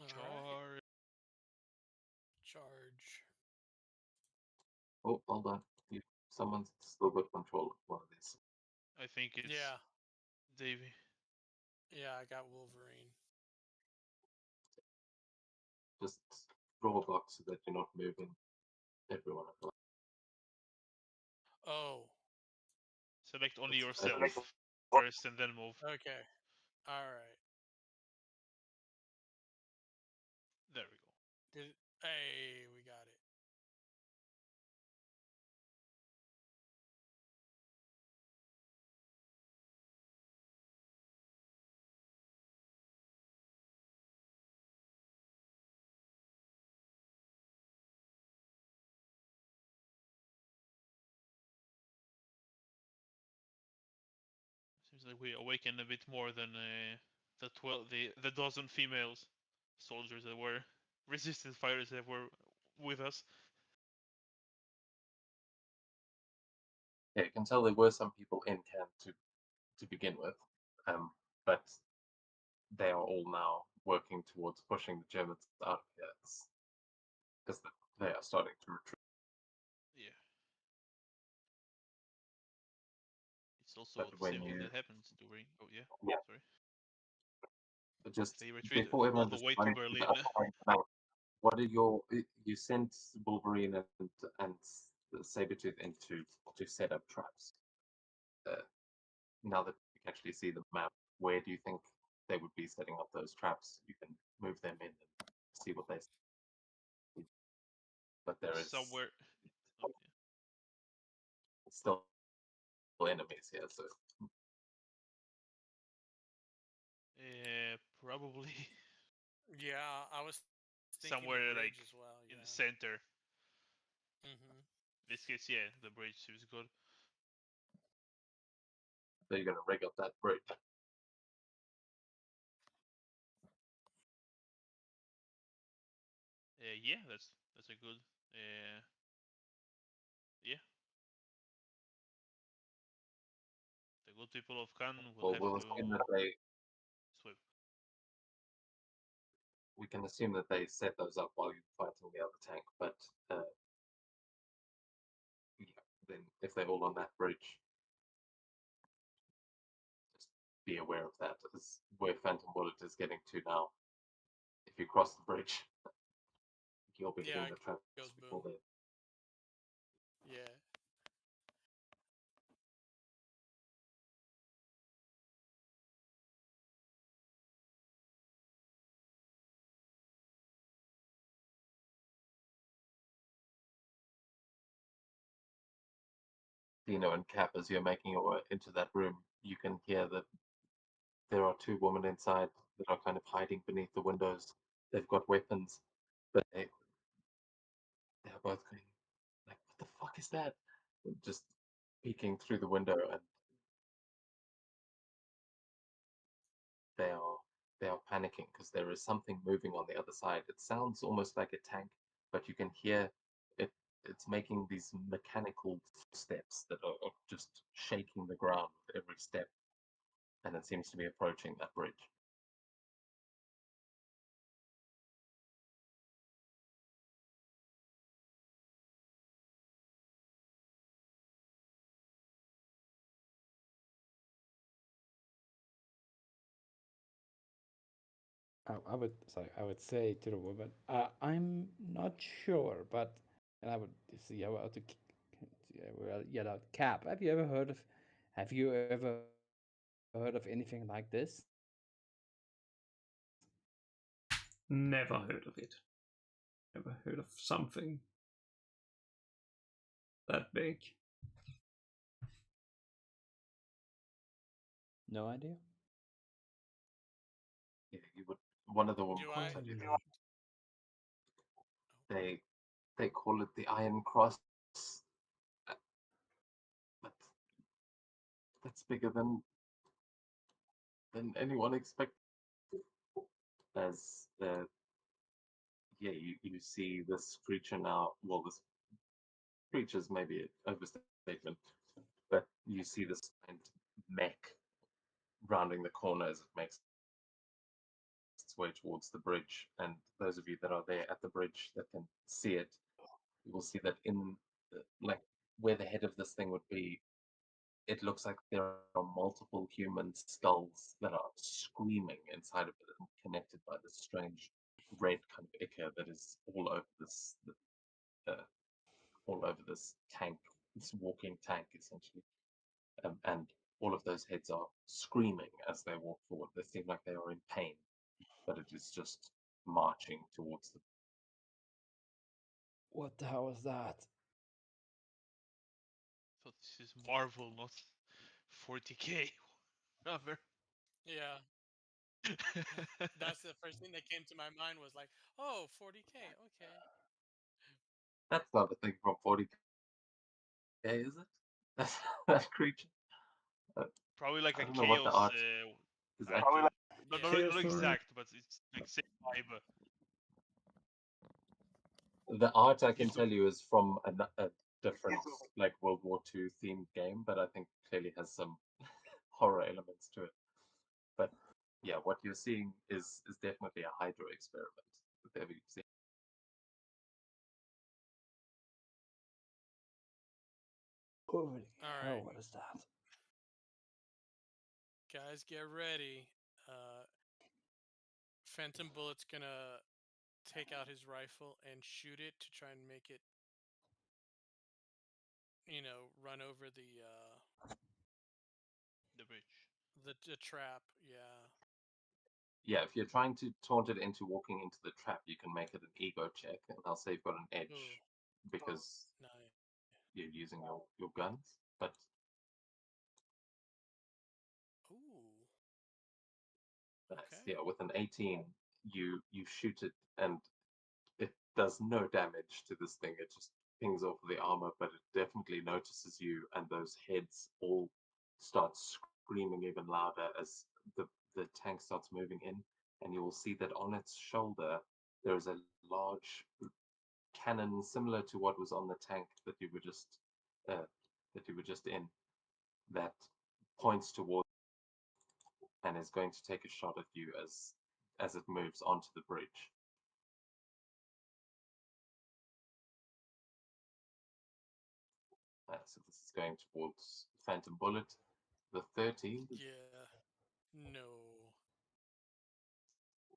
All right. Charge. Charge. Oh, hold on. Someone's still got control of one of these. I think it's Yeah. Davey. Yeah, I got Wolverine. Just draw a box so that you're not moving everyone at once. Oh, Select only That's- yourself first and then move. okay. All right. There we go. Did hey, we got it. Seems like we awakened a bit more than the dozen females soldiers that were resistance fighters that were with us. Yeah, you can tell there were some people in camp to begin with, but they are all now working towards pushing the Germans out of here because they are starting to retreat. Yeah. It's also But the when same thing you, that happens during. Oh yeah. yeah, Sorry. just They retreat before on everyone the just way to runs to the Berlin. other side now, what are you sent Wolverine and the Sabretooth into to set up traps. Uh, now that you can actually see the map, where do you think they would be setting up those traps? You can move them in and see what they see. But there is Somewhere. Oh, yeah. still enemies here, so Probably Yeah, I was thinking the somewhere bridge like as well. in Yeah. the center. Mm-hmm. In this case, yeah, the bridge seems good. you're going to rig up that bridge. Yeah, that's a good. Yeah, the good people of Cannes will Well, have we'll to assume that they swim. we can assume that they set those up while you're fighting the other tank, but yeah, then if they're all on that bridge, just be aware of that. As where Phantom Bullet is getting to now. If you cross the bridge, you'll be Yeah, hitting it the traps goes before boom. they. Yeah. Dino and Cap, as you're making your way into that room, you can hear that there are two women inside. that are kind of hiding beneath the windows. They've got weapons, but they're both going like, "What the fuck is that?" Just peeking through the window, and they are they are panicking because there is something moving on the other side. It sounds almost like a tank, but you can hear it. It's making these mechanical steps that are just shaking the ground with every step, and it seems to be approaching that bridge. I would say to the woman, I'm not sure, but and I would see how to yell out, Cap. Have you ever heard of anything like this? Never heard of it. Never heard of something that big. No idea. Yeah, you would. One of the women Do would I? tell you that they they call it the Iron Cross, uh, but that's bigger than anyone expected. As yeah, you see this creature now. Well, this creature's maybe an overstatement, but you see this giant mech rounding the corner as it makes its way towards the bridge. And those of you that are there at the bridge that can see it, you will see that in like where the head of this thing would be, it looks like there are multiple human skulls that are screaming inside of it and connected by this strange red kind of ichor that is uh, all over this tank, this walking tank essentially. And all of those heads are screaming as they walk forward. They seem like they are in pain, but it is just marching towards them. What the hell was that? So this is Marvel, not 40k. Rather. Yeah. That's the first thing that came to my mind was like, oh, 40K. Okay. That's not a thing from 40K, is it? That's that creature. Uh, Probably like I a don't know what the chaos art is actually. item. Not, Yeah. not, Chaos not Warrior. exact, but it's like same vibe. The art I can It tell look you is from a different, like World War II themed game, but I think clearly has some horror elements to it. But yeah, what you're seeing is definitely a Hydro experiment. If ever you've seen. Holy All hell, right, what is that? guys, get ready. Uh, Phantom Bullet's gonna take out his rifle and shoot it to try and make it, run over the bridge. the trap. Yeah. Yeah, if you're trying to taunt it into walking into the trap, you can make it an ego check, and I'll say you've got an Ooh, edge because nice. you're using your guns. But Ooh. nice, Okay. yeah, with an 18, you shoot it, and it does no damage to this thing. It just pings off the armor, but it definitely notices you, and those heads all start screaming even louder as the the tank starts moving in, and you will see that on its shoulder there is a large cannon similar to what was on the tank uh, that you were just in that points towards and is going to take a shot at you as it moves onto the bridge. So this is going towards Phantom Bullet. The 30. Yeah. No.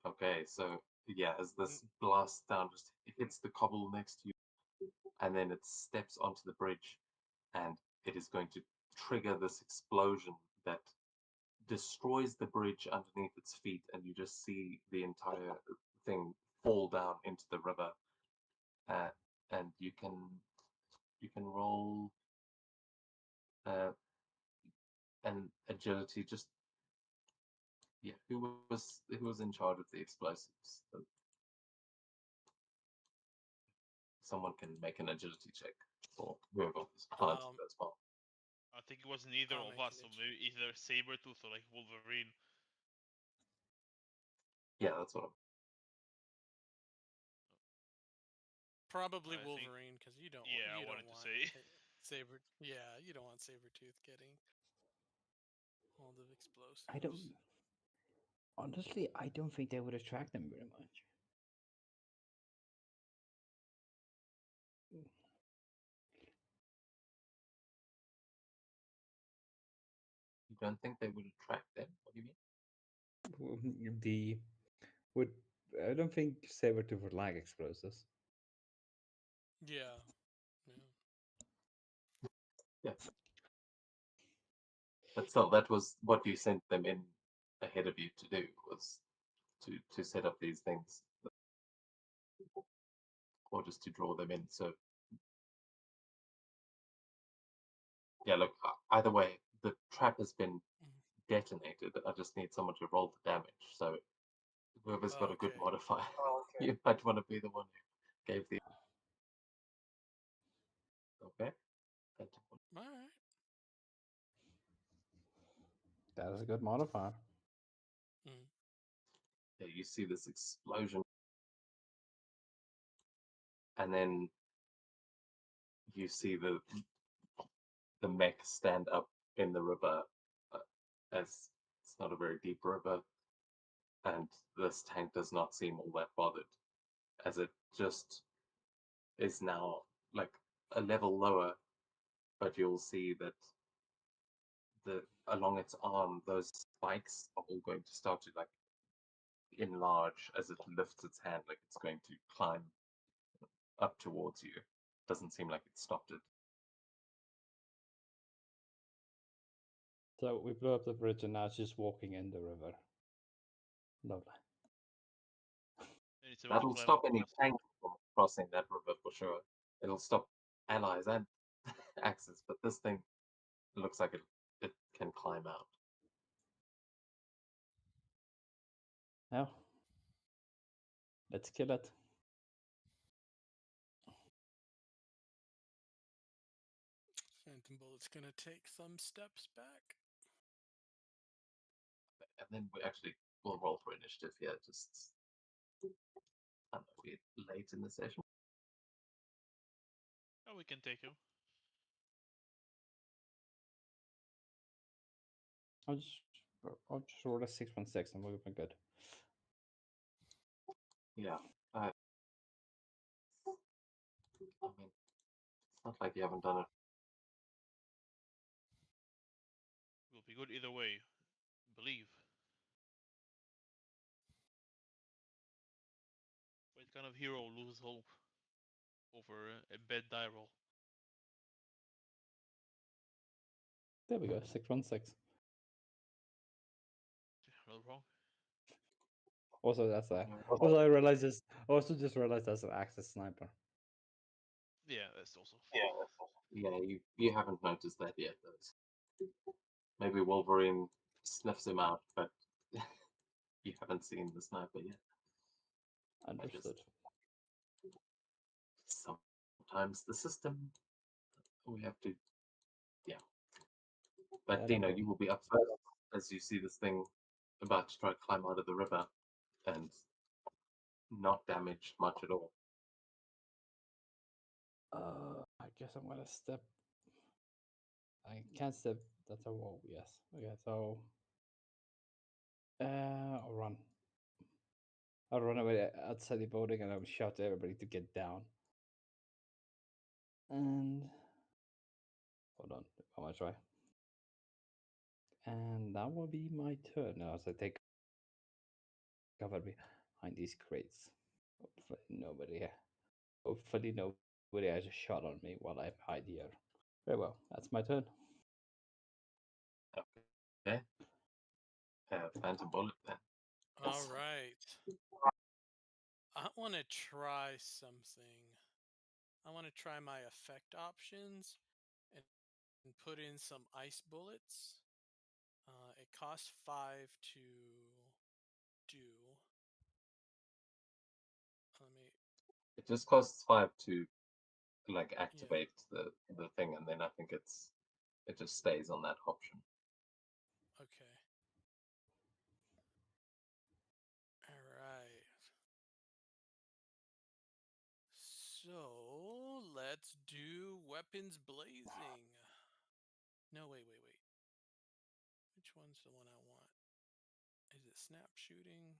Okay, so yeah, as N- this blast down just hits the cobble next to you, and then it steps onto the bridge, and it is going to trigger this explosion that destroys the bridge underneath its feet, and you just see the entire thing fall down into the river. Uh, and you can roll uh, an agility. Just Yeah, who was in charge of the explosives? Someone can make an agility check for whoever was planting those bombs. I think it was neither I'll of make us, an so maybe either Sabretooth or like Wolverine. Yeah, that's what I'm. Probably I think- Wolverine, because you don't Yeah, I you wanted don't to want say. Saber. Yeah, you don't want Sabretooth getting hold of explosives. I don't. Honestly, I don't think they would attract them very much. You don't think they would attract them? What do you mean? The would I don't think Sabretooth would like explosives. Yeah. Yeah. But still, that was what you sent them in ahead of you to do, was to set up these things, or just to draw them in. So yeah, look, either way, the trap has been detonated. I just need someone to roll the damage. So whoever's got a good Okay. modifier, you might want to be the one who gave the. Okay. All right. That is a good modifier. Mm. Yeah, you see this explosion, and then you see the mech stand up in the river, as it's not a very deep river, and this tank does not seem all that bothered, as it just is now like a level lower, but you'll see that along its arm, those spikes are all going to start to like enlarge as it lifts its hand, like it's going to climb up towards you. Doesn't seem like it stopped it. So we blew up the bridge, and now it's just walking in the river. Lovely. And it's about to That'll climb stop up. any tank from crossing that river for sure. It'll stop allies and Axis, but this thing looks like it can climb out. Now, let's kill it. Phantom Bullet's gonna take some steps back. And then we actually will roll for initiative here. Just I don't know, we're late in the session. Oh, we can take him. I'll just roll a 616 and we'll be good. Yeah. I mean, it's not like you haven't done it. We'll be good either way. Believe. What kind of hero loses hope over a bad die roll? There we go, 616. Not wrong. Also, that's a. Yeah. Also, I realized this. Also, just realized that's an Axis sniper. Yeah, that's also. Yeah, you haven't noticed that yet. Though. Maybe Wolverine sniffs him out, but you haven't seen the sniper yet. Understood. Sometimes the system, we have to, yeah. But Yeah, no Dino, problem. you will be up first as you see this thing about to try to climb out of the river and not damaged much at all. I guess I'm gonna step. I can't step. That's a wall. Yes. Okay. So, I'll run. I'll run away outside the building and I'll shout to everybody to get down. And hold on, I'm gonna try. And that will be my turn now as I take cover behind these crates. Hopefully nobody has a shot on me while I hide here. Very well, that's my turn. Okay. Phantom Bullet then. All right. I want to try something. I want to try my effect options and put in some ice bullets. It costs 5 to do. Let me. It just costs 5 to like Yeah. activate the thing, and then I think it just stays on that option. Okay. All right. So let's do weapons blazing. No, wait. Which one's the one I want? Is it snap shooting?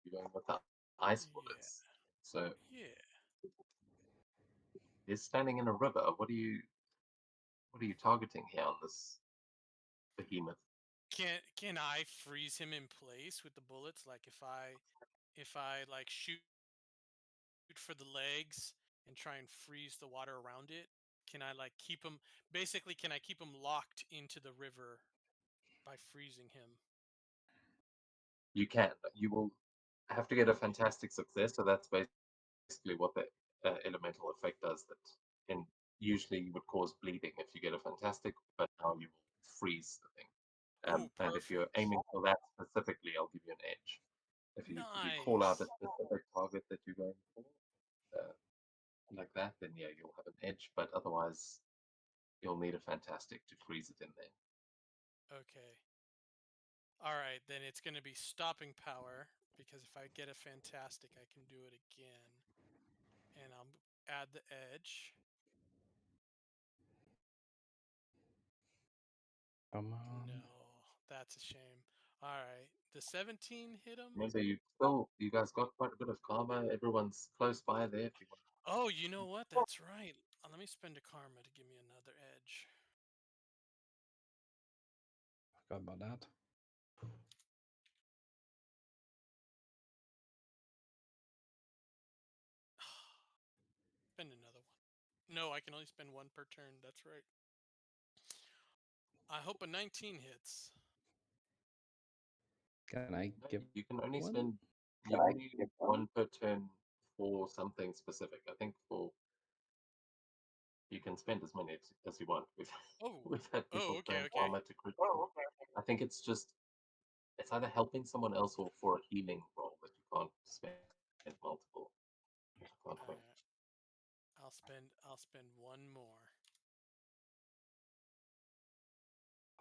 You're going with the ice Yeah. bullets. So Yeah. he's standing in a river. What are you targeting here on this behemoth? Can I freeze him in place with the bullets? Like if I like shoot for the legs and try and freeze the water around it, can I like keep him basically can I keep him locked into the river by freezing him? You can. You will have to get a fantastic success. So that's basically what the elemental effect does. That and usually you would cause bleeding if you get a fantastic, but now you will freeze the thing. Oh, And if you're perfect. aiming for that specifically, I'll give you an edge. If you call out a Nice. specific target that you're going for, uh, like that, then yeah, you'll have an edge. But otherwise, you'll need a fantastic to freeze it in there. Okay. All right, then it's going to be stopping power because if I get a fantastic, I can do it again. And I'll add the edge. Come on. No, that's a shame. All right, the 17 hit him. Remember, you guys got quite a bit of karma. Everyone's close by there. If you want. Oh, you know what? That's right. Let me spend a karma to give me another edge. Forgot about that. Spend another one. No, I can only spend one per turn. That's right. I hope a 19 hits. Can I No, give you can only one? spend you only get one per turn for something specific. I think for you can spend as many as you want. Oh, We've had oh, people okay, spend okay. karma to crit. I think it's either helping someone else or for a healing role that you can't spend multiple. I can't All wait. right, I'll spend one more.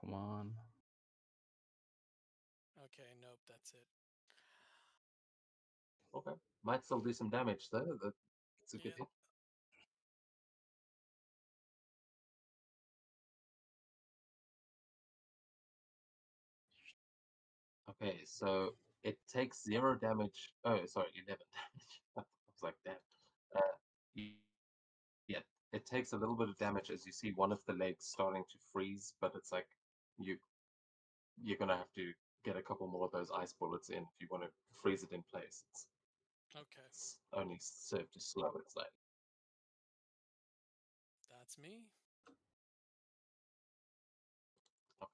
Come on. Okay, nope, that's it. Okay, might still do some damage though. That's a good Yeah. hit. Okay, so it takes 0 damage. Oh, sorry, 11 damage. I was like, damn. Y- yeah, it takes a little bit of damage as you see one of the legs starting to freeze, but it's like you you're gonna have to get a couple more of those ice bullets in if you want to freeze it in place. Okay, It's only served to slow it slightly. that's me.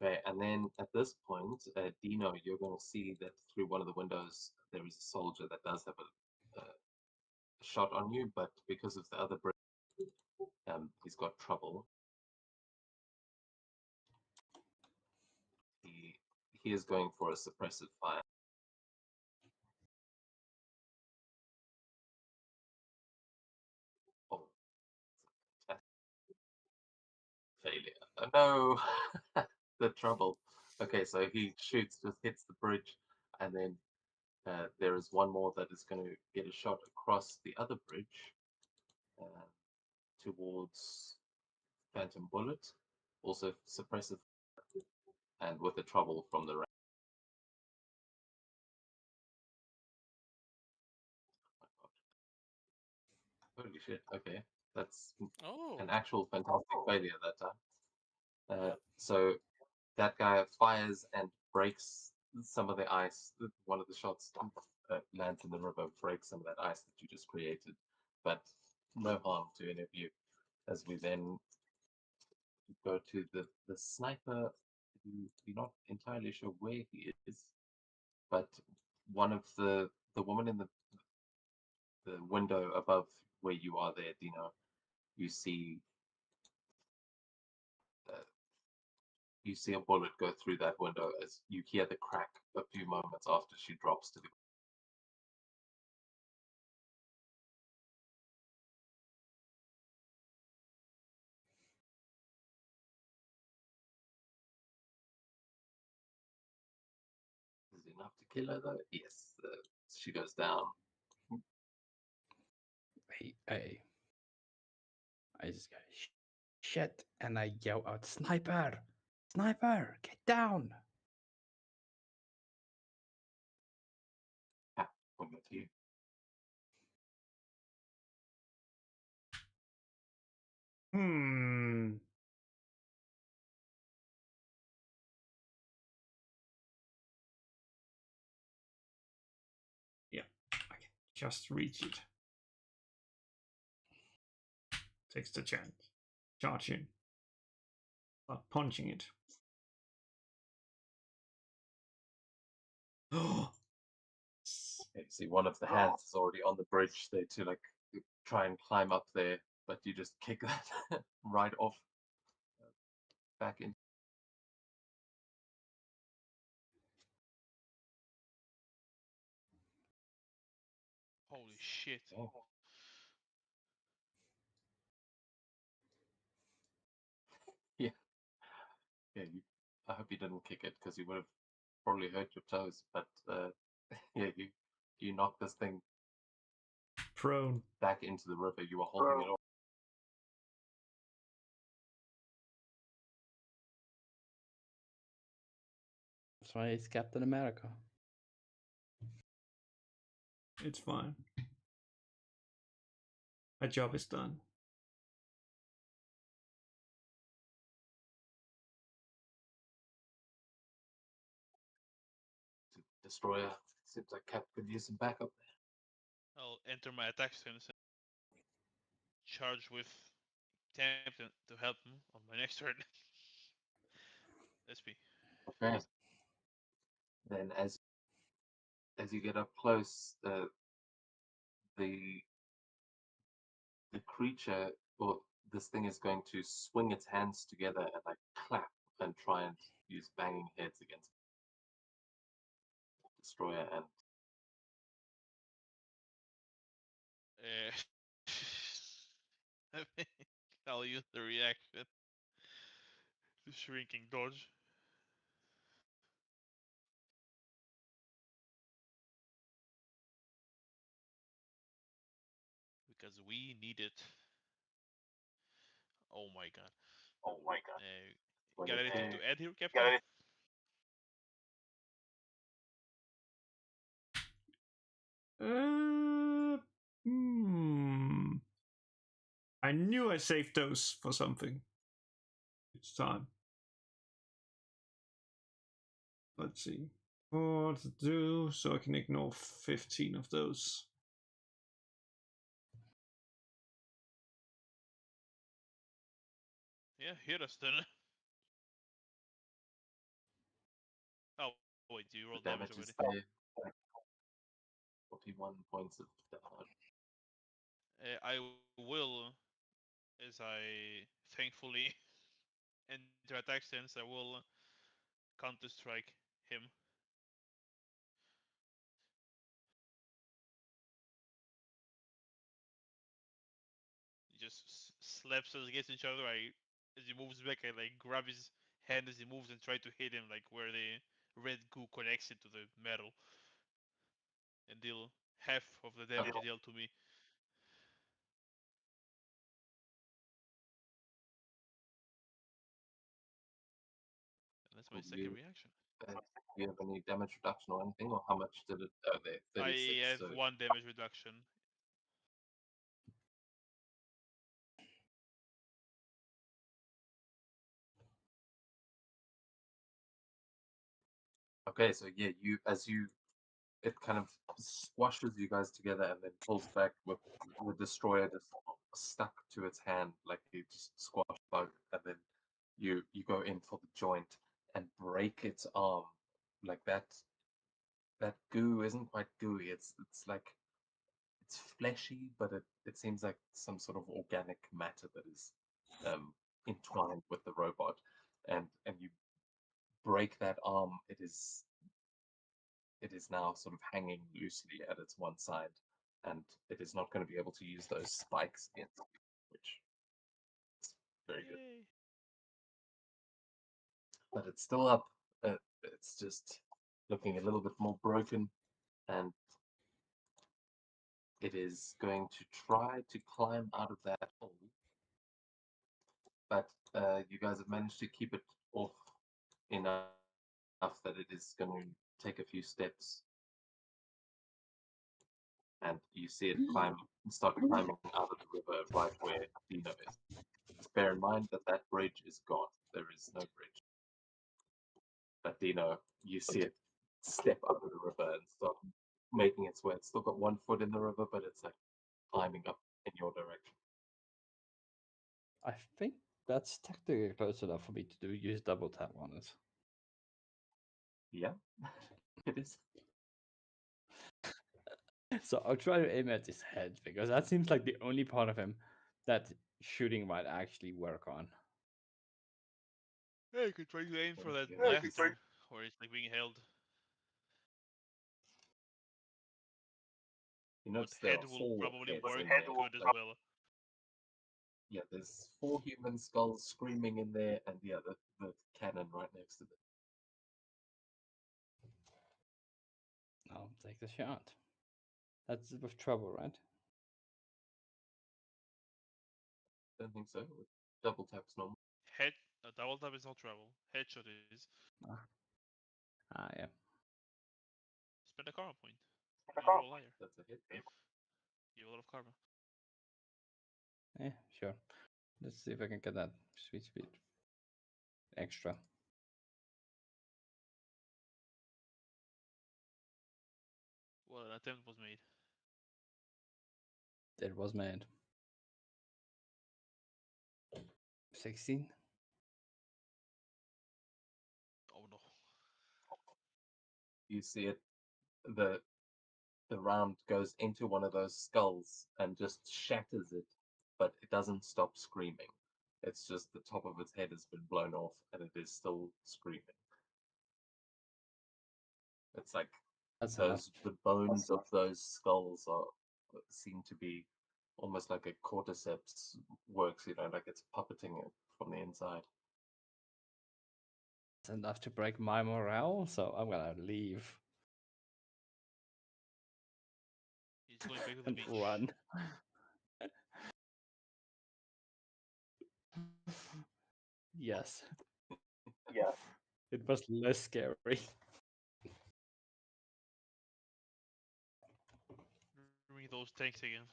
Okay, and then at this point, Dino, you're going to see that through one of the windows there is a soldier that does have a shot on you, but because of the other brick, he's got trouble. He he is going for a suppressive fire. Oh, failure. No, the trouble. Okay, so he shoots, just hits the bridge, and then there is one more that is going to get a shot across the other bridge uh, towards Phantom Bullet, also suppressive, and with the trouble from the rain. Holy shit! Okay, that's an Oh, actual fantastic failure that time. yep. So that guy fires and breaks some of the ice. One of the shots lands in the river, breaks some of that ice that you just created, but no harm to any of you. As we then go to the sniper, you're not entirely sure where he is, but one of the woman in the window above where you are there, Dino, you see uh, you see a bullet go through that window as you hear the crack a few moments after she drops to the Is it enough to kill her though? Yes. She goes down. I just go, shit, and I yell out, sniper! Sniper, get down! Pointing to you. Hmm. Yeah, I can just reach it. Takes the chance. Charge in. Start punching it. Oh, You see one of the hands is already on the bridge there to like try and climb up there, but you just kick that right off back in. Holy shit. Oh. Yeah. Yeah, I hope you didn't kick it because you would have probably hurt your toes. But yeah, you knocked this thing prone. back into the river. You were holding it off. That's why it's Captain America. It's fine. My job is done. Destroyer. Seems like Cap could use some backup there. I'll enter my attack stance and charge with attempt to help him on my next turn. SP. Okay. Then as you get up close, the the creature or this thing is going to swing its hands together and like clap and try and use banging heads against the destroyer. And Uh, I mean, I'll use the reaction. The shrinking dodge. Because we need it. Oh my god. oh my god, Got anything to add here, Got Captain? it. Hmm. I knew I saved those for something. It's time. Let's see. What to do so I can ignore 15 of those. Yeah, hit us then. Oh, wait, do you roll the damage damage already? is there. Like 41 points of damage. I will, as I thankfully enter attack stance, I will counter strike him. He just slaps us against each other. As he moves back, I like grab his hand as he moves and try to hit him like where the red goo connects it to the metal, and deal half of the damage Okay. dealt to me. And that's my second reaction. Uh, do you have any damage reduction or anything, or how much did it? Oh, there, I 36. have So 1 damage reduction. okay, so yeah, it kind of squashes you guys together and then pulls back with the destroyer just stuck to its hand, like you just squash bug, and then you go in for the joint and break its arm, like that. That goo isn't quite gooey. It's like it's fleshy, but it seems like some sort of organic matter that is entwined with the robot, and you break that arm, it is now sort of hanging loosely at its one side, and it is not going to be able to use those spikes against you, which is very good. Yay. But it's still up. It's just looking a little bit more broken, and it is going to try to climb out of that hole. But you guys have managed to keep it off enough that it is going to take a few steps, and you see it start climbing out of the river right where Dino is. Bear in mind that that bridge is gone. There is no bridge. But Dino, you see it step under the river and start making its way. It's still got 1 foot in the river, but it's like climbing up in your direction. I think that's technically close enough for me to use double tap on it. Yeah, it is. So I'll try to aim at his head because that seems like the only part of him that shooting might actually work on. Yeah, you could try to aim for that Yeah, blaster where it's like being held. you But notice there head are will 4 probably heads work in there. good as Like, well. yeah, there's 4 human skulls screaming in there, and yeah, the cannon right next to them. I'll take the shot. That's with trouble, right? Don't think so. Double taps normal. Head double tap is not trouble. Headshot is. Yeah. Spend a karma point. You roll higher. That's a hit. You have a lot of karma. Yeah, sure. Let's see if I can get that sweet extra. Well, an attempt was made. It was made. 16. Oh no. You see it. The round goes into one of those skulls and just shatters it, but it doesn't stop screaming. It's just the top of its head has been blown off and it is still screaming. It's like That's enough. the bones of those skulls seem to be almost like a cordyceps works, like it's puppeting it from the inside. That's enough to break my morale, so I'm gonna leave He's going back to the and beach. run. Yes. It was less scary. Bring those tanks again.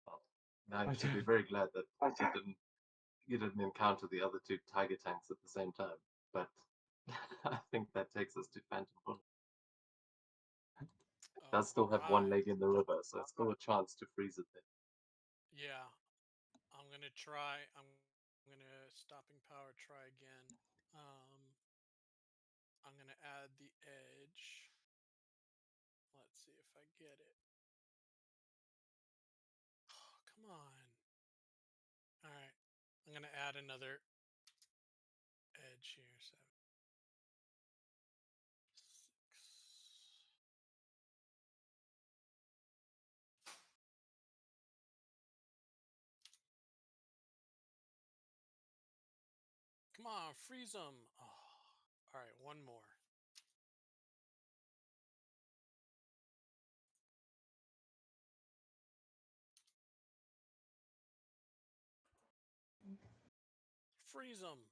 Well, now you should be very glad that you didn't encounter the other 2 tiger tanks at the same time. But I think that takes us to Phantom Bull. It does still have 1 leg in the river, so it's still a chance to freeze it there. Yeah, I'm gonna try. I'm gonna stopping power. Try again. I'm gonna add the edge. Let's see if I get it. Oh, come on. All right, I'm gonna add another edge here. 7, 6. Come on, freeze them. Oh. All right, one more. Freeze them.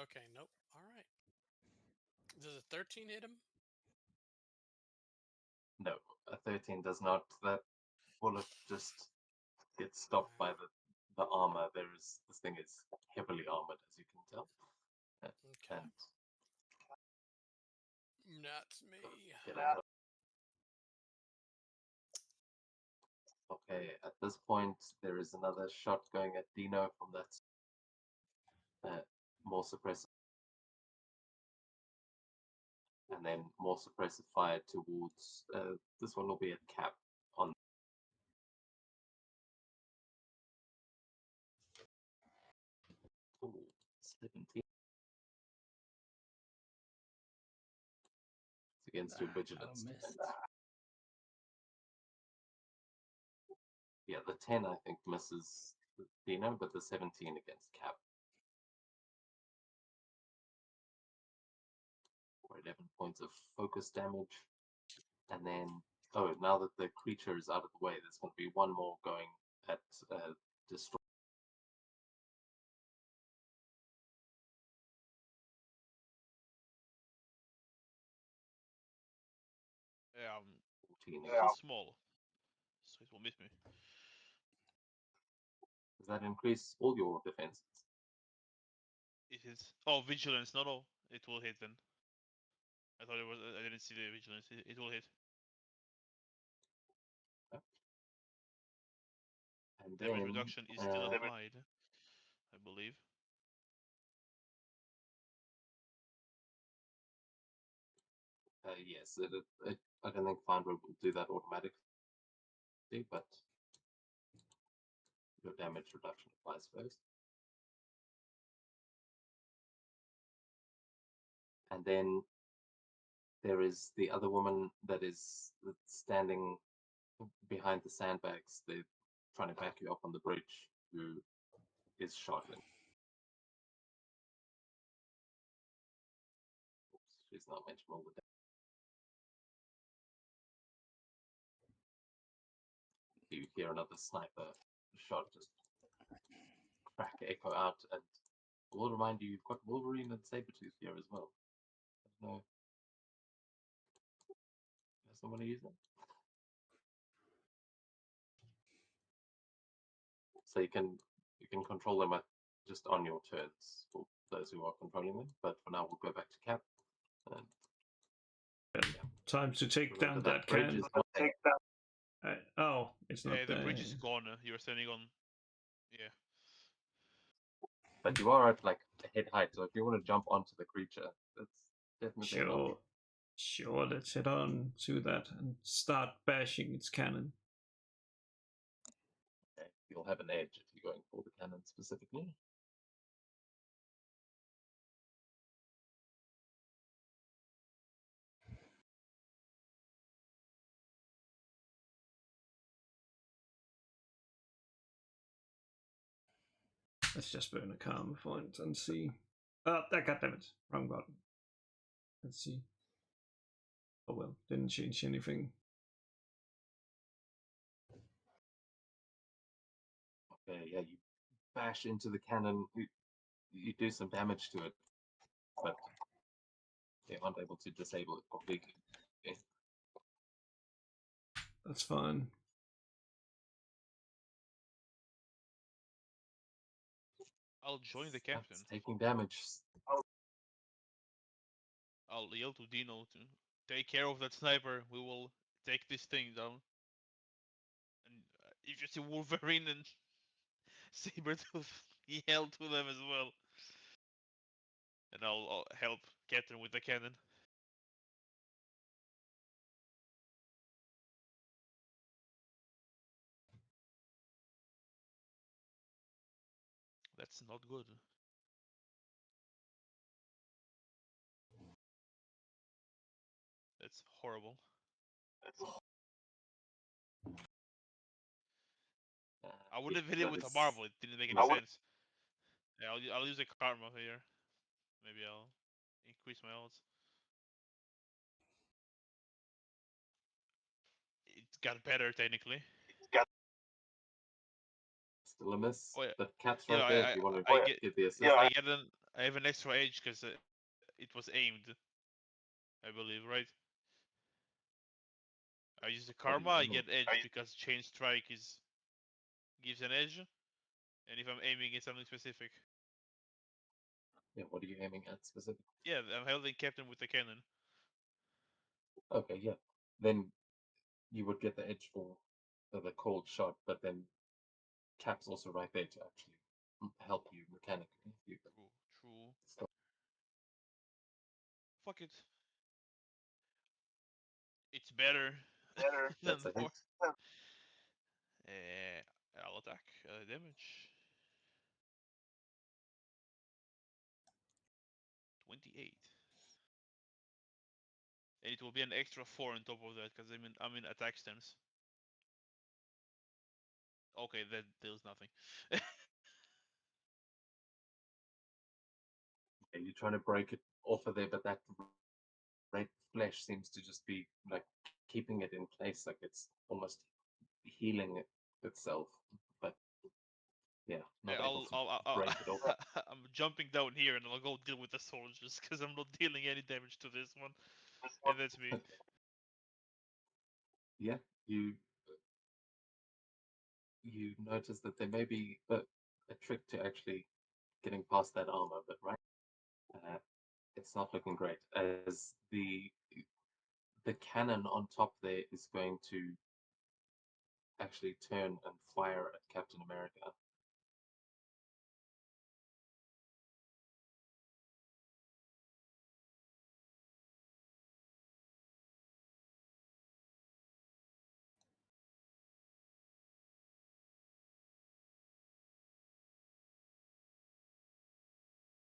Okay, nope. All right. Does a 13 hit him? No, a 13 does not. That bullet just gets stopped by the armor. This thing is heavily armored, as you can tell. Okay. And That's me. okay, at this point, there is another shot going at Dino from that more suppressive, and then more suppressive fire towards this one will be a cap on. Ooh, against your I'll vigilance miss. defense. Yeah, the 10 I think misses Dino, but the 17 against Cap. For 11 points of focus damage. And then, now that the creature is out of the way, there's going to be one more going at destroy. Yeah, 14 it's small, so it will miss me. Does that increase all your defenses? It hits. Oh, vigilance. No, it will hit then. I thought it was. I didn't see the vigilance. It will hit. And Damage then, reduction is still applied, I believe. yes, I don't think Finder will do that automatically, but your damage reduction applies first. And then there is the other woman that is standing behind the sandbags. They're trying to back you up on the bridge, who is sharpening. Oops, she's not meant to roll the damage. You hear another sniper shot just crack echo out, and I will remind you, you've got Wolverine and Sabretooth here as well. I don't know. Does someone use them? So you can control them just on your turns for those who are controlling them. But for now, we'll go back to Cap. And Time to take remember down that bridge can. is not there. Oh, it's not The there. bridge is gone. You're standing on. Yeah. But you are at like a head height, so if you want to jump onto the creature, that's definitely an option. Sure, let's head on to that and start bashing its cannon. Okay. You'll have an edge if you're going for the cannon specifically. Let's just burn a karma point and see. Oh, goddammit. Wrong button. Let's see. Oh well, didn't change anything. Okay, yeah, you bash into the cannon, you do some damage to it, but they aren't able to disable it completely. Okay. That's fine. I'll join the captain. That's taking damage. I'll yell to Dino to take care of that sniper. We will take this thing down. And if you see Wolverine and Sabretooth, yell to them as well. And I'll help Captain with the cannon. That's not good. That's horrible. I would have hit it with a marble. It didn't make any sense. Yeah, I'll use a karma here. Maybe I'll increase my odds. It got better technically. Still a miss, Oh, yeah. but Cap's Yeah, right there if you want to get the assist. I have an extra edge because it was aimed. I believe, right? I use the What do karma. you I mean? get edge because chain strike gives an edge, and if I'm aiming at something specific. Yeah, what are you aiming at specifically? Yeah, I'm holding captain with the cannon. Okay, yeah. Then you would get the edge for the cold shot, but then Cap's also right there to actually help you mechanically. You can True. stop. Fuck it. It's better than That's a more. hit. I'll attack. Damage. 28. and it will be an extra 4 on top of that because I'm in attack stance. Okay, that deals nothing. Yeah, you're trying to break it off of there, but that red flesh seems to just be like keeping it in place, like it's almost healing itself. But yeah, not able to break it off. I'm jumping down here and I'll go deal with the soldiers because I'm not dealing any damage to this one, and that's me. Yeah, you notice that there may be a trick to actually getting past that armor, but right, it's not looking great as the cannon on top there is going to actually turn and fire at Captain America.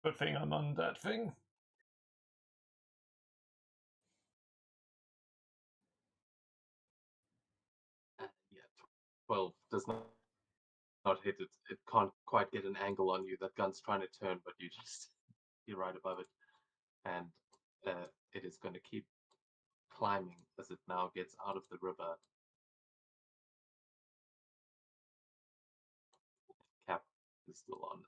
Good thing I'm on that thing. Yeah, 12 does not hit it. It can't quite get an angle on you. That gun's trying to turn, but you're right above it, and it is going to keep climbing as it now gets out of the river. Cap is still on.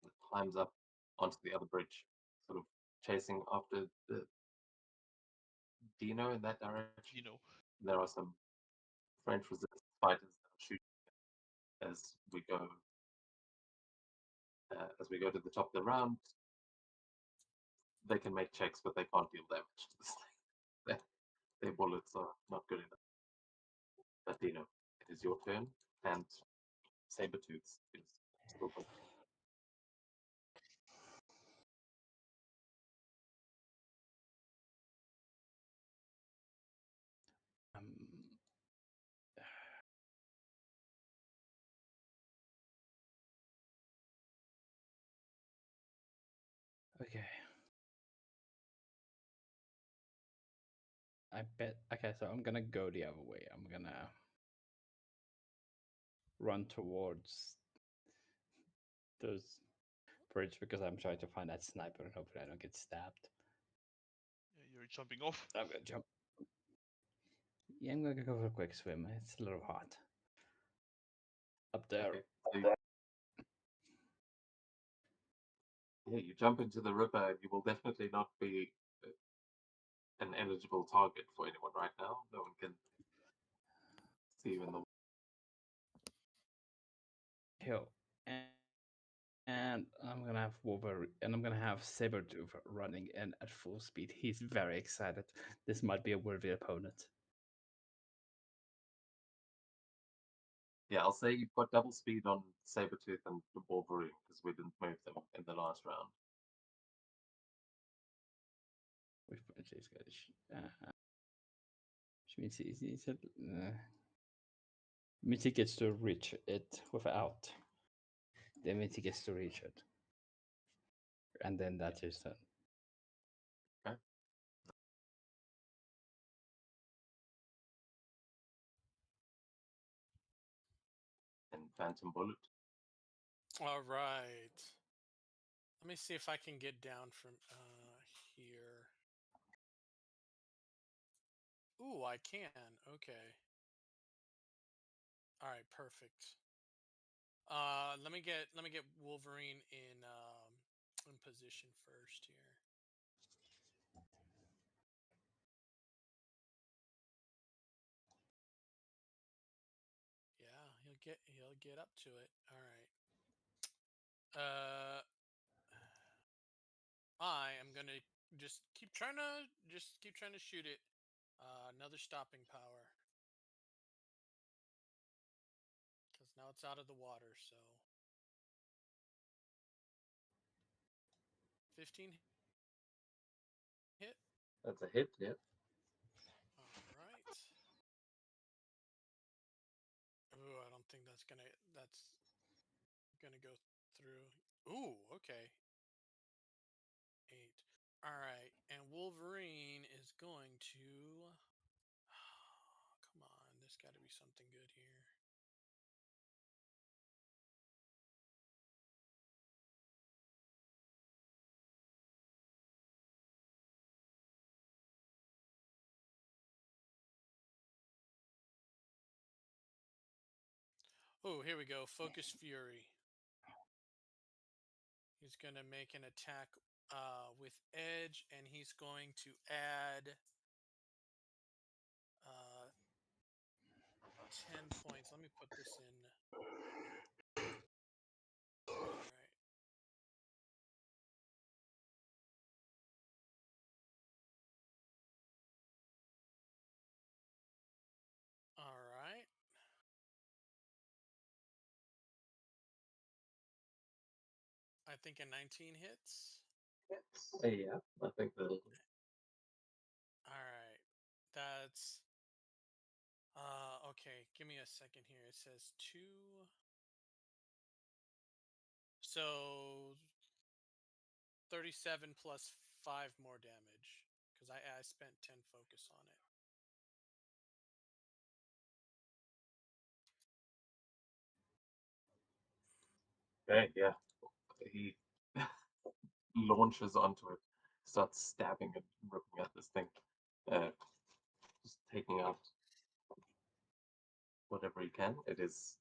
It climbs up onto the other bridge, sort of chasing after the Dino in that direction. There are some French resistance fighters that are shooting as we go to the top of the round. They can make checks, but they can't deal damage to this thing. Their bullets are not good enough. But Dino, it is your turn, and Sabretooth is still going. Okay. I bet. Okay, so I'm gonna go the other way. I'm gonna run towards those bridge because I'm trying to find that sniper and hopefully I don't get stabbed. You're jumping off. I'm gonna jump. Yeah, I'm gonna go for a quick swim. It's a little hot up there. Okay. Yeah, you jump into the river, and you will definitely not be an eligible target for anyone right now. No one can see you in the Hill. And I'm gonna have Wolverine, and I'm gonna have Sabretooth running in at full speed. He's very excited. This might be a worthy opponent. Yeah, I'll say you've got double speed on Sabretooth and Wolverine because we didn't move them in the last round. Which means means he gets to reach it without. That means he gets to reach it, and then that's his turn. Okay. And Phantom Bullet. All right. Let me see if I can get down from here. Ooh, I can. Okay. All right, perfect. Let me get Wolverine in position first here. Yeah, he'll get up to it. All right. I am gonna just keep trying to shoot it. Another stopping power. Because now it's out of the water, so 15 hit. That's a hit, yeah. All right. Ooh, I don't think that's gonna go through. Ooh, okay. 8. All right, and Wolverine is going to. Come on, there's got to be something good here. Oh, here we go. Focus Fury. He's going to make an attack with edge, and he's going to add 10 points. Let me put this in. All right. All right. I think a 19 hits. Yeah, I think that'll do. All right. That's okay. Give me a second here. It says 2. So 37 plus 5 more damage cuz I spent 10 focus on it. Okay, yeah. He launches onto it, starts stabbing and ripping at this thing, just taking out whatever he can. It is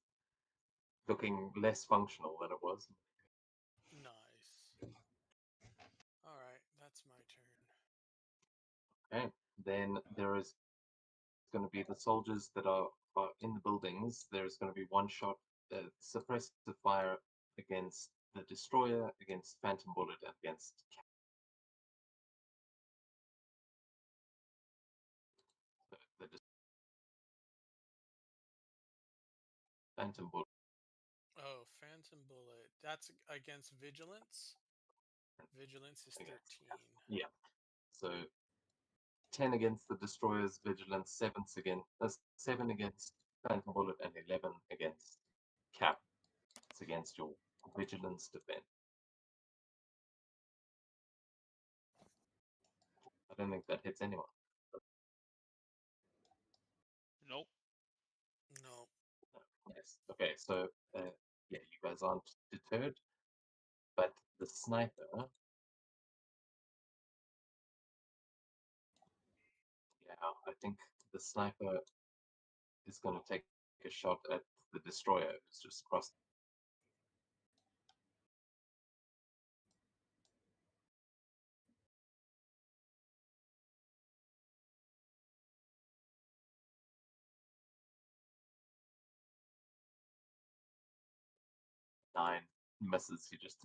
looking less functional than it was. Nice. All right, that's my turn. Okay, then there is going to be the soldiers that are in the buildings. There's going to be one shot, suppressive fire against the destroyer, against Phantom Bullet, and against the Phantom Bullet. Oh, Phantom Bullet. That's against Vigilance. Vigilance is 13. Yeah. So 10 against the destroyer's vigilance, 7 against Phantom Bullet, and 11 against Cap. It's against your vigilance defense. I don't think that hits anyone. Nope. No. Yes. Okay, so yeah, you guys aren't deterred, but the sniper, yeah, I think the sniper is going to take a shot at the destroyer who's just crossed. Nine misses. You just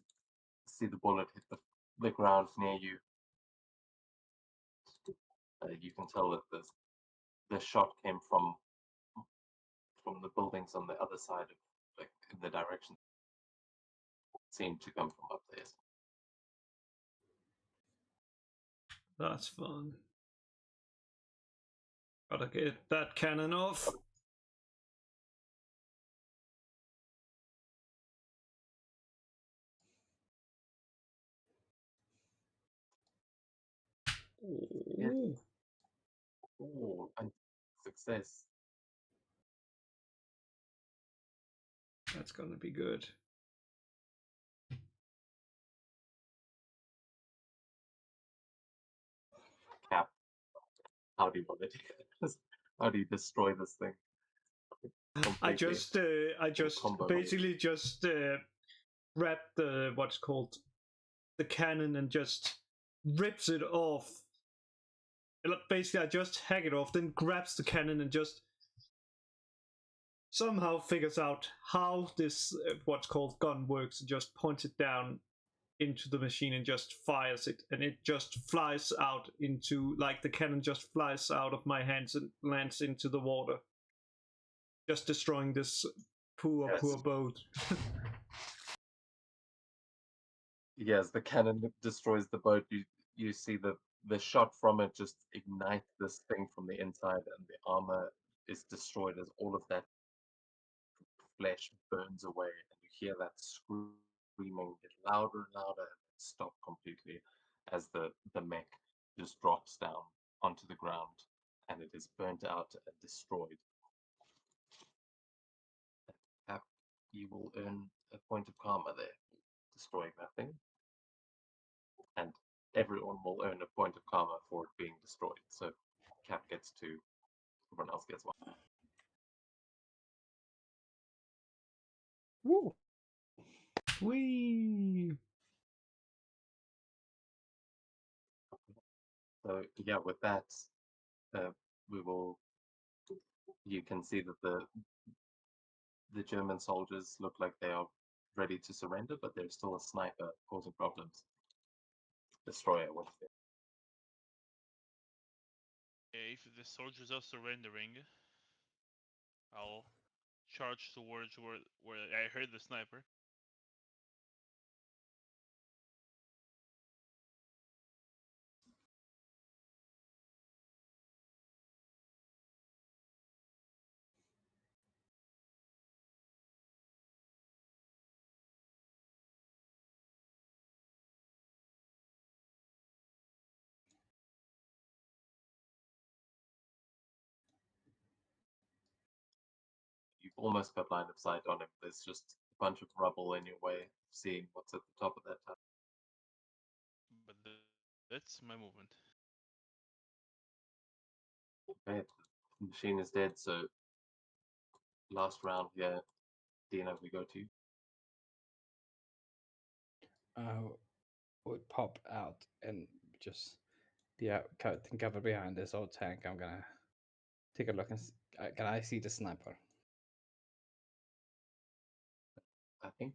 see the bullet hit the ground near you. You can tell that the shot came from the buildings on the other side of, like, in the direction it seemed to come from up there. That's fun. Gotta get that cannon off. Yes. Ooh, Ooh, and success. that's gonna be good. Cap. How do you want it? How do you destroy this thing? I Completely. just combo. basically just grab the what's called the cannon and just rips it off. Basically, I just hack it off, then grabs the cannon and just somehow figures out how this what's called gun works, and just points it down into the machine and just fires it, and it just flies out into, like, the cannon just flies out of my hands and lands into the water, just destroying this poor boat. Yes, the cannon destroys the boat. You see the shot from it just ignite this thing from the inside, and the armor is destroyed as all of that flesh burns away, and you hear that scream screaming get louder and louder and stop completely as the mech just drops down onto the ground and it is burnt out and destroyed. You will earn a point of karma there, destroying that thing. And everyone will earn a point of karma for it being destroyed. So Cap gets 2, everyone else gets 1. Woo! Whee! So yeah, with that, we will. You can see that the German soldiers look like they are ready to surrender, but there's still a sniper causing problems. Destroyer, what is it? If the soldiers are surrendering, I'll charge towards where I heard the sniper. You've almost got line of sight on him. There's just a bunch of rubble in your way, seeing what's at the top of that tower. But that's my movement. Okay, the machine is dead, so last round here, Dina, we go to you. Would pop out and just cover behind this old tank. I'm gonna take a look and can I see the sniper? I think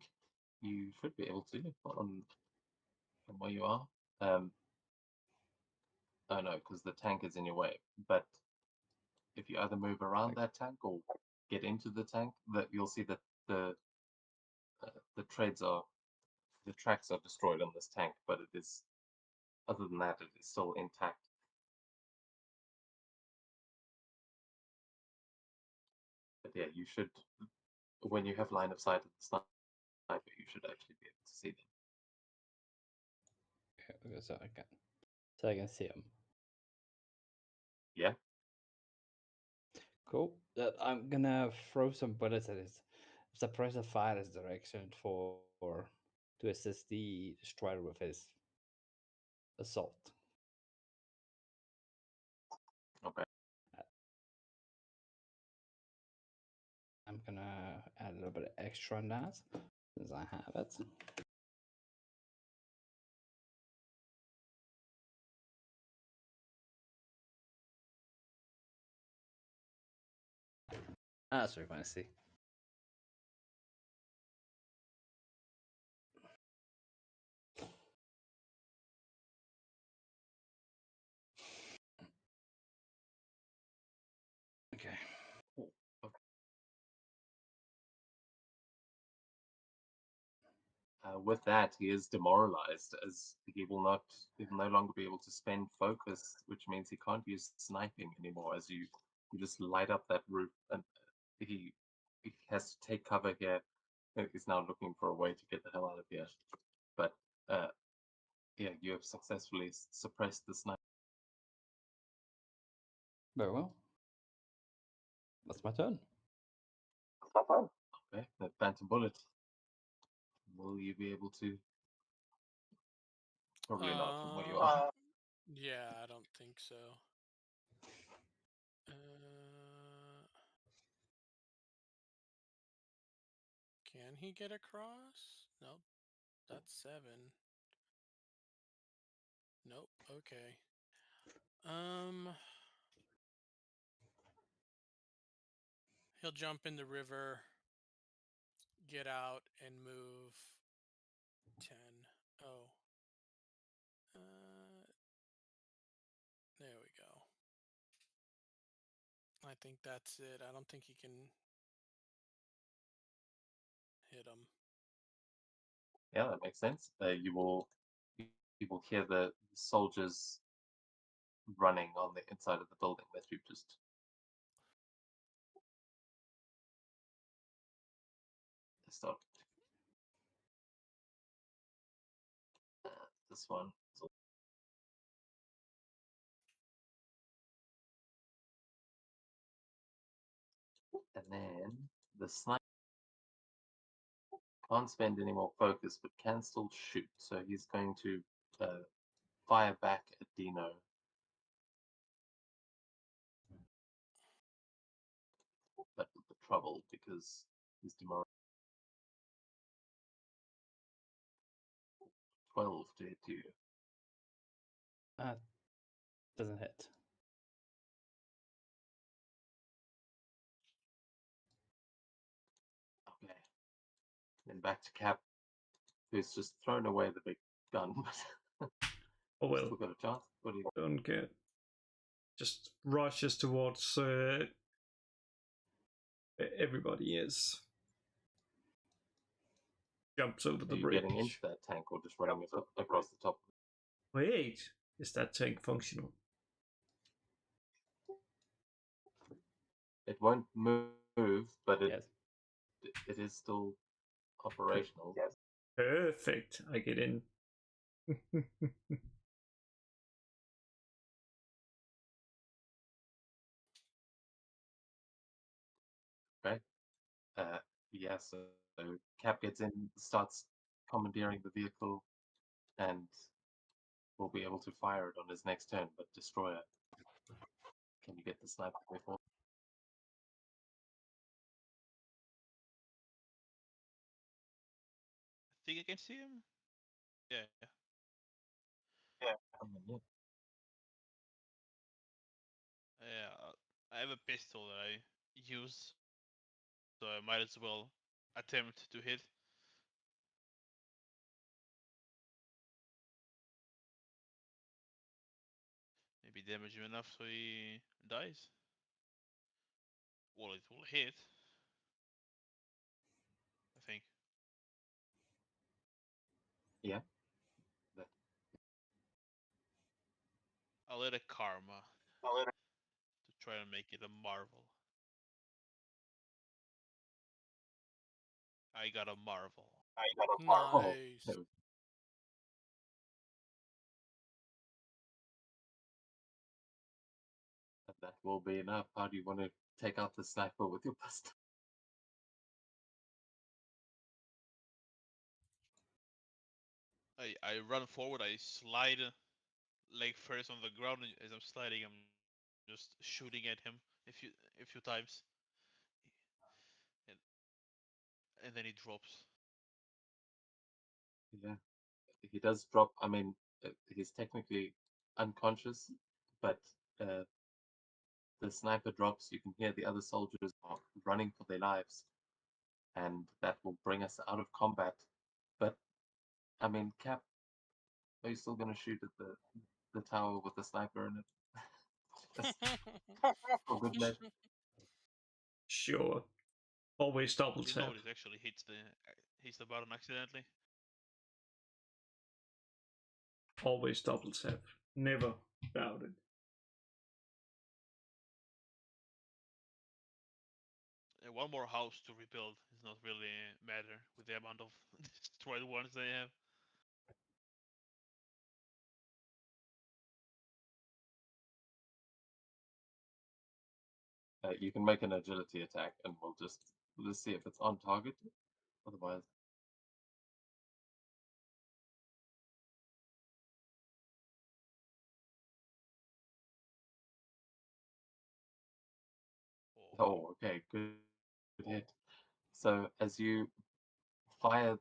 you should be able to on where you are. Oh no, because the tank is in your way. But if you either move around that tank or get into the tank, that you'll see that the tracks are destroyed on this tank, but it is, other than that, it is still intact. But yeah, you should, when you have line of sight of the sniper, you should actually be able to see them. Okay, so I can see him. Yeah. Cool. I'm gonna throw some bullets at his suppressive fire his direction to assist the destroyer with his assault. Okay. I'm gonna add a little bit of extra on that since I have it. Sorry, I see. Okay. Cool. Okay. With that, he is demoralized as he will no longer be able to spend focus, which means he can't use sniping anymore. As you just light up that roof, and he he has to take cover here. He's now looking for a way to get the hell out of here. But yeah, you have successfully suppressed the sniper. Very well. That's my turn. Okay, the phantom bullet. Will you be able to? Probably not from where you are. Yeah, I don't think so. Can he get across? Nope. That's 7. Nope. Okay. He'll jump in the river, get out, and move 10. Oh. There we go. I think that's it. I don't think he can hit him. Yeah, that makes sense. You will hear the soldiers running on the inside of the building that you've just. Start. this one. And then the sniper can't spend any more focus, but can still shoot. So he's going to fire back at Dino. But with the trouble, because he's demoralized. 12 to hit you. Doesn't hit. Okay. Then back to Cap, who's just thrown away the big gun, but Oh well, still got a chance. What do you don't get. Just rushes towards everybody is. Jumps over Are the you getting into bridge. that tank or just running it across the top? Wait, is that tank functional? It won't move, but Yes. it is still operational. Yes. Perfect. I get in. Okay. Yeah, so Cap gets in, starts commandeering the vehicle, and will be able to fire it on his next turn, but Destroyer, can you get the sniper rifle? I think I can see him. Yeah. Yeah. Yeah. I have a pistol that I use, so I might as well attempt to hit. Maybe damage him enough so he dies. Well, it will hit. I think. Yeah. That, I'll let a karma I'll let it- to try and make it a marvel. I got a marvel. I got a marvel. Nice. No, that will be enough. How do you want to take out the sniper with your pistol? I run forward. I slide leg first on the ground. And as I'm sliding, I'm just shooting at him a few times, and, and then he drops. Yeah, he does drop. I mean, he's technically unconscious, but uh, the sniper drops. You can hear the other soldiers are running for their lives, and that will bring us out of combat. But I mean, Cap, are you still going to shoot at the tower with the sniper in it? Just for good measure. Sure. Always double You tap. know, it actually hits the button accidentally. Always double tap. Never doubt it. One more house to rebuild is not really matter with the amount of destroyed ones they have. You can make an agility attack, and we'll just see if it's on target. Otherwise, Oh, oh, okay, good hit. So as you fire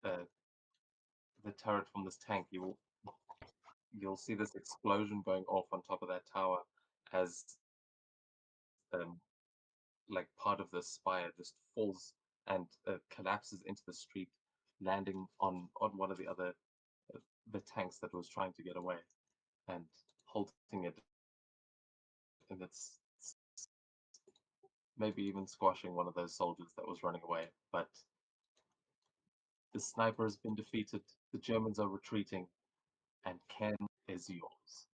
uh, the turret from this tank, you'll see this explosion going off on top of that tower as um, like part of the spire just falls and collapses into the street, landing on one of the other the tanks that was trying to get away and halting it in its maybe even squashing one of those soldiers that was running away. But the sniper has been defeated. The Germans are retreating, and Ken is yours.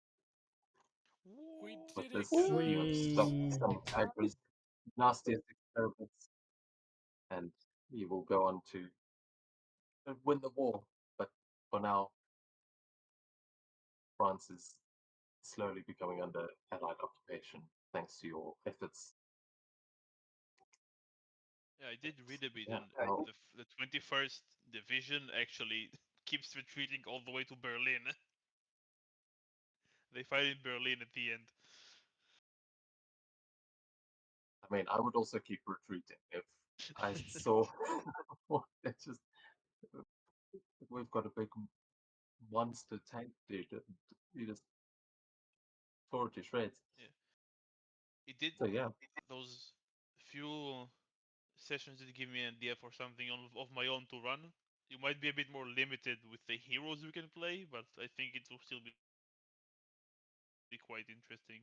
We whoa. did With it, this, you have guys. stopped Whee! some of Sniper's nastiest experiments, and you will go on to win the war. But for now, France is slowly becoming under Allied occupation thanks to your efforts. Yeah, I did read a bit, Yeah, and well, the 21st Division actually keeps retreating all the way to Berlin. They fight in Berlin at the end. I mean, I would also keep retreating if I saw it's just we've got a big monster tank, dude. You just tore it to shreds. Yeah, it did. So yeah, Those few sessions did give me an idea for something of my own to run. You might be a bit more limited with the heroes you can play, but I think it will still be quite interesting.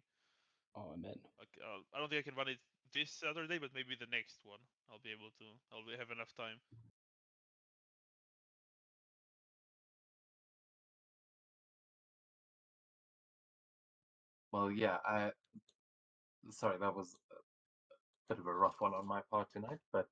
Oh, amen. Like, I don't think I can run it this Saturday, but maybe the next one I'll be able to. Have enough time. well, yeah. Sorry, that was a bit of a rough one on my part tonight, but